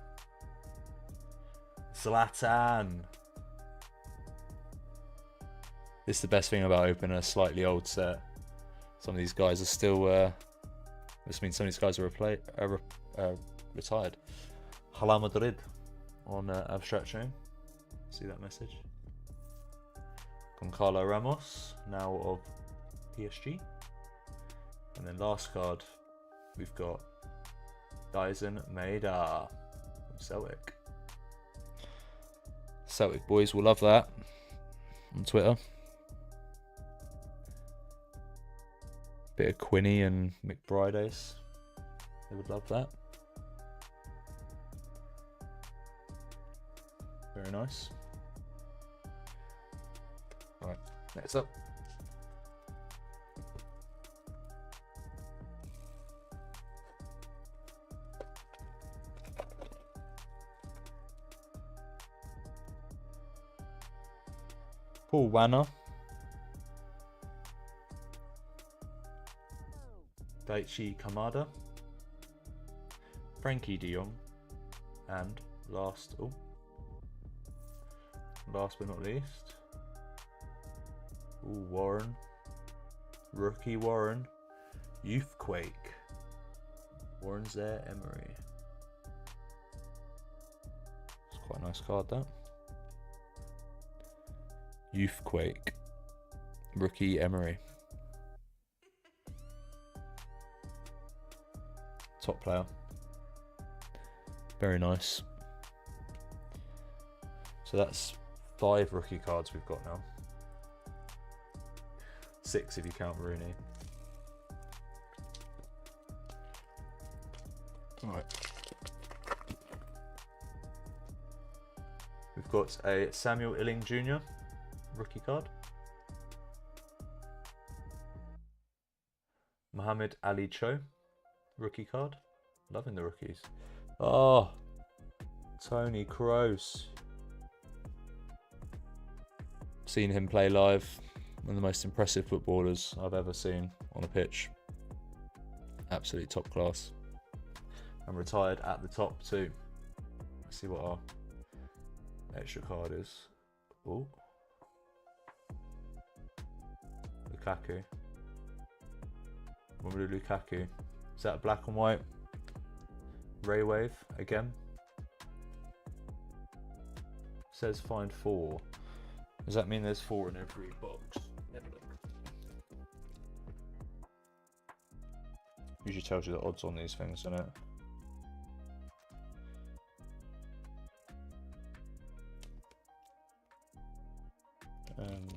Zlatan. This is the best thing about opening a slightly old set. Some of these guys are still... this means some of these guys are retired. Hala Madrid on Abstract Chain. See that message? Goncalo Ramos, now of PSG. And then last card, we've got Dyson Maeda from Celtic. Celtic boys will love that on Twitter. Bit of Quinny and McBrides. They would love that. Very nice. Right, next up. Paul Wanner. Daichi Kamada. Frankie de Jong. And last but not least, Warren. Rookie Warren. Youthquake. Warren's there, Emery. It's quite a nice card, that. Youthquake. Rookie Emery. Top player. Very nice. So that's 5 rookie cards we've got now. 6 if you count Rooney. Alright. We've got a Samuel Illing Jr. rookie card. Mohamed Ali Cho, rookie card. Loving the rookies. Oh, Tony Kroos. Seen him play live. One of the most impressive footballers I've ever seen on a pitch. Absolutely top class. And retired at the top too. Let's see what our extra card is. Oh, Lukaku. Romelu Lukaku. Is that a black and white? Ray Wave again. Says find 4. Does that mean there's 4 in every box? Never look. Usually tells you the odds on these things, doesn't it? I'm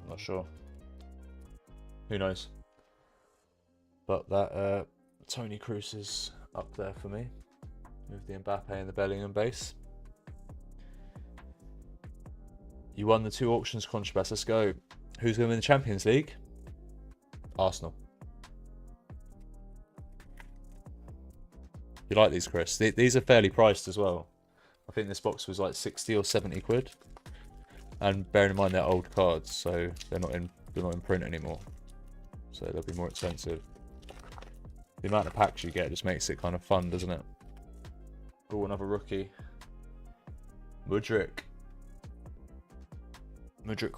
not sure. Who knows? But that Tony Kroos is up there for me with the Mbappe and the Bellingham base. You won the 2 auctions, Contrabass. Let's go. Who's going to win the Champions League? Arsenal. You like these, Chris? These are fairly priced as well. I think this box was like 60 or 70 quid. And bearing in mind they're old cards, so they're not in print anymore. So they'll be more expensive. The amount of packs you get just makes it kind of fun, doesn't it? Oh, another rookie. Mudryk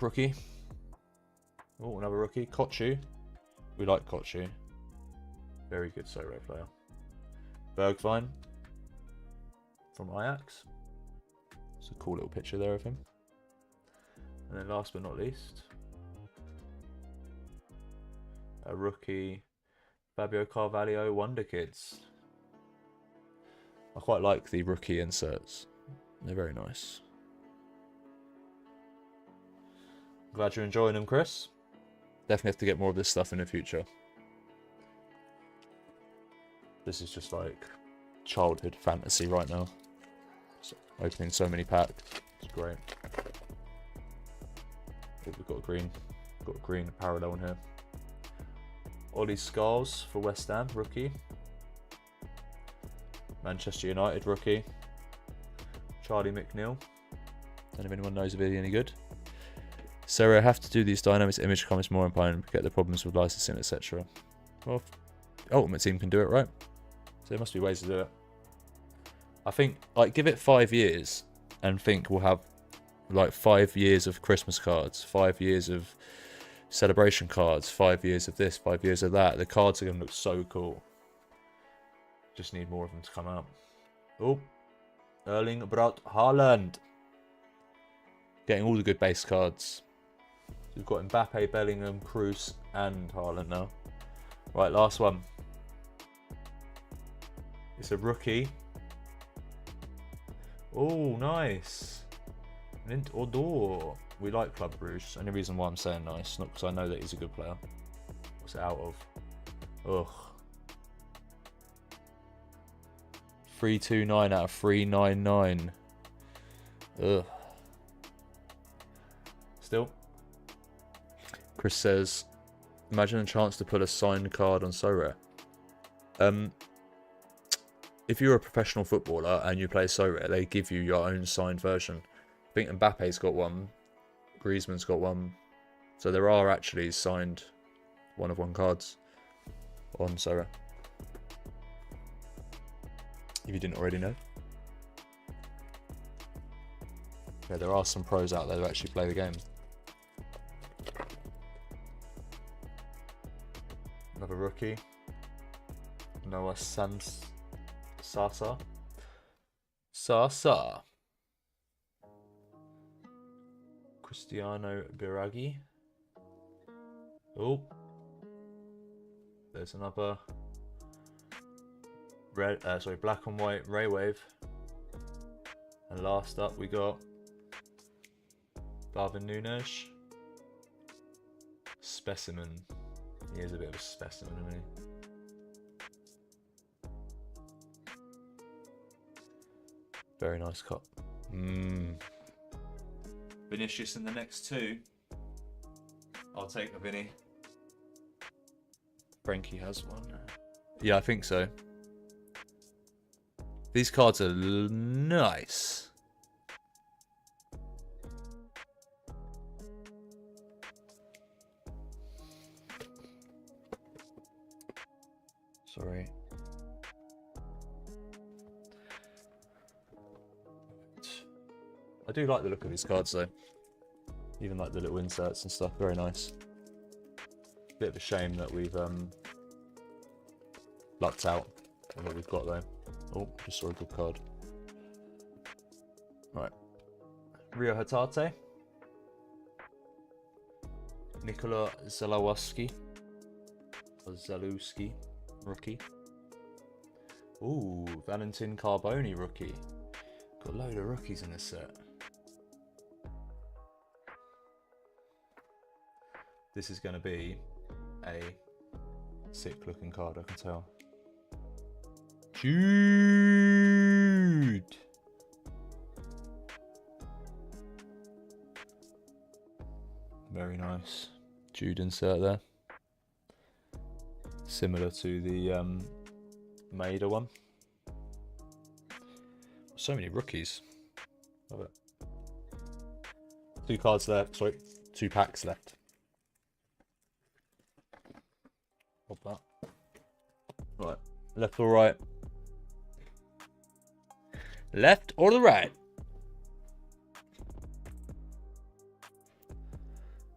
rookie. Oh, another rookie. Kochu. We like Kochu. Very good SoRare player. Bergwijn from Ajax. It's a cool little picture there of him. And then last but not least, a rookie, Fabio Carvalho Wonder Kids. I quite like the rookie inserts. They're very nice. Glad you're enjoying them, Chris. Definitely have to get more of this stuff in the future. This is just like childhood fantasy right now. So, opening so many packs. It's great. We've got a green parallel in here. Ollie Scholes for West Ham, rookie. Manchester United, rookie. Charlie McNeil. Don't know if anyone knows if he's any good. SoRare have to do these dynamics image comments more important, get the problems with licensing, etc. Well, Ultimate Team can do it, right? So there must be ways to do it. I think, like, give it 5 years and think we'll have like 5 years of Christmas cards, 5 years of celebration cards, 5 years of this, 5 years of that. The cards are going to look so cool. Just need more of them to come out. Oh, Erling Braut Haaland. Getting all the good base cards. We've got Mbappe, Bellingham, Kroos, and Haaland now. Right, last one. It's a rookie. Oh, nice. Mint Odor. We like Club Brugge. Only reason why I'm saying nice, not because I know that he's a good player. What's it out of? Ugh. 329 out of 399. Ugh. Still. Chris says, imagine a chance to put a signed card on SoRare. If you're a professional footballer and you play SoRare, they give you your own signed version. I think Mbappe's got one. Griezmann's got one. So there are actually signed 1-of-1 cards on SoRare. If you didn't already know. Yeah, there are some pros out there who actually play the game. Another rookie. Noah Sasa. Cristiano Biraghi. Oh. There's another black and white Ray Wave. And last up we got Darwin Núñez. Specimen. He is a bit of a specimen, isn't he? Very nice cut. Vinicius in the next two. I'll take the Vinny. Frankie has one. Yeah, I think so. These cards are nice. Sorry. I do like the look of these cards though. Even like the little inserts and stuff, very nice. Bit of a shame that we've lucked out on what we've got though. Oh, just saw a good card. Right. Rio Hatate. Nikola Zalewski. Rookie. Ooh, Valentin Carboni rookie. Got a load of rookies in this set. This is going to be a sick looking card, I can tell. Jude! Very nice. Jude insert there. Similar to the Maida one. So many rookies. Love it. 2 cards left. Sorry, 2 packs left. Hold that. Right. Left or right? Left or the right?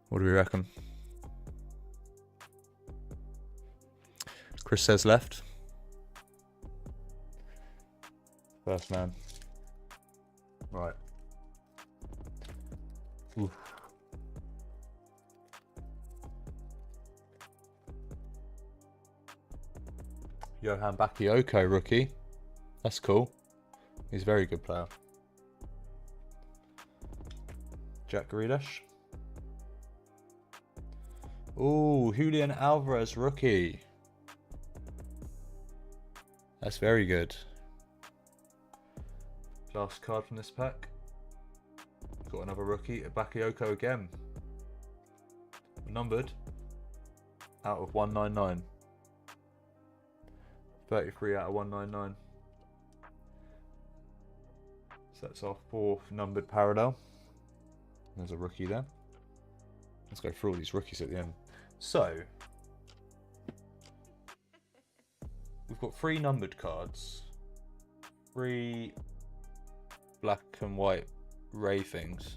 What do we reckon? Chris says left. First man. Right. Oof. Johan Bakayoko rookie. That's cool. He's a very good player. Jack Grealish. Ooh, Julian Alvarez rookie. That's very good. Last card from this pack. Got another rookie, Bakayoko again. Numbered out of 199. 33 out of 199. So that's our 4th numbered parallel. There's a rookie there. Let's go through all these rookies at the end. So we've got 3 numbered cards, 3 black and white Ray things.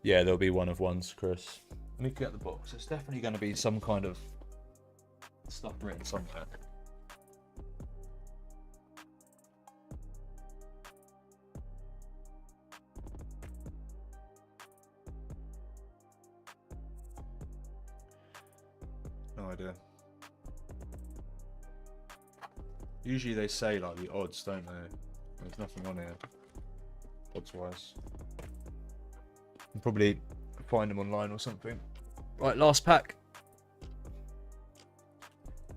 Yeah, there'll be 1 of 1s, Chris. Let me get the box. There's definitely going to be some kind of stuff written somewhere. No idea. Usually they say like the odds, don't they? There's nothing on here, odds wise. I'll probably find them online or something. Right, last pack.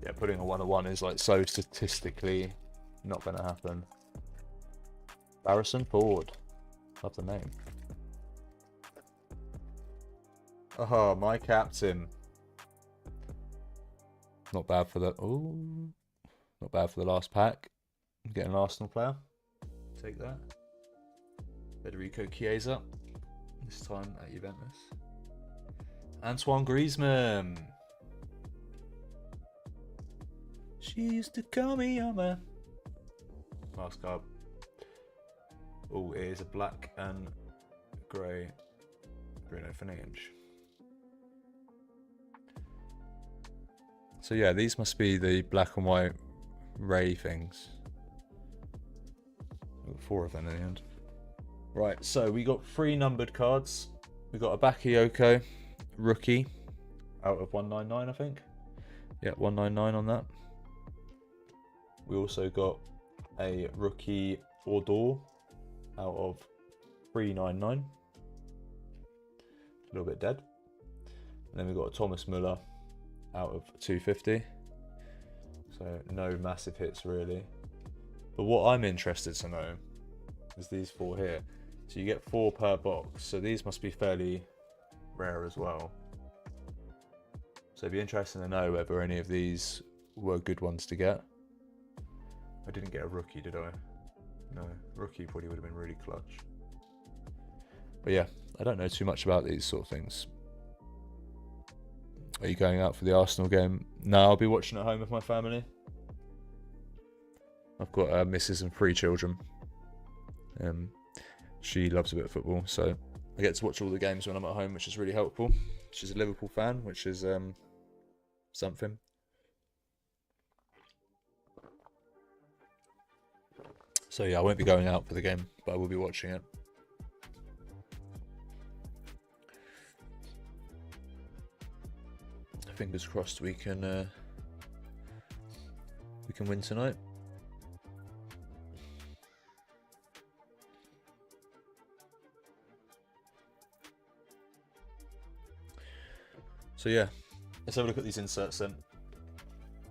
Yeah, putting a 1 of 1 is like so statistically not going to happen. Harrison Ford. Love the name. Oh, my captain. Not bad for the... Ooh. Not bad for the last pack. I'm getting an Arsenal player. Take that. Federico Chiesa. This time at Juventus. Antoine Griezmann. She used to call me on my... Last card. Oh, it is a black and grey Bruno Fernandes. So yeah, these must be the black and white Ray things. We've got 4 of them in the end. Right, so we got 3 numbered cards. We got a Bakayoko rookie out of 199, I think. Yeah, 199 on that. We also got a rookie Odor out of 399. A little bit dead. And then we got a Thomas Müller out of 250. So no massive hits really. But what I'm interested to know is these 4 here. So you get 4 per box. So these must be fairly rare as well. So it'd be interesting to know whether any of these were good ones to get. I didn't get a rookie, did I? No, rookie probably would have been really clutch. But yeah, I don't know too much about these sort of things. Are you going out for the Arsenal game? No, I'll be watching at home with my family. I've got a missus and 3 children. She loves a bit of football, so I get to watch all the games when I'm at home, which is really helpful. She's a Liverpool fan, which is something. So yeah, I won't be going out for the game, but I will be watching it. Fingers crossed we can win tonight. So yeah, let's have a look at these inserts then.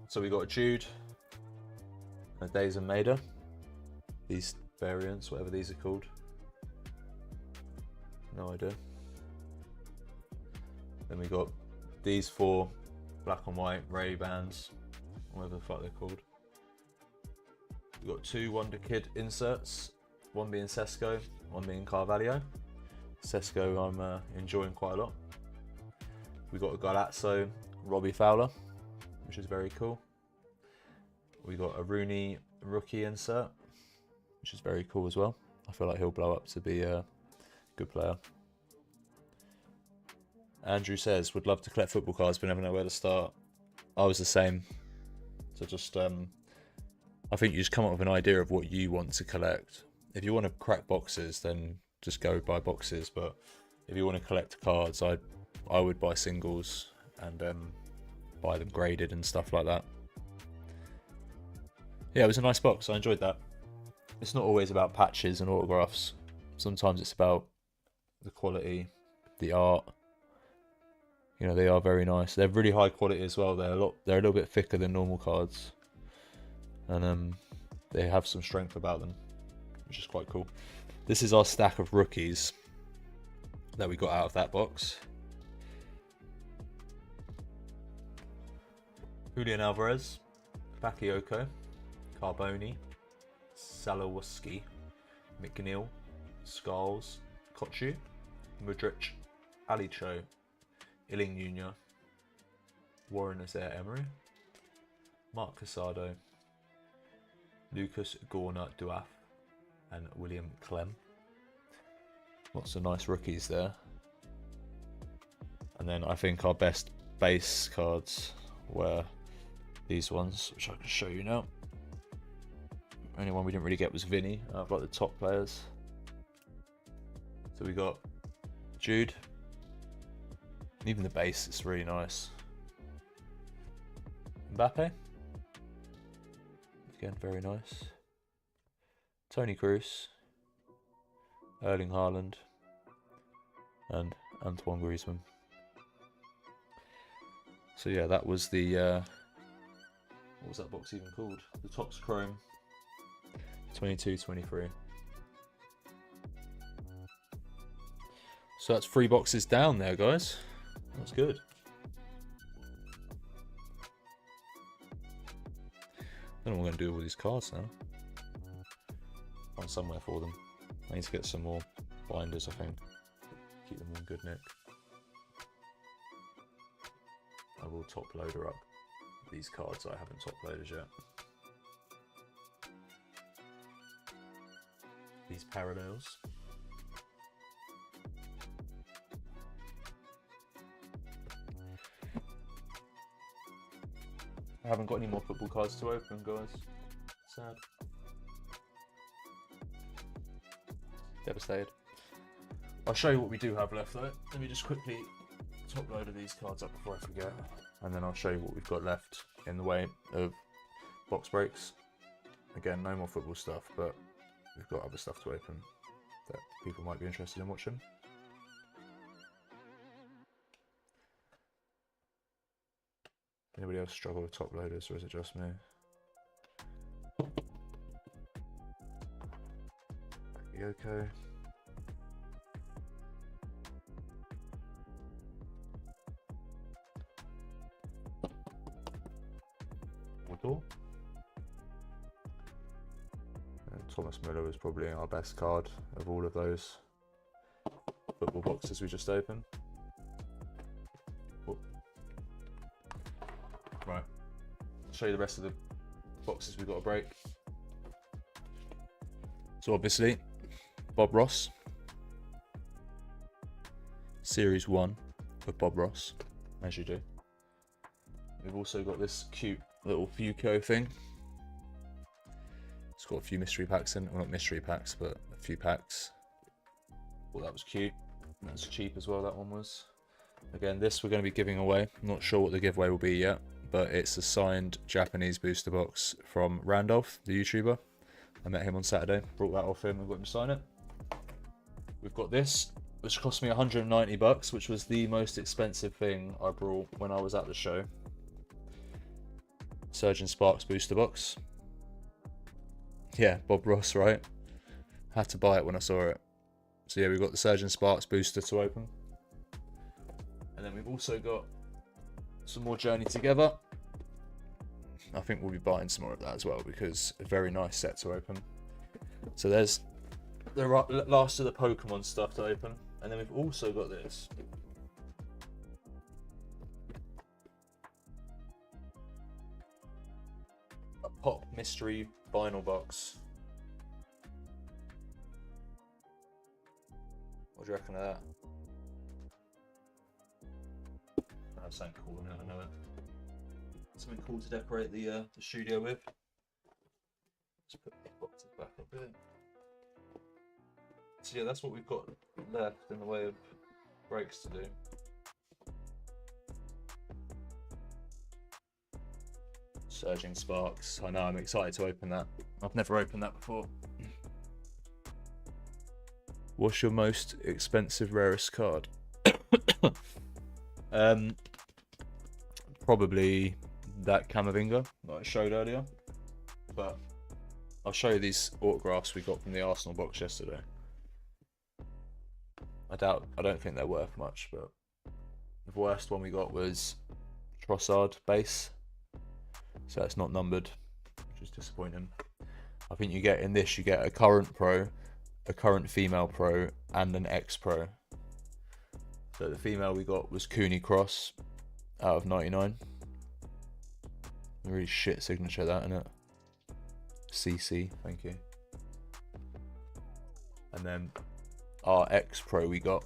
So we got a Jude, a Days and Maida, these variants, whatever these are called. No idea. Then we got these 4 black and white Ray-Bans, whatever the fuck they're called. We got 2 Wonder Kid inserts, one being Sesko, one being Carvalho. Sesko I'm enjoying quite a lot. We got a Galazzo Robbie Fowler, which is very cool. We got a Rooney rookie insert, which is very cool as well. I feel like he'll blow up to be a good player. Andrew says, would love to collect football cards but never know where to start. I was the same. So just, I think you just come up with an idea of what you want to collect. If you want to crack boxes, then just go buy boxes. But if you want to collect cards, I would buy singles and buy them graded and stuff like that. Yeah, it was a nice box. I enjoyed that. It's not always about patches and autographs. Sometimes it's about the quality, the art. You know, they are very nice. They're really high quality as well. They're a little bit thicker than normal cards, and they have some strength about them, which is quite cool. This is our stack of rookies that we got out of that box. Julian Alvarez, Bakayoko, Carboni, Salowoski, McNeil, Skulls, Kochu, Mudryk, Alicho, Iling Jr., Warren Emery, Mark Casado, Lucas Gorna Duaf, and William Clem. Lots of nice rookies there. And then I think our best base cards were these ones, which I can show you now. Only one we didn't really get was Vinny. I've got the top players. So we got Jude. Even the base is really nice. Mbappe. Again, very nice. Toni Kroos. Erling Haaland. And Antoine Griezmann. So yeah, that was the... what was that box even called? The Topps Chrome 22-23. So that's 3 boxes down there, guys. That's good. I don't know what I'm going to do with all these cards now. Find somewhere for them. I need to get some more binders, I think. Keep them in good nick. I will top loader up these cards I haven't top loaded yet. These parallels. I haven't got any more football cards to open, guys. Sad. Devastated. I'll show you what we do have left though. Let me just quickly top load of these cards up before I forget. And then I'll show you what we've got left in the way of box breaks. Again, no more football stuff, but we've got other stuff to open that people might be interested in watching. Anybody else struggle with top loaders, or is it just me? Bakayoko. And Thomas Müller was probably our best card of all of those football boxes we just opened. Oh. Right, I'll show you the rest of the boxes we've got to break. So obviously, Bob Ross. Series 1 of Bob Ross, as you do. We've also got this cute little Fuko thing. It's got a few mystery packs in it. Well, not mystery packs, but a few packs. Well, that was cute. That's cheap as well, that one was. Again, this we're going to be giving away. I'm not sure what the giveaway will be yet, but it's a signed Japanese booster box from Randolph, the YouTuber. I met him on Saturday, brought that off him and got him to sign it. We've got this, which cost me 190 bucks, which was the most expensive thing I brought when I was at the show. Surgeon Sparks booster box. Yeah, Bob Ross, right? Had to buy it when I saw it. So yeah, we've got the Surgeon Sparks booster to open. And then we've also got some more Journey Together. I think we'll be buying some more of that as well, because a very nice set to open. So there's the last of the Pokemon stuff to open. And then we've also got this. A Pop Mystery Vinyl Box. What do you reckon of that? I have something cool in it, I know it. Something cool to decorate the studio with. Let's put the boxes back up here. So yeah, that's what we've got left in the way of breaks to do. Surging Sparks. I know, I'm excited to open that. I've never opened that before. What's your most expensive, rarest card? Probably that Camavinga that I showed earlier. But I'll show you these autographs we got from the Arsenal box yesterday. I don't think they're worth much, but the worst one we got was Trossard base. So that's not numbered, which is disappointing. I think you get in this, you get a current pro, a current female pro, and an ex-pro. So the female we got was Cooney Cross out of 99. A really shit signature, that, isn't it? CC, thank you. And then our ex-pro we got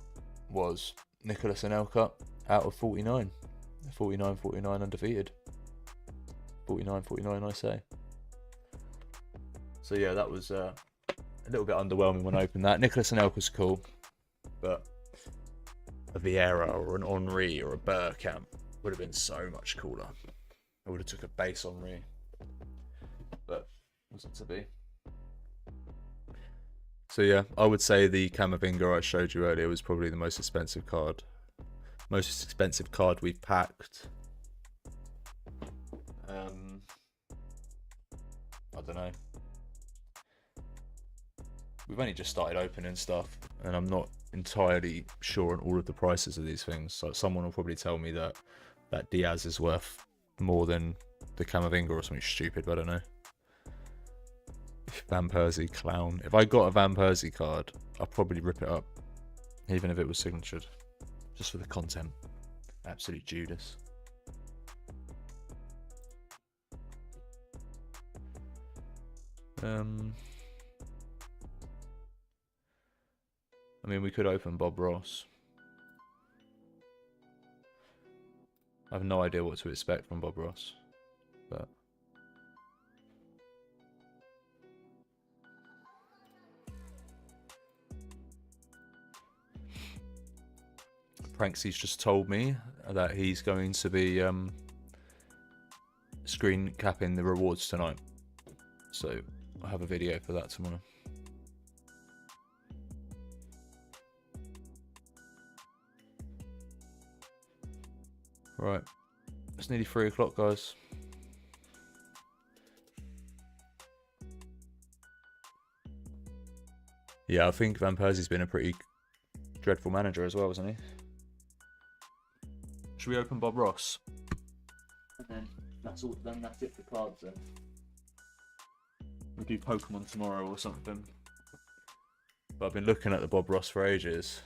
was Nicholas Anelka out of 49. 49-49 undefeated. 49-49 I say. So yeah, that was a little bit underwhelming when I opened that. Nicholas Anelka's cool, but a Vieira or an Henry or a Bergkamp would have been so much cooler. I would have took a base Henry, but wasn't to be. So yeah, I would say the Camavinga I showed you earlier was probably the most expensive card. Most expensive card we've packed. I don't know. We've only just started opening stuff, and I'm not entirely sure on all of the prices of these things. So someone will probably tell me that Diaz is worth more than the Camavinga or something stupid, but I don't know. Van Persie clown. If I got a Van Persie card, I'd probably rip it up, even if it was signatured, just for the content. Absolute Judas. I mean, we could open Bob Ross. I have no idea what to expect from Bob Ross, but Pranksy's just told me that he's going to be screen capping the rewards tonight, so I'll have a video for that tomorrow. Right, it's nearly 3 o'clock, guys. Yeah, I think Van Persie's been a pretty dreadful manager as well, hasn't he? Should we open Bob Ross? And then that's all done. That's it for cards then. We'll do Pokemon tomorrow or something. But I've been looking at the Bob Ross for ages.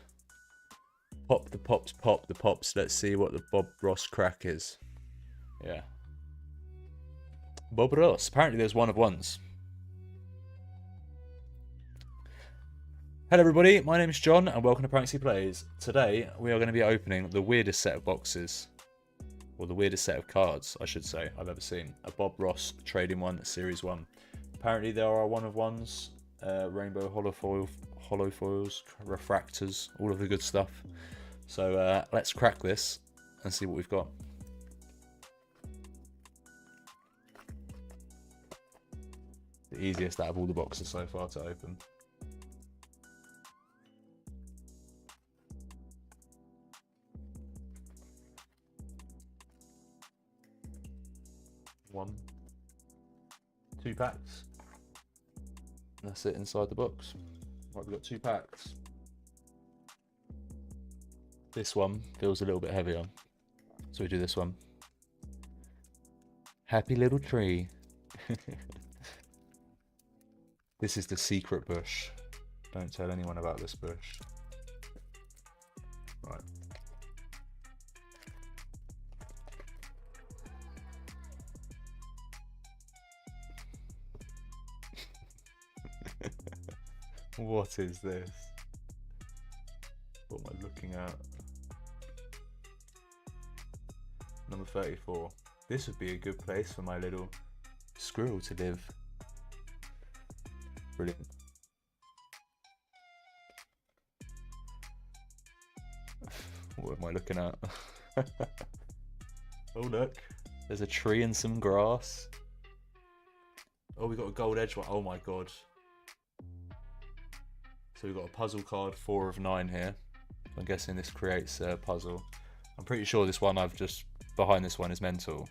Pop the pops, pop the pops. Let's see what the Bob Ross crack is. Yeah. Bob Ross. Apparently there's one of ones. Hello everybody, my name is John and welcome to Pranksy Plays. Today we are going to be opening the weirdest set of boxes. Or the weirdest set of cards, I should say, I've ever seen. A Bob Ross Trading 1 Series 1. Apparently there are one of ones. Rainbow holofoils, refractors, all of the good stuff. So let's crack this and see what we've got. The easiest out of all the boxes so far to open. One, 2 packs. That's it inside the box. Right, we've got 2 packs. This one feels a little bit heavier, so we do this one. Happy little tree. This is the secret bush. Don't tell anyone about this bush. Right. What is this? What am I looking at? Number 34. This would be a good place for my little squirrel to live. Brilliant. What am I looking at? Oh look, there's a tree and some grass. Oh, we got a gold edge one. Oh my god. So we've got a puzzle card, 4 of 9 here. I'm guessing this creates a puzzle. I'm pretty sure this one I've just behind this one is mental.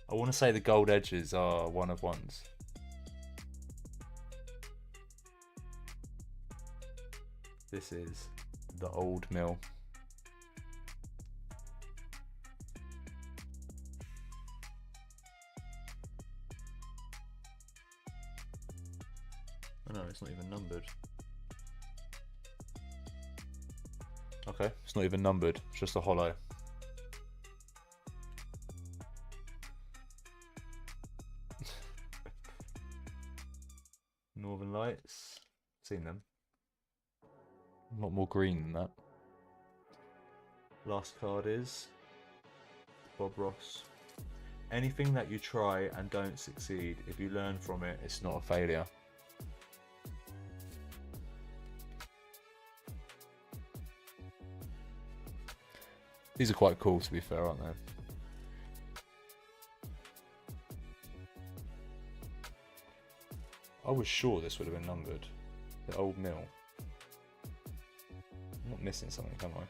I want to say the gold edges are 1 of 1s. This is the old mill. Oh no, it's not even numbered. Okay, it's not even numbered, it's just a holo. Northern Lights, seen them. A lot more green than that. Last card is Bob Ross. Anything that you try and don't succeed, if you learn from it, it's not a failure. These are quite cool, to be fair, aren't they? I was sure this would have been numbered. The old mill. I'm not missing something, am I?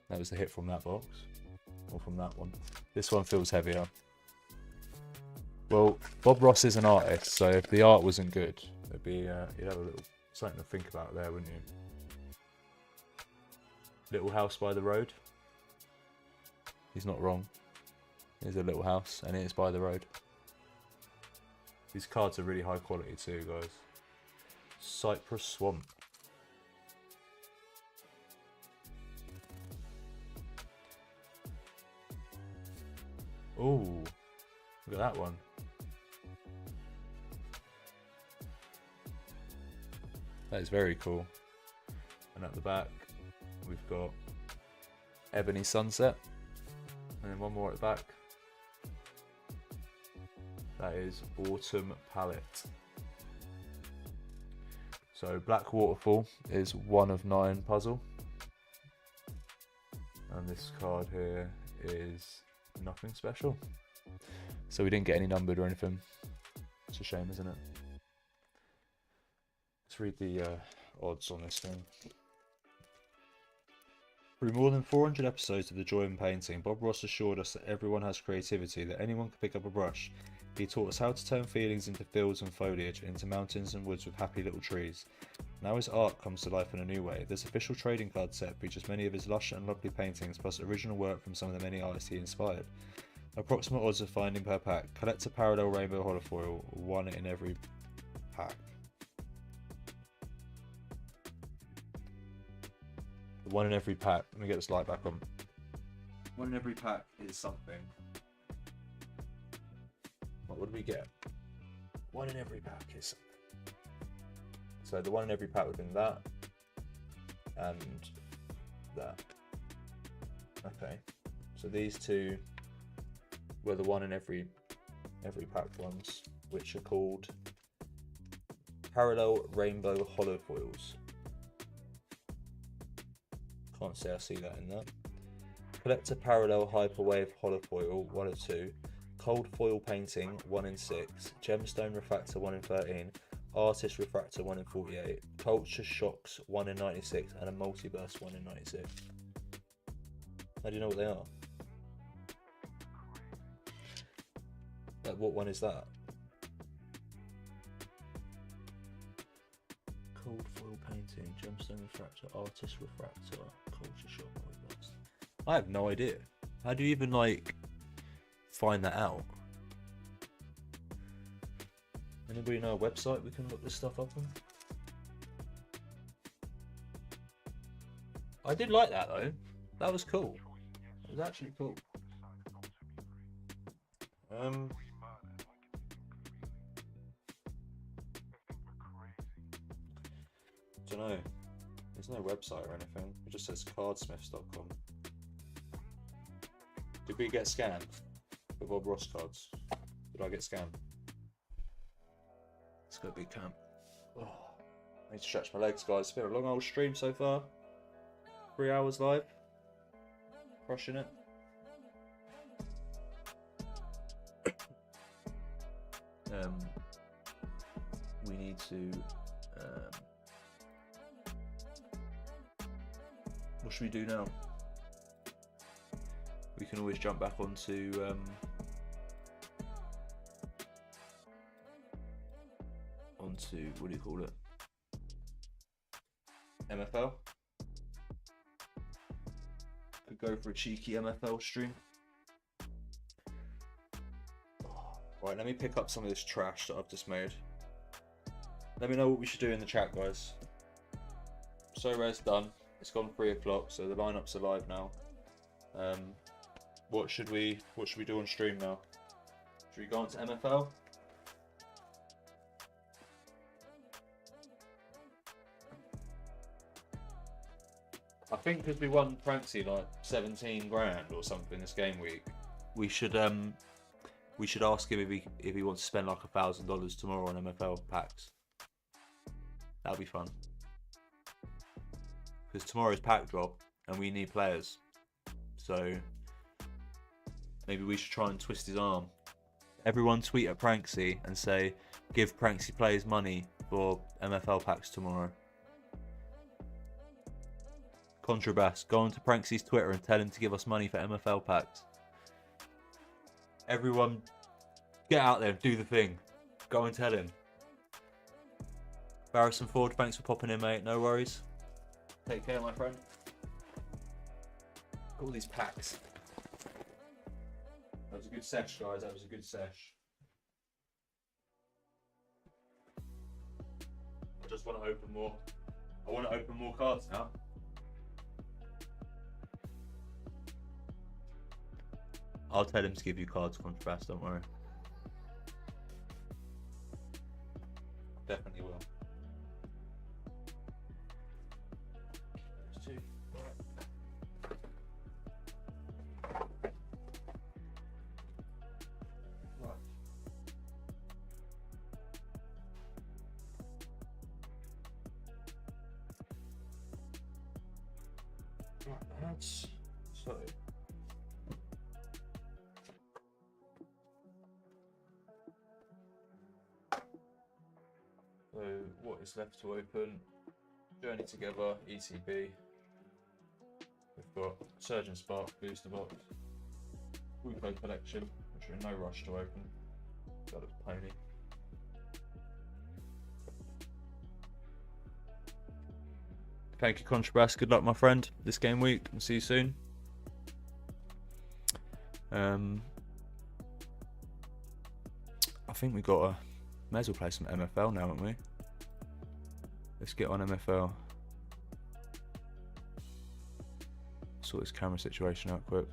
That was the hit from that box. Or from that one. This one feels heavier. Well, Bob Ross is an artist, so if the art wasn't good, it'd be you'd have a little something to think about there, wouldn't you? Little house by the road. He's not wrong. Here's a little house, and it is by the road. These cards are really high quality too, guys. Cypress Swamp. Ooh, look at that one. That is very cool. And at the back, we've got Ebony Sunset. And then one more at the back. That is Autumn Palette. So Black Waterfall is 1 of 9 puzzle. And this card here is nothing special. So we didn't get any numbered or anything. It's a shame, isn't it? Let's read the odds on this thing. Through more than 400 episodes of The Joy in Painting, Bob Ross assured us that everyone has creativity, that anyone can pick up a brush He taught us how to turn feelings into fields and foliage, into mountains and woods with happy little trees. Now his art comes to life in a new way. This official trading card set features many of his lush and lovely paintings, plus original work from some of the many artists he inspired. Approximate odds of finding per pack. Collect a parallel rainbow holofoil, one in every pack. One in every pack. Let me get the slide back on. One in every pack is something. What would we get? One in every pack is something. So the one in every pack would have been that and that. Okay. So these two were the one in every pack ones, which are called parallel rainbow holofoils. Can't say I see that in there. Collect a parallel hyperwave holofoil, 1 of 2. Cold foil painting, 1 in 6. Gemstone refractor, 1 in 13. Artist refractor, 1 in 48. Culture shocks, 1 in 96. And a multiverse, 1 in 96. How do you know what they are? Like, what one is that? Cold foil painting, gemstone refractor, artist refractor, culture shock, multiverse. I have no idea. How do you even like find that out? Anybody know a website we can look this stuff up on? I did like that though. That was cool. It was actually cool. Don't know. There's no website or anything. It just says cardsmiths.com. Did we get scammed with Bob Ross cards? Did I get scammed? Let's go big camp. Oh, I need to stretch my legs, guys. It's been a long old stream so far. 3 hours live. Crushing it. We need to. What should we do now? We can always jump back onto what do you call it? MFL. Could go for a cheeky MFL stream. Right, let me pick up some of this trash that I've just made. Let me know what we should do in the chat, guys. SoRare's done. It's gone 3 o'clock, so the lineups are live now. What should we do on stream now? Should we go on to MFL? I think because we won Pranksy like 17 grand or something this game week, we should ask him if he wants to spend like $1,000 tomorrow on MFL packs. That'll be fun. Because tomorrow's pack drop and we need players. So maybe we should try and twist his arm. Everyone tweet at Pranksy and say, give Pranksy players money for MFL packs tomorrow. Contrabass, go on to Pranksy's Twitter and tell him to give us money for MFL packs. Everyone, get out there and do the thing. Go and tell him. Barrison Ford, thanks for popping in, mate. No worries. Take care, my friend. All these packs. That was a good sesh, guys. That was a good sesh. I just want to open more. I want to open more cards now. I'll tell him to give you cards, Contrabass, don't worry. Definitely will. There's 2. Right. Right, that's so. So what is left to open? Journey Together, ETB. We've got Surgeon Spark, Booster Box, Wuko Collection, which are in no rush to open. Got a pony. Thank you, Contrabass. Good luck, my friend, this game week. I'll see you soon. I think we got may as well play some MFL now, haven't we? Let's get on MFL. Sort this camera situation out quick.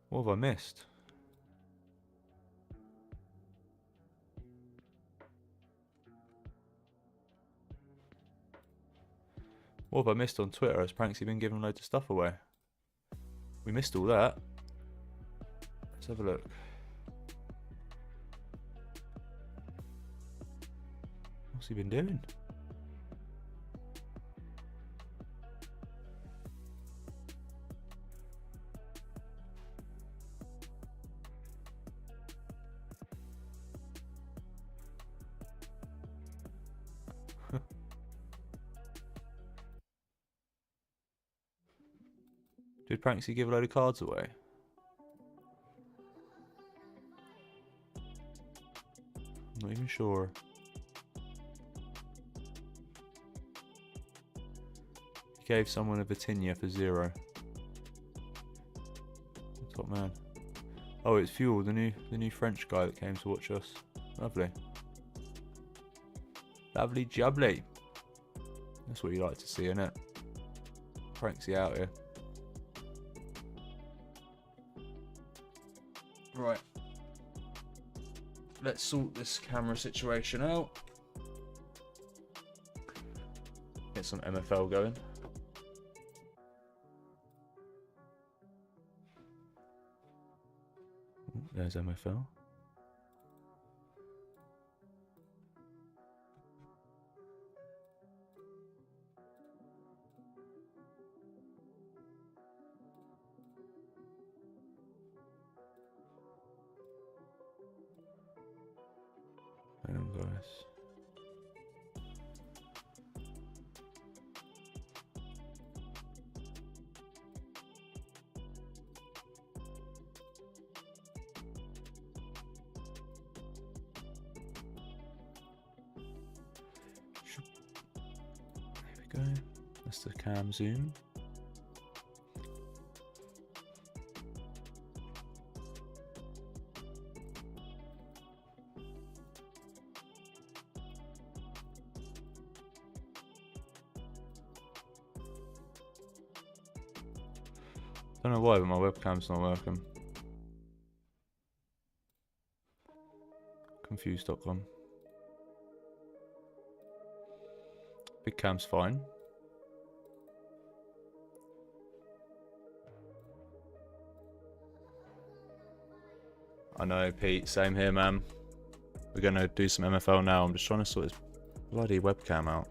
What have I missed? What have I missed on Twitter? Has Pranksy been giving loads of stuff away? We missed all that. Let's have a look. What's he been doing? Did Pranksy give a load of cards away? I'm not even sure. He gave someone a Vitinha for 0. Top man. Oh, it's Fuel, the new French guy that came to watch us. Lovely. Lovely jubbly. That's what you like to see, innit? Pranksy out here. Right. Let's sort this camera situation out. Get some MFL going. There's MFL. Hang on, guys. There we go. That's the cam zoom. Don't know why, but my webcam's not working. Confused.com. Big cam's fine. I know, Pete. Same here, man. We're gonna do some MFL now. I'm just trying to sort this bloody webcam out.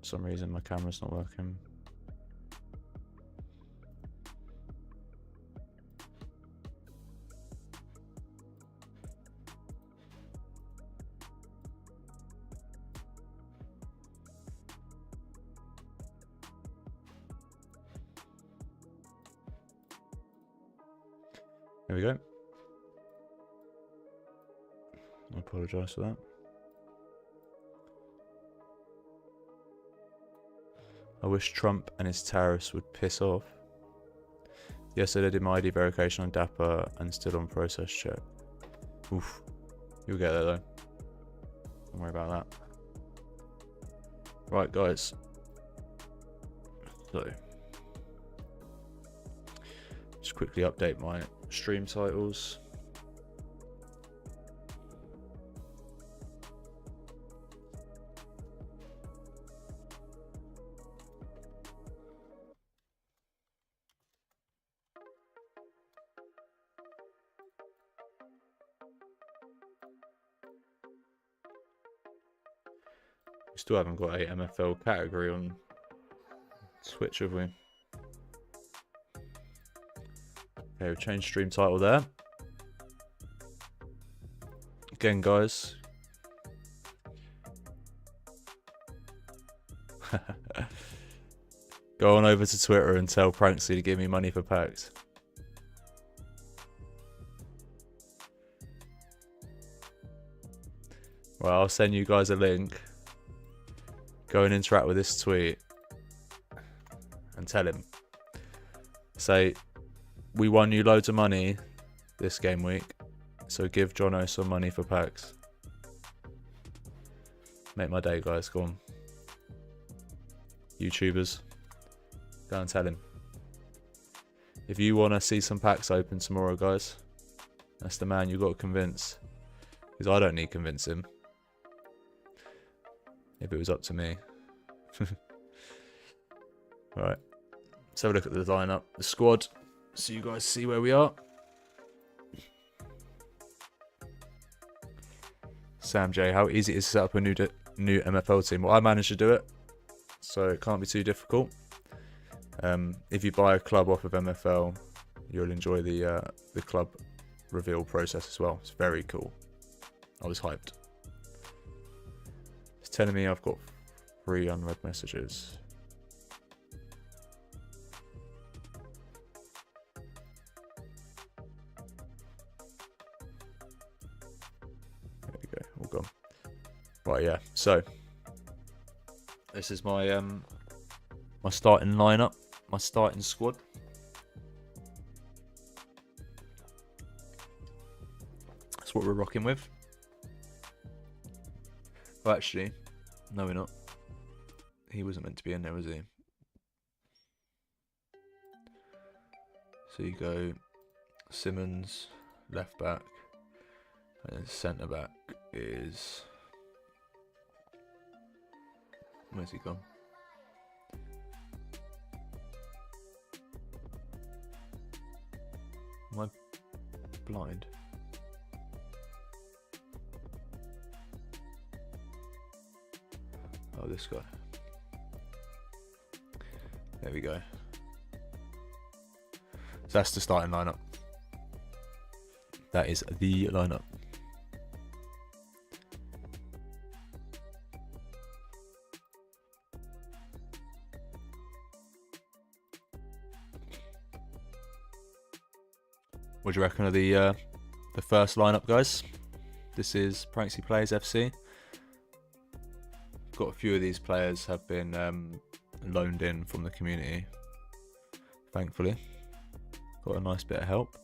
For some reason my camera's not working. There we go. I apologise for that. I wish Trump and his tariffs would piss off. Yesterday I did my ID verification on Dapper and still on process check. Oof. You'll get there though. Don't worry about that. Right guys. So. Just quickly update my stream titles. We still haven't got a MFL category on Twitch, have we? Okay, we've changed stream title there. Again, guys. Go on over to Twitter and tell Pranksy to give me money for packs. Well, I'll send you guys a link. Go and interact with this tweet. And tell him. Say, we won you loads of money this game week. So give Jono some money for packs. Make my day, guys. Go on. YouTubers. Go and tell him. If you want to see some packs open tomorrow, guys, that's the man you got to convince. Because I don't need to convince him. If it was up to me. Right. Let's have a look at the lineup. The squad. So you guys see where we are. Sam J, how easy it is to set up a new MFL team? Well, I managed to do it. So it can't be too difficult. If you buy a club off of MFL, you'll enjoy the club reveal process as well. It's very cool. I was hyped. It's telling me I've got 3 unread messages. There we go, all gone. Right, yeah. So this is my my starting lineup, my starting squad. That's what we're rocking with. Well, actually, no, we're not. He wasn't meant to be in there, was he? So you go Simmons, left back, and then centre back is. Where's he gone? Am I blind? Oh, this guy. There we go. So that's the starting lineup. That is the lineup. What do you reckon of the first lineup, guys? This is Pranksy Plays FC. Got a few of these players have been loaned in from the community. Thankfully, got a nice bit of help.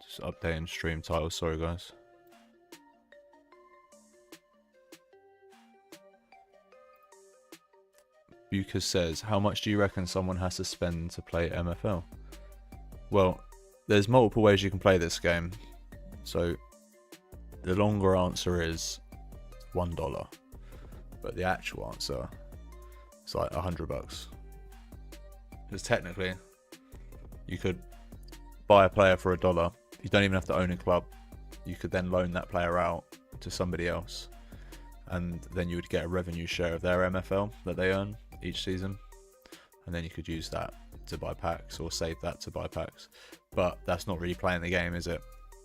Just updating stream title, sorry guys. Bucas says, how much do you reckon someone has to spend to play MFL? Well, there's multiple ways you can play this game. So the longer answer is $1. But the actual answer is like $100. Because technically, you could buy a player for $1. You don't even have to own a club. You could then loan that player out to somebody else. And then you would get a revenue share of their MFL that they earn each season. And then you could use that to buy packs or save that to buy packs. But that's not really playing the game, is it?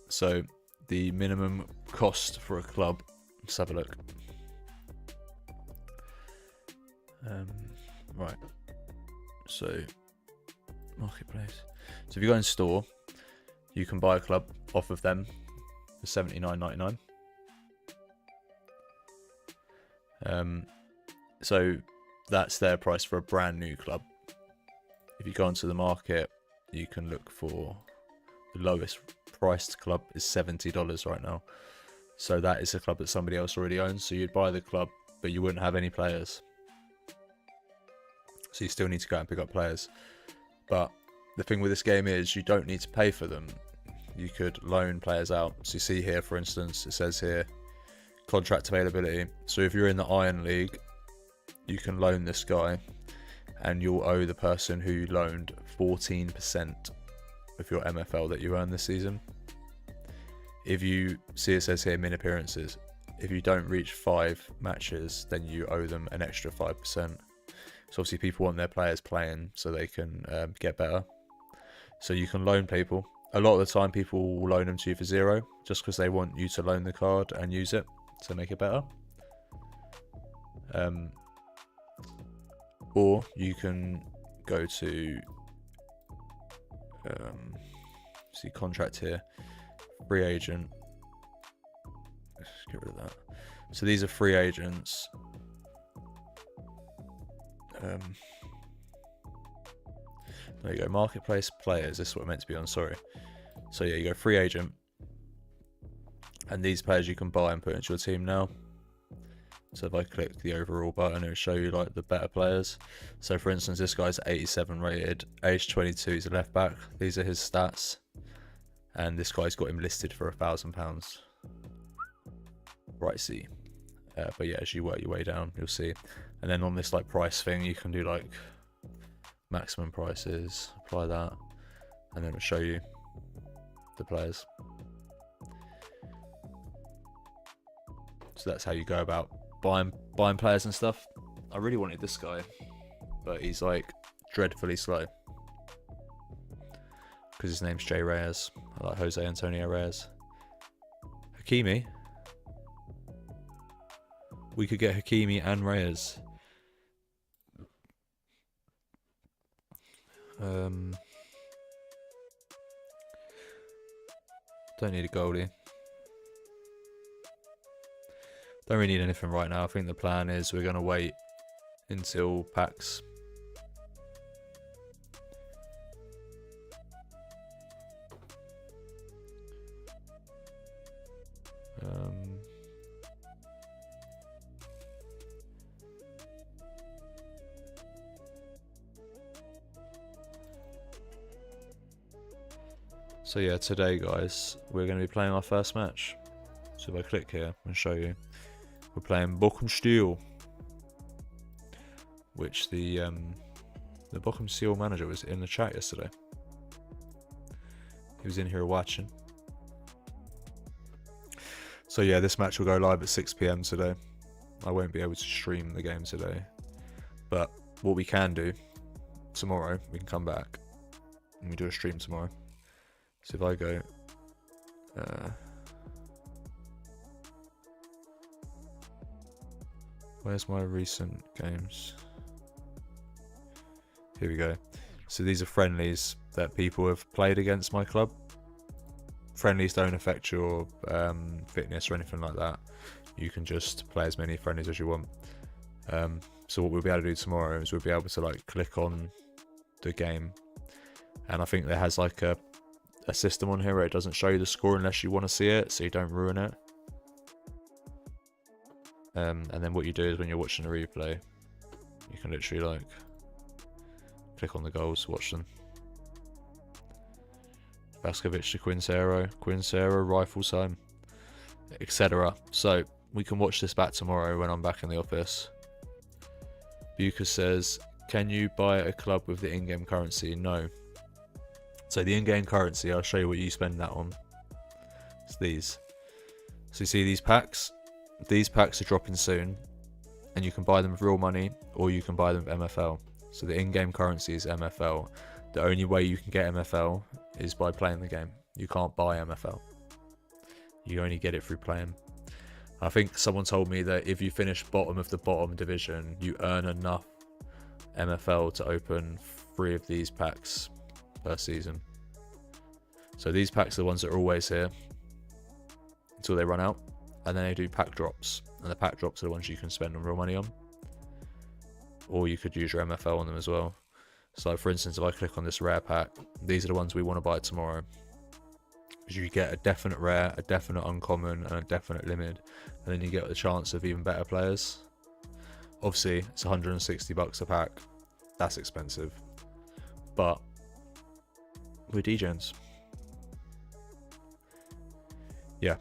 So the minimum cost for a club, let's have a look. Right. So marketplace. So if you go in store, you can buy a club off of them for $79.99. So that's their price for a brand new club. If you go onto the market, you can look for the lowest priced club is $70 right now. So that is a club that somebody else already owns. So you'd buy the club, but you wouldn't have any players. So you still need to go and pick up players. But the thing with this game is you don't need to pay for them. You could loan players out. So you see here, for instance, it says here, contract availability. So if you're in the Iron League, you can loan this guy, and you'll owe the person who you loaned 14% of your MFL that you earned this season. If you see, it says here min appearances. If you don't reach 5 matches, then you owe them an extra 5%. So obviously people want their players playing so they can get better. So you can loan people. A lot of the time people will loan them to you for 0, just because they want you to loan the card and use it to make it better. Or you can go to see contract here, free agent. Let's get rid of that. So these are free agents. There you go, marketplace players. This is what it meant to be on, sorry. So yeah, you go free agent, and these players you can buy and put into your team now. So if I click the overall button, it'll show you like the better players. So for instance, this guy's 87 rated, age 22, he's a left back. These are his stats, and this guy's got him listed for £1,000. Right, see. But yeah, as you work your way down, you'll see. And then on this like price thing, you can do like maximum prices, apply that, and then it'll show you the players. So that's how you go about buying players and stuff. I really wanted this guy, but he's like dreadfully slow because his name's Jay Reyes. I like Jose Antonio Reyes. Hakimi. We could get Hakimi and Reyes. Don't need a goalie. Don't really need anything right now. I think the plan is we're going to wait until packs. So yeah, today guys, we're going to be playing our first match. So if I click here and show you, we're playing Bochum Steel, which the Bochum Steel manager was in the chat yesterday. He was in here watching. So yeah, this match will go live at 6 PM today. I won't be able to stream the game today, but what we can do tomorrow, we can come back and we do a stream tomorrow. So if I go where's my recent games? Here we go. So these are friendlies that people have played against my club. Friendlies don't affect your fitness or anything like that. You can just play as many friendlies as you want. So what we'll be able to do tomorrow is we'll be able to like click on the game, and I think there has like a system on here where it doesn't show you the score unless you want to see it, so you don't ruin it. And then what you do is when you're watching a replay, you can literally like click on the goals to watch them. Vaskovic to Quincero, rifle time, etc. So we can watch this back tomorrow when I'm back in the office. Buka says, can you buy a club with the in-game currency? No. So the in-game currency, I'll show you what you spend that on. It's these. So you see these packs? These packs are dropping soon, and you can buy them with real money, or you can buy them with MFL. So the in-game currency is MFL. The only way you can get MFL is by playing the game. You can't buy MFL. You only get it through playing. I think someone told me that if you finish bottom of the bottom division, you earn enough MFL to open 3 of these packs per season. So these packs are the ones that are always here until they run out, and then they do pack drops, and the pack drops are the ones you can spend on real money on, or you could use your MFL on them as well. So for instance, if I click on this rare pack, these are the ones we want to buy tomorrow, because you get a definite rare, a definite uncommon, and a definite limit, and then you get the chance of even better players. Obviously it's $160 a pack. That's expensive, but we're degens. Yeah.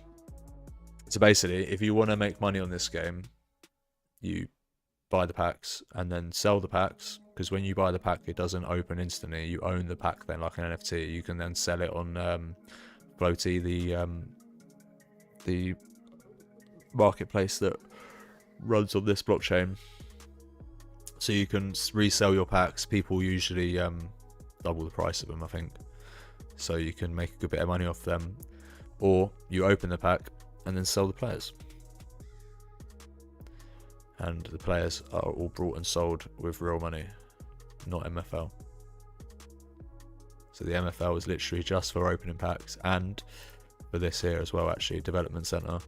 So basically, if you want to make money on this game, you buy the packs and then sell the packs, because when you buy the pack, it doesn't open instantly. You own the pack then, like an NFT. You can then sell it on Floaty, the marketplace that runs on this blockchain. So you can resell your packs. People usually double the price of them, I think. So you can make a good bit of money off them. Or you open the pack and then sell the players. And the players are all brought and sold with real money, not MFL. So the MFL is literally just for opening packs, and for this here as well, actually, development center.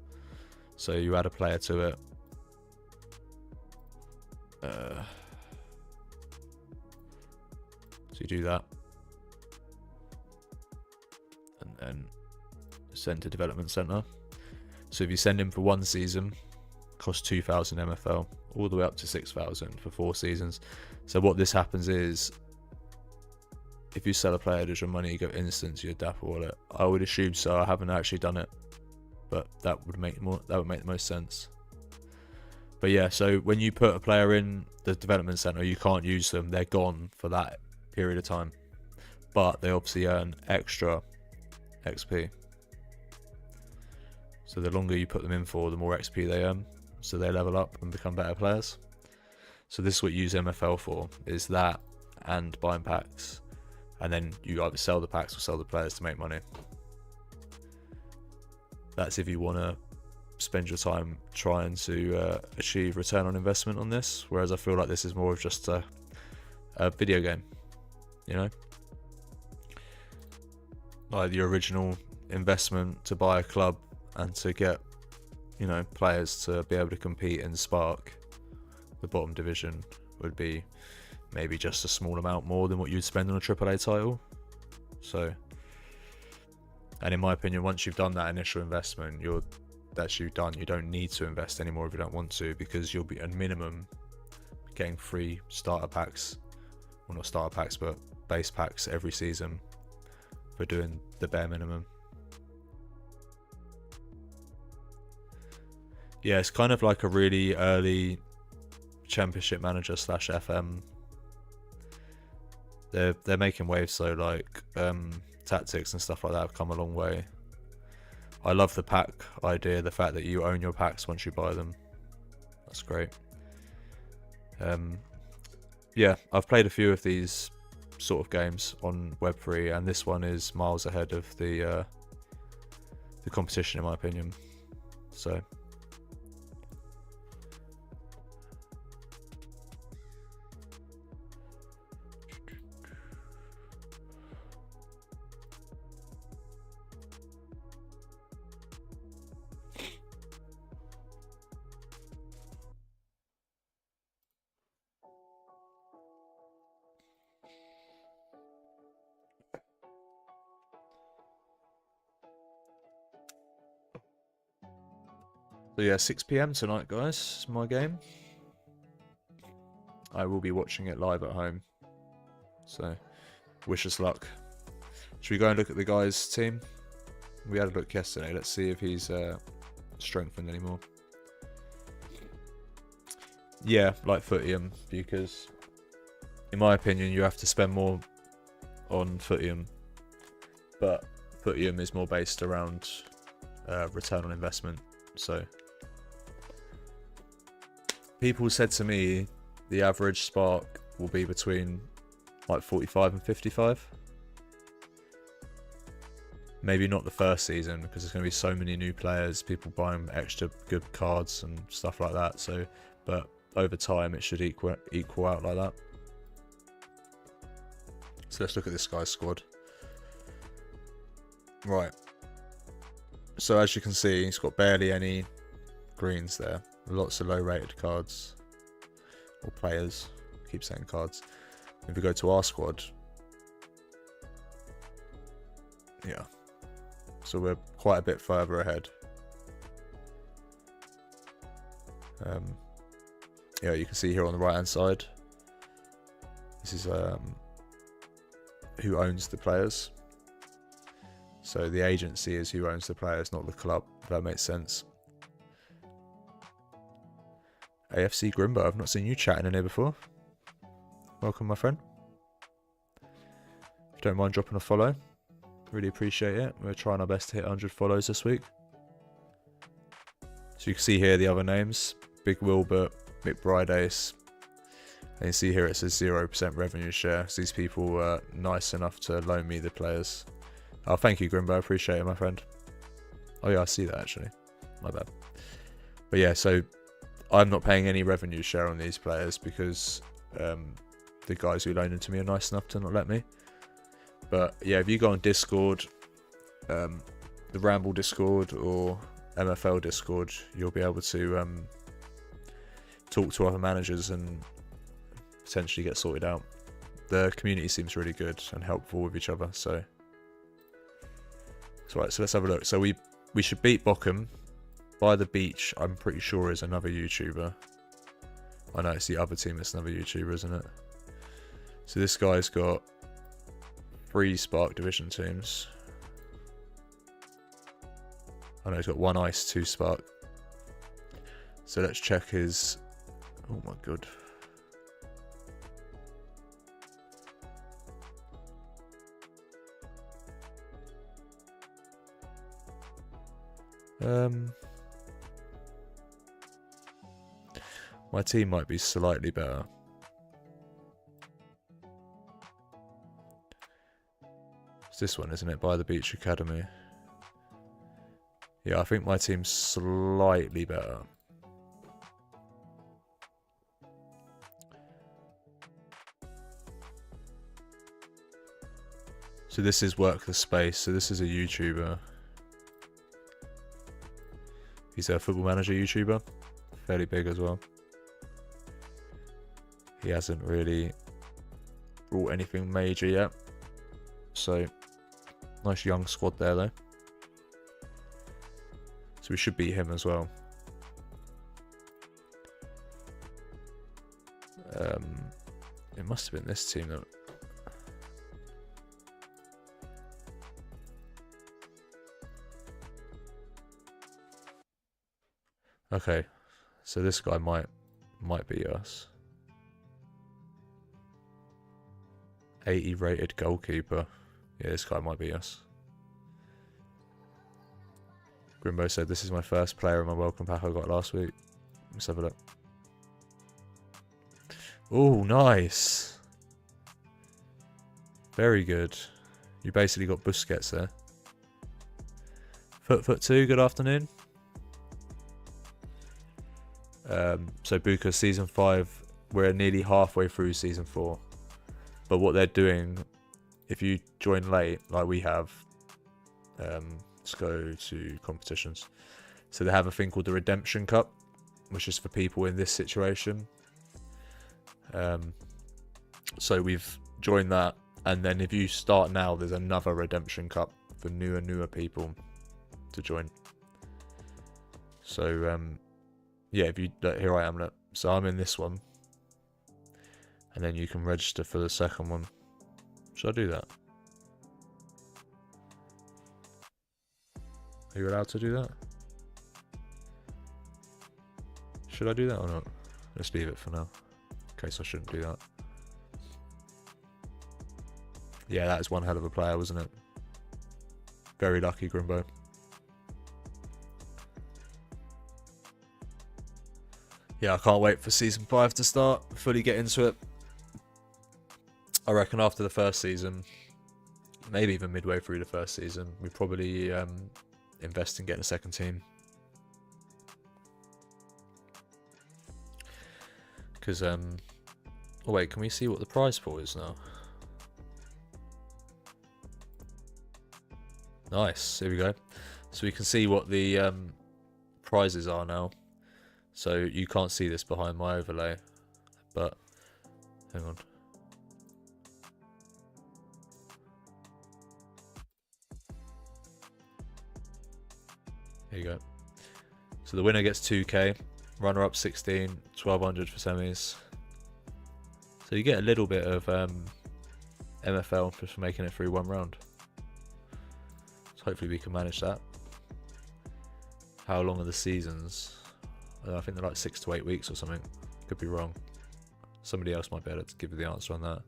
So you add a player to it. So you do that. And then send to development center. So if you send him for 1 season, costs 2,000 MFL, all the way up to 6,000 for 4 seasons. So what this happens is, if you sell a player, does your money go instant to your Dapper wallet? I would assume so. I haven't actually done it, but that would make the most sense. But yeah, so when you put a player in the development center, you can't use them. They're gone for that period of time, but they obviously earn extra XP. So the longer you put them in for, the more XP they earn. So they level up and become better players. So this is what you use MFL for, is that and buying packs. And then you either sell the packs or sell the players to make money. That's if you want to spend your time trying to achieve return on investment on this. Whereas I feel like this is more of just a video game, you know? Like the original investment to buy a club and to get, you know, players to be able to compete in Spark, the bottom division, would be maybe just a small amount more than what you'd spend on a AAA title. So, and in my opinion, once you've done that initial investment, that's you done. You don't need to invest anymore if you don't want to, because you'll be at minimum getting free starter packs, well, not starter packs, but base packs every season for doing the bare minimum. Yeah, it's kind of like a really early Championship Manager / FM. They're making waves, so like tactics and stuff like that have come a long way. I love the pack idea, the fact that you own your packs once you buy them. That's great. Yeah, I've played a few of these sort of games on Web3, and this one is miles ahead of the competition, in my opinion. So. So yeah, 6 PM tonight, guys, is my game. I will be watching it live at home. So, wish us luck. Should we go and look at the guys' team? We had a look yesterday. Let's see if he's strengthened anymore. Yeah, like Footium, because in my opinion, you have to spend more on Footium. But Footium is more based around return on investment. So, people said to me the average Spark will be between like 45 and 55. Maybe not the first season, because there's going to be so many new players, people buying extra good cards and stuff like that. So, but over time it should equal out like that. So let's look at this guy's squad. Right. So as you can see, he's got barely any greens there. Lots of low rated cards. Or players. I keep saying cards. If we go to our squad. Yeah. So we're quite a bit further ahead. Yeah, you can see here on the right hand side. This is who owns the players. So the agency is who owns the players, not the club, if that makes sense. AFC Grimbo, I've not seen you chatting in here before. Welcome, my friend. If you don't mind dropping a follow, really appreciate it. We're trying our best to hit 100 follows this week. So you can see here the other names. Big Wilbert, McBride Ace. And you see here it says 0% revenue share. So these people were nice enough to loan me the players. Oh, thank you, Grimbo. Appreciate it, my friend. Oh, yeah, I see that, actually. My bad. But yeah, so I'm not paying any revenue share on these players because the guys who loaned them to me are nice enough to not let me. But yeah, if you go on Discord, the Ramble Discord or MFL Discord, you'll be able to talk to other managers and potentially get sorted out. The community seems really good and helpful with each other, so it's right. So let's have a look. So we should beat Bochum. By the Beach, I'm pretty sure, is another YouTuber. I know it's the other team that's another YouTuber, isn't it? So this guy's got 3 Spark Division teams. I know he's got 1 Ice, 2 Spark. So let's check his... Oh my god. My team might be slightly better. It's this one, isn't it? By the Beach Academy. Yeah, I think my team's slightly better. So this is Work the Space. So this is a YouTuber. He's a Football Manager YouTuber. Fairly big as well. He hasn't really brought anything major yet. So, nice young squad there though. So we should beat him as well. It must have been this team that... Okay, so this guy might be us. 80 rated goalkeeper. Yeah, this guy might be us. Grimbo said, this is my first player in my welcome pack I got last week. Let's have a look. Oh, nice. Very good. You basically got Busquets there. Foot 2, good afternoon. So Buka season 5, we're nearly halfway through season 4. But what they're doing, if you join late, like we have, let's go to competitions. So they have a thing called the Redemption Cup, which is for people in this situation. So we've joined that, and then if you start now, there's another Redemption Cup for newer people to join. So yeah, if you look, here I am, look. So I'm in this one. And then you can register for the second one. Should I do that? Are you allowed to do that? Should I do that or not? Let's leave it for now. In case I shouldn't do that. Yeah, that is one hell of a player, wasn't it? Very lucky, Grimbo. Yeah, I can't wait for season 5 to start. Fully get into it. I reckon after the first season, maybe even midway through the first season, we probably invest in getting a second team. Because, oh wait, can we see what the prize pool is now? Nice, here we go. So we can see what the prizes are now. So you can't see this behind my overlay, but hang on. Here you go. So the winner gets 2k, runner up 16, 1200 for semis. So you get a little bit of MFL just for making it through one round. So hopefully we can manage that. How long are the seasons? I think they're like 6 to 8 weeks or something. Could be wrong. Somebody else might be able to give you the answer on that.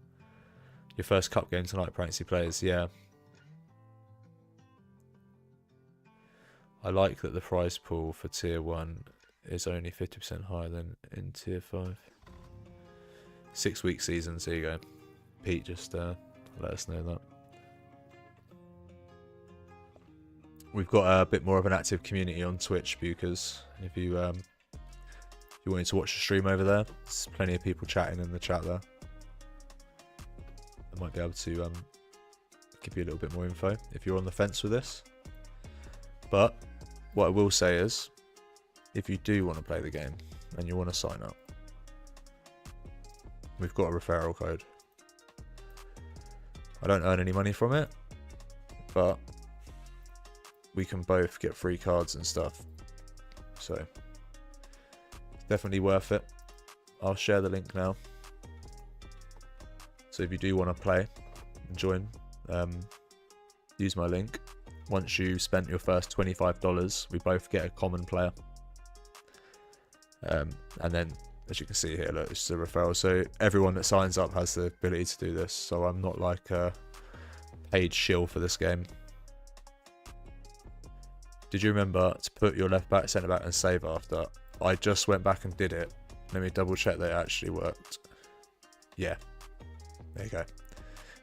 Your first cup game tonight, Pranksy Players. Yeah. I like that the prize pool for tier 1 is only 50% higher than in tier 5. 6-week seasons, there you go. Pete just let us know that. We've got a bit more of an active community on Twitch, because if you wanted to watch the stream over there, there's plenty of people chatting in the chat there. I might be able to give you a little bit more info if you're on the fence with this. But what I will say is, if you do want to play the game and you want to sign up, we've got a referral code. I don't earn any money from it, but we can both get free cards and stuff. So, it's definitely worth it. I'll share the link now. So if you do want to play and join, use my link. Once you've spent your first $25, we both get a common player. And then, as you can see here, look, it's a referral. So everyone that signs up has the ability to do this. So I'm not like a paid shill for this game. Did you remember to put your left back, centre back and save after? I just went back and did it. Let me double check that it actually worked. Yeah. There you go.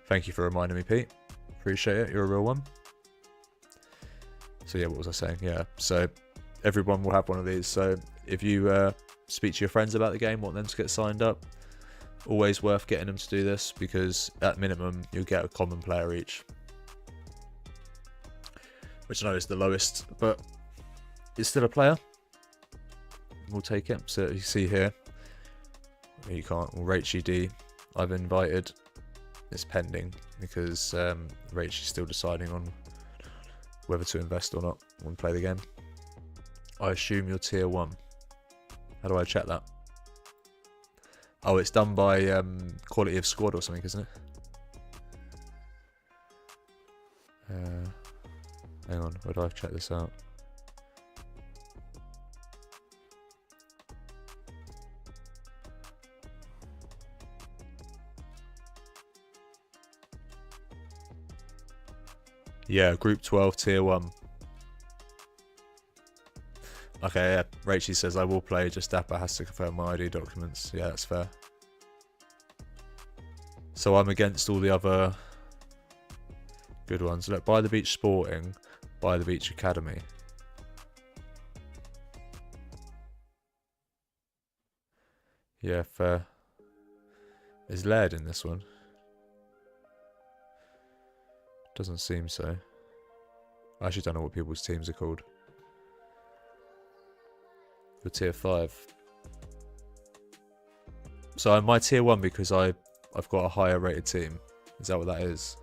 Thank you for reminding me, Pete. Appreciate it. You're a real one. So yeah, what was I saying? Yeah. So everyone will have one of these. So if you speak to your friends about the game, want them to get signed up, always worth getting them to do this, because at minimum you'll get a common player each. Which I know is the lowest, but it's still a player. We'll take it. So you see here, you can't. Well, Rachie D, I've invited. It's pending because Rachie's still deciding on whether to invest or not when play the game. I assume you're tier 1. How do I check that? Oh, it's done by quality of squad or something, isn't it? Hang on, where do I check this out? Yeah, Group 12, Tier 1. Okay, yeah. Rachie says, I will play, just Dapper has to confirm my ID documents. Yeah, that's fair. So I'm against all the other good ones. Look, By the Beach Sporting, By the Beach Academy. Yeah, fair. Is Laird in this one? Doesn't seem so. I actually don't know what people's teams are called. For tier 5. So I'm my tier 1 because I've got a higher rated team. Is that what that is?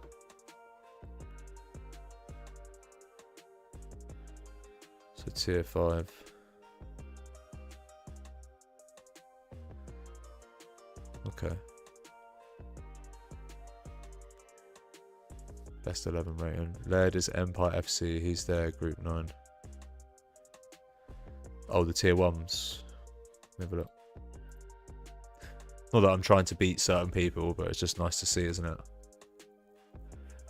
So tier 5. Okay. Best 11 rating. Laird is Empire FC. He's there, Group 9. Oh, the tier 1s. Have a look. Not that I'm trying to beat certain people, but it's just nice to see, isn't it?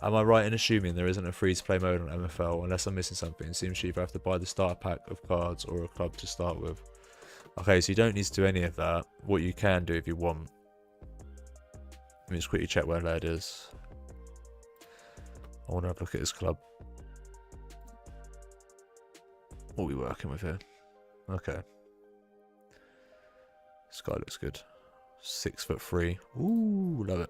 Am I right in assuming there isn't a free-to-play mode on MFL? Unless I'm missing something. It seems you either have to buy the starter pack of cards or a club to start with. Okay, so you don't need to do any of that. What you can do if you want. Let me just quickly check where Laird is. I want to have a look at his club. What are we working with here? Okay. This guy looks good. 6'3". Ooh, love it.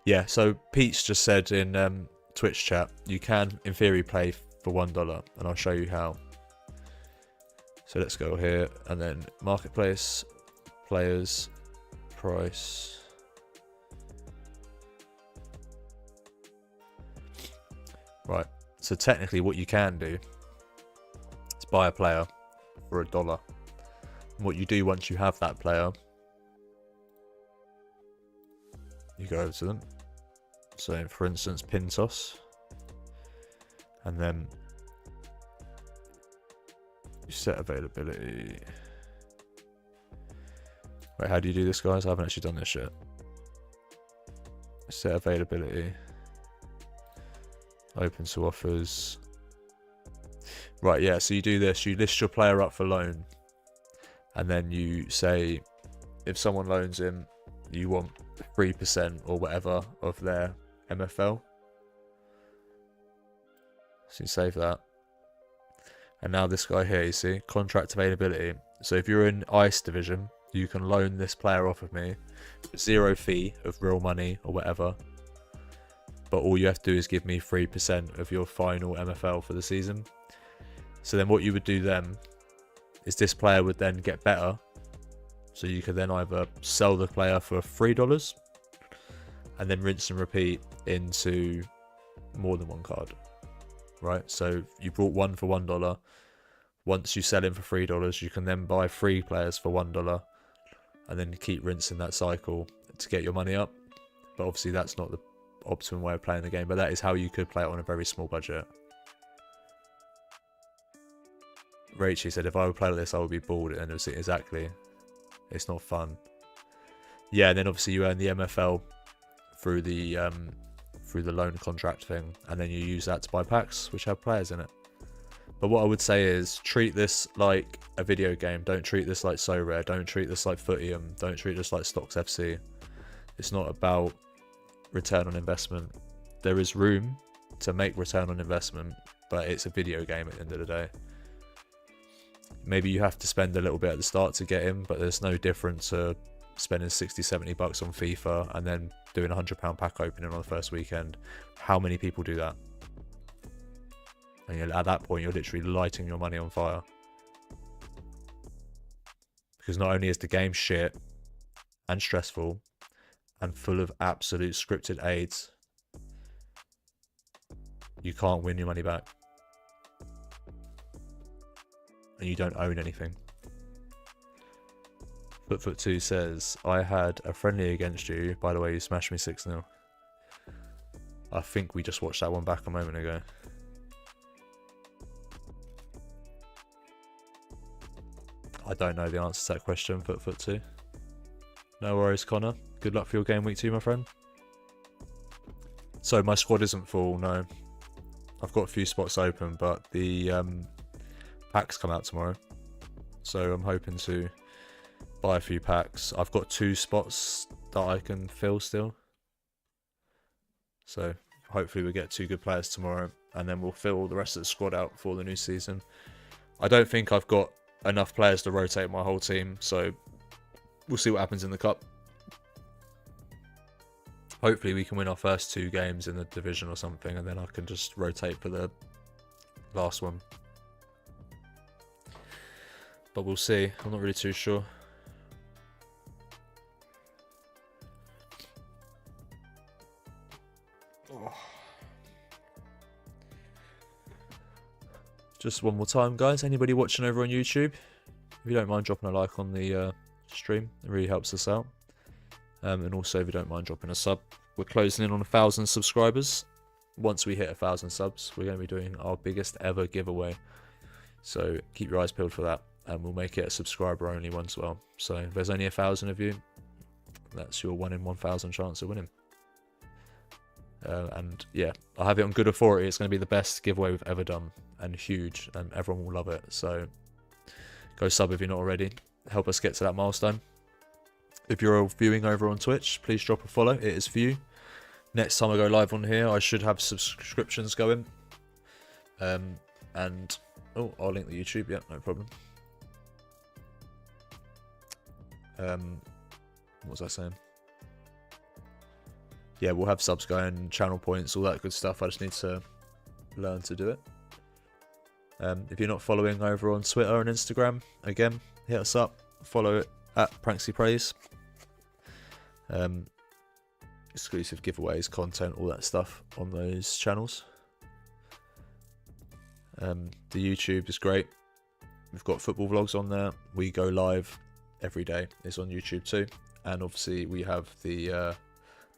Yeah, so Pete's just said in Twitch chat, you can, in theory, play for $1, and I'll show you how. So let's go here, and then Marketplace, Players, Price. Right, so technically what you can do is buy a player for $1. And what you do once you have that player, you go over to them. So for instance, Pintos. And then you set availability. Wait, how do you do this, guys? I haven't actually done this yet. Set availability. Open to offers. Right, yeah, so you do this. You list your player up for loan. And then you say, if someone loans him, you want 3% or whatever of their MFL. So you save that. And now this guy here, you see, contract availability. So if you're in Ice Division, you can loan this player off of me. 0 fee of real money or whatever. But all you have to do is give me 3% of your final MFL for the season. So then what you would do then is this player would then get better. So you could then either sell the player for $3 and then rinse and repeat into more than one card. Right? So you brought one for $1. Once you sell him for $3, you can then buy 3 players for $1 and then keep rinsing that cycle to get your money up. But obviously that's not the optimum way of playing the game, but that is how you could play it on a very small budget. Rachel said, if I would play like this, I would be bored. And it was exactly, it's not fun. Yeah, and then obviously you earn the MFL through the loan contract thing, and then you use that to buy packs which have players in it. But what I would say is treat this like a video game. Don't treat this like SoRare. Don't treat this like Footium. Don't treat this like Stocks FC. It's not about return on investment. There is room to make return on investment, but it's a video game at the end of the day. Maybe you have to spend a little bit at the start to get him, but there's no difference to spending 60-70 bucks on FIFA and then doing a £100 pack opening on the first weekend. How many people do that? And at that point, you're literally lighting your money on fire. Because not only is the game shit and stressful and full of absolute scripted aids, you can't win your money back. And you don't own anything. Footfoot2 says, I had a friendly against you. By the way, you smashed me 6-0. I think we just watched that one back a moment ago. I don't know the answer to that question, Footfoot2. No worries, Connor. Good luck for your game week 2, my friend. So my squad isn't full, no. I've got a few spots open, but the packs come out tomorrow. So I'm hoping to buy a few packs. I've got 2 spots that I can fill still. So hopefully we'll get 2 good players tomorrow, and then we'll fill the rest of the squad out for the new season. I don't think I've got enough players to rotate my whole team, so we'll see what happens in the cup. Hopefully we can win our first 2 games in the division or something, and then I can just rotate for the last one. But we'll see. I'm not really too sure. Just one more time, guys. Anybody watching over on YouTube, if you don't mind dropping a like on the stream, it really helps us out. And also, if you don't mind dropping a sub, we're closing in on 1,000 subscribers. Once we hit 1,000 subs, we're going to be doing our biggest ever giveaway. So keep your eyes peeled for that, and we'll make it a subscriber-only one as well. So if there's only 1,000 of you, that's your 1 in 1,000 chance of winning. And yeah, I have it on good authority. It's going to be the best giveaway we've ever done, and huge, and everyone will love it. So go sub if you're not already. Help us get to that milestone. If you're viewing over on Twitch, please drop a follow. It is for you. Next time I go live on here, I should have subscriptions going. And oh, I'll link the YouTube. Yeah, no problem. What was I saying? Yeah, we'll have subs going, channel points, all that good stuff. I just need to learn to do it. If you're not following over on Twitter and Instagram, again, hit us up. Follow it at PrankslyPraise. Exclusive giveaways, content, all that stuff on those channels. The YouTube is great. We've got football vlogs on there. We go live every day. It's on YouTube too. And obviously we have the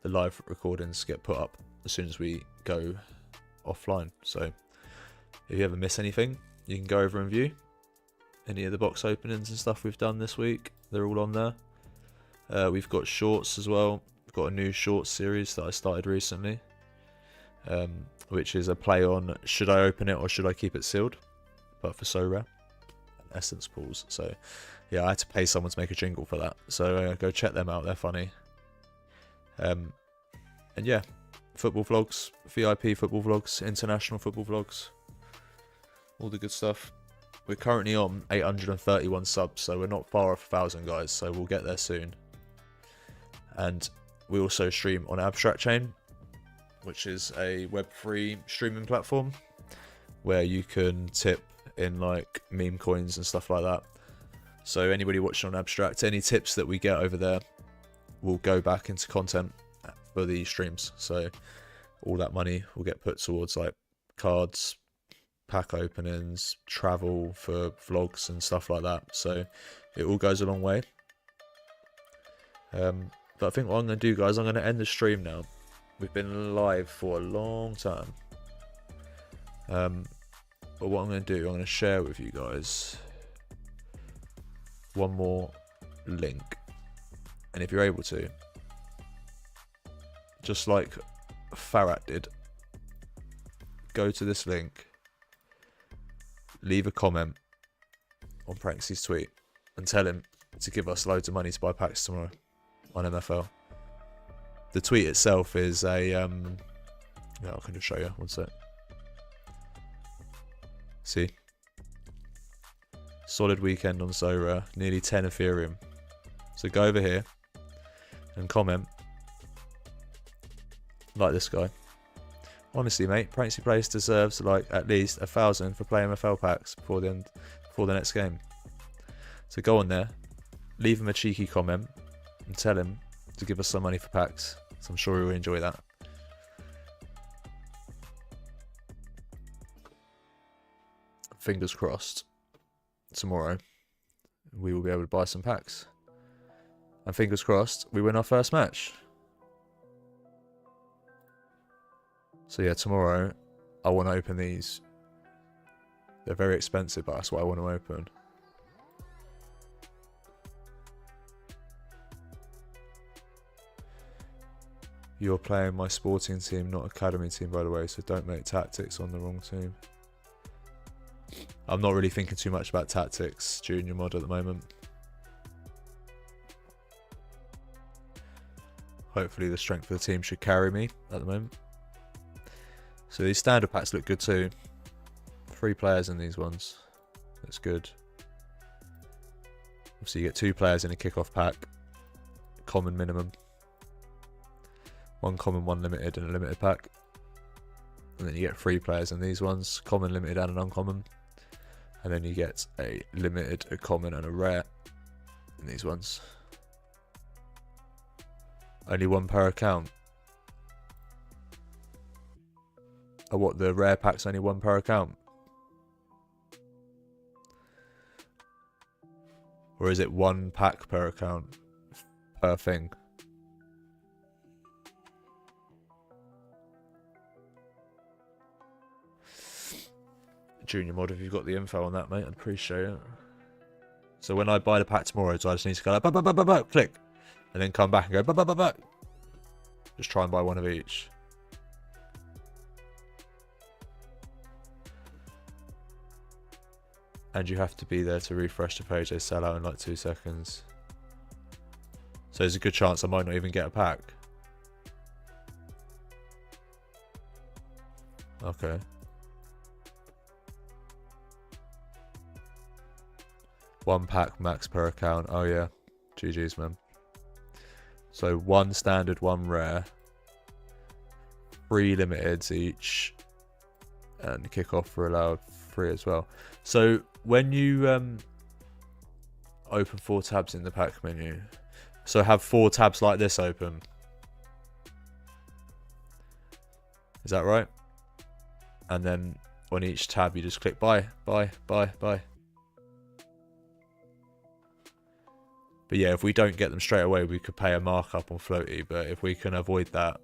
live recordings get put up as soon as we go offline. So if you ever miss anything, you can go over and view. any of the box openings and stuff we've done this week. They're all on there. We've got shorts as well. We've got a new shorts series that I started recently, which is a play on should I open it or should I keep it sealed, but for SoRare and Essence pools. So yeah, I had to pay someone to make a jingle for that, so go check them out, they're funny. And yeah, football vlogs, VIP football vlogs, international football vlogs, all the good stuff. We're currently on 831 subs, so we're not far off 1,000 guys, so we'll get there soon. And we also stream on Abstract Chain, which is a Web3 streaming platform where you can tip in like meme coins and stuff like that. So anybody watching on Abstract, any tips that we get over there will go back into content for the streams. So all that money will get put towards like cards, pack openings, travel for vlogs and stuff like that. So it all goes a long way. But I think what I'm going to do, guys, I'm going to end the stream now. We've been live for a long time. But what I'm going to do, I'm going to share with you guys one more link. And if you're able to, just like Farhat did, go to this link, leave a comment on Pranksy's tweet, and tell him to give us loads of money to buy packs tomorrow on MFL. The tweet itself is a yeah, I can just show you. One sec. See, solid weekend on SoRare, nearly 10 Ethereum. So go over here and comment like this guy. Honestly, mate, Pranksy Place deserves like at least 1,000 for playing MFL packs before the next game. So go on there, leave him a cheeky comment, and tell him to give us some money for packs. So I'm sure he will enjoy that. Fingers crossed, tomorrow we will be able to buy some packs. And fingers crossed, we win our first match. So yeah, tomorrow I want to open these. They're very expensive, but that's what I want to open. You're playing my sporting team, not academy team, by the way, so don't make tactics on the wrong team. I'm not really thinking too much about tactics junior mod at the moment. Hopefully the strength of the team should carry me at the moment. So these standard packs look good too. 3 players in these ones. That's good. Obviously you get 2 players in a kickoff pack. Common minimum. 1 common, 1 limited, and a limited pack. And then you get 3 players in these ones. Common, limited, and an uncommon. And then you get a limited, a common, and a rare in these ones. Only 1 per account. Oh, what, the rare pack's only 1 per account? Or is it 1 pack per account? Per thing? Junior mod, if you've got the info on that, mate, I'd appreciate it. So when I buy the pack tomorrow, so I just need to go like, click, and then come back and go, just try and buy 1 of each. And you have to be there to refresh the page. They sell out in like 2 seconds. So there's a good chance I might not even get a pack. Okay. One pack max per account. Oh yeah. GG's, man. So 1 standard, 1 rare. 3 limiteds each. And kickoff for allowed 3 as well. So when you open 4 tabs in the pack menu, so have 4 tabs like this open. Is that right? And then on each tab you just click buy. But yeah, if we don't get them straight away, we could pay a markup on floaty. But if we can avoid that,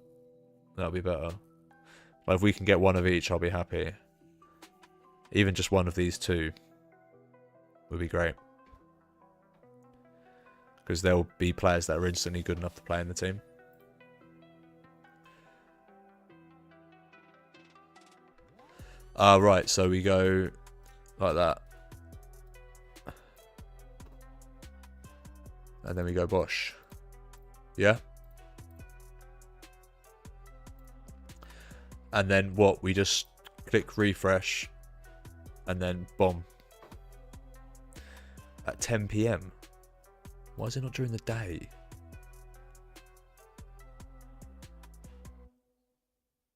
that'll be better. Like if we can get 1 of each, I'll be happy. Even just 1 of these 2 would be great. Because there'll be players that are instantly good enough to play in the team. Right, so we go like that. And then we go Bosch. Yeah? And then what? We just click refresh. And then boom. At 10 PM. Why is it not during the day?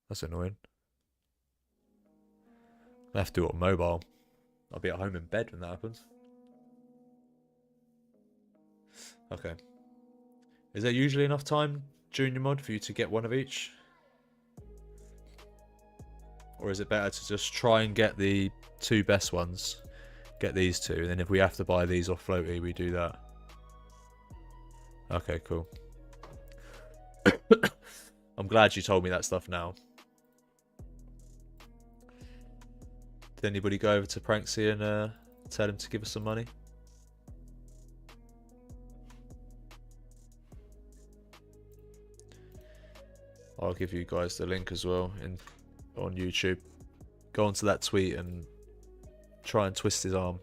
That's annoying. I have to do it on mobile. I'll be at home in bed when that happens. Okay. Is there usually enough time during your mod for you to get one of each? Or is it better to just try and get the 2 best ones? Get these 2, and then if we have to buy these off Floaty, we do that. Okay, cool. I'm glad you told me that stuff now. Did anybody go over to Pranksy and tell him to give us some money? I'll give you guys the link as well on YouTube. Go onto that tweet and try and twist his arm.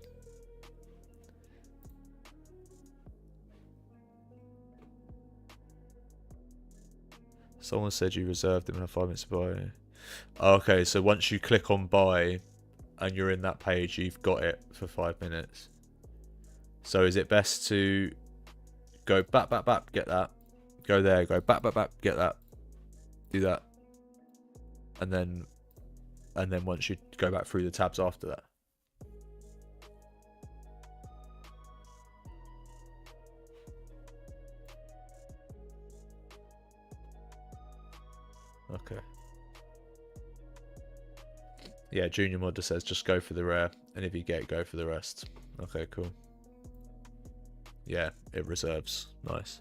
Someone said you reserved them and have 5 minutes to buy. Okay, so once you click on buy and you're in that page, you've got it for 5 minutes. So is it best to go back, get that, go there, go back, get that, do that, and then once you go back through the tabs after that? Okay. Yeah, Junior Modder says just go for the rare, and if you get it, go for the rest. Okay, cool. Yeah, it reserves. Nice.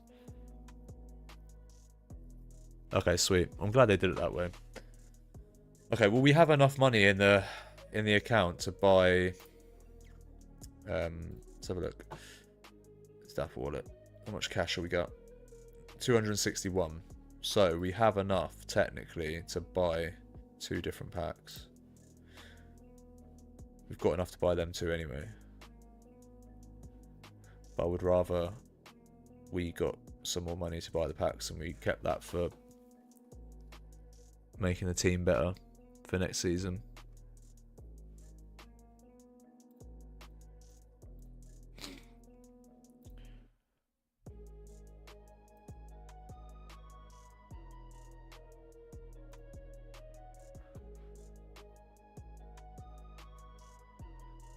Okay, sweet. I'm glad they did it that way. Okay, well, we have enough money in the account to buy. Let's have a look. Staff wallet. How much cash have we got? 261. So we have enough technically to buy 2 different packs. We've got enough to buy them 2 anyway. But I would rather we got some more money to buy the packs and we kept that for making the team better for next season.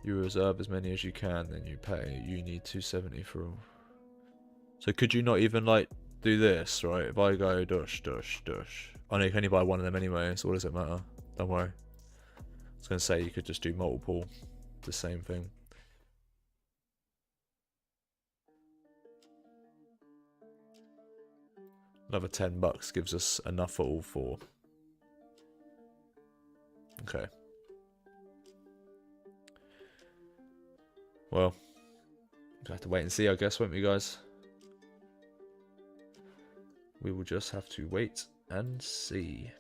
You reserve as many as you can, then you pay. You need 270 for all. So could you not even like do this, right? If I go dush. I know you can only buy 1 of them anyway, so what does it matter? Don't worry. I was going to say you could just do multiple, the same thing. Another $10 gives us enough for all 4. Okay. Well, we'll have to wait and see, I guess, won't we, guys? We will just have to wait and see.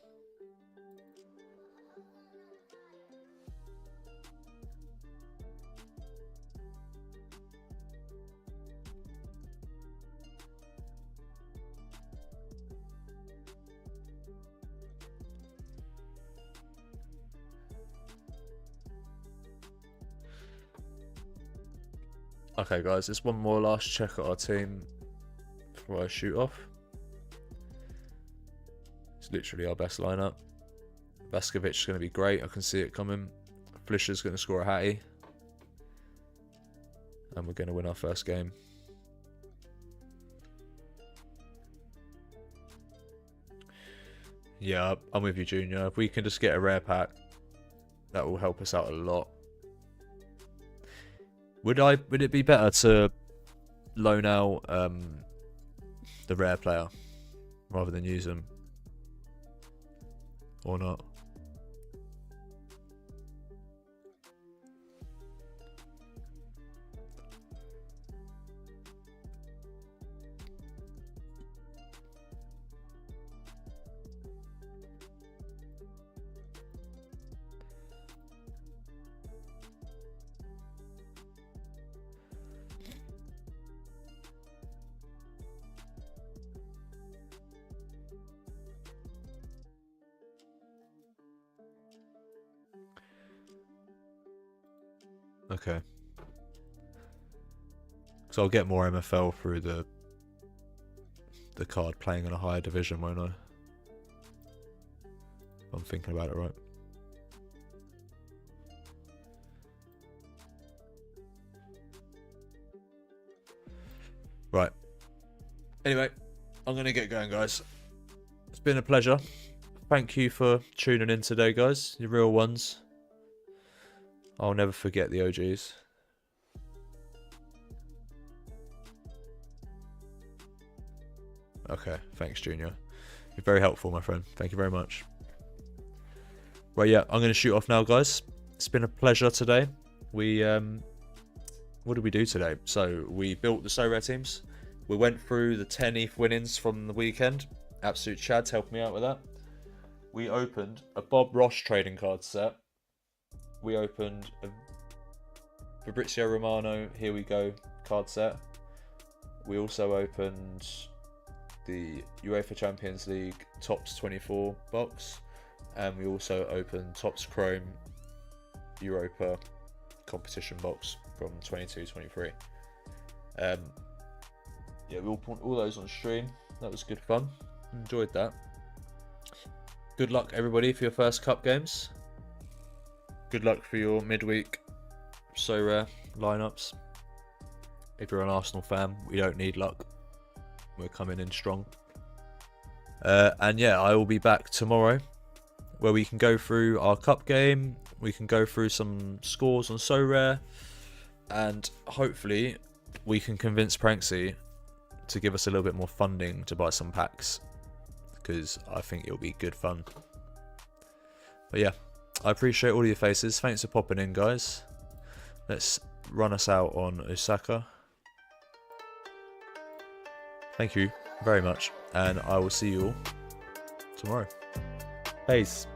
Okay, guys, just one more last check at our team before I shoot off. It's literally our best lineup. Vaskovic is going to be great. I can see it coming. Flischer's going to score a hattie. And we're going to win our first game. Yeah, I'm with you, Junior. If we can just get a rare pack, that will help us out a lot. Would it be better to loan out the rare player rather than use them? Or not? Okay. So I'll get more MFL through the card playing in a higher division, won't I? I'm thinking about it right. Right. Anyway, I'm going to get going, guys. It's been a pleasure. Thank you for tuning in today, guys. The real ones. I'll never forget the OGs. Okay, thanks, Junior. You're very helpful, my friend. Thank you very much. Right, yeah, I'm going to shoot off now, guys. It's been a pleasure today. We, what did we do today? So, we built the SoRare teams. We went through the 10 ETH winnings from the weekend. Absolute Chad's helped me out with that. We opened a Bob Ross trading card set. We opened a Fabrizio Romano, here we go, card set. We also opened the UEFA Champions League Tops 24 box. And we also opened Tops Chrome Europa competition box from 22-23. Yeah, we all put all those on stream. That was good fun. Enjoyed that. Good luck, everybody, for your first cup games. Good luck for your midweek SoRare lineups. If you're an Arsenal fan, we don't need luck. We're coming in strong. And yeah, I will be back tomorrow, where we can go through our cup game. We can go through some scores on SoRare, and hopefully we can convince Pranksy to give us a little bit more funding to buy some packs, because I think it'll be good fun. But yeah, I appreciate all your faces. Thanks for popping in, guys. Let's run us out on Osaka. Thank you very much, and I will see you all tomorrow. Peace.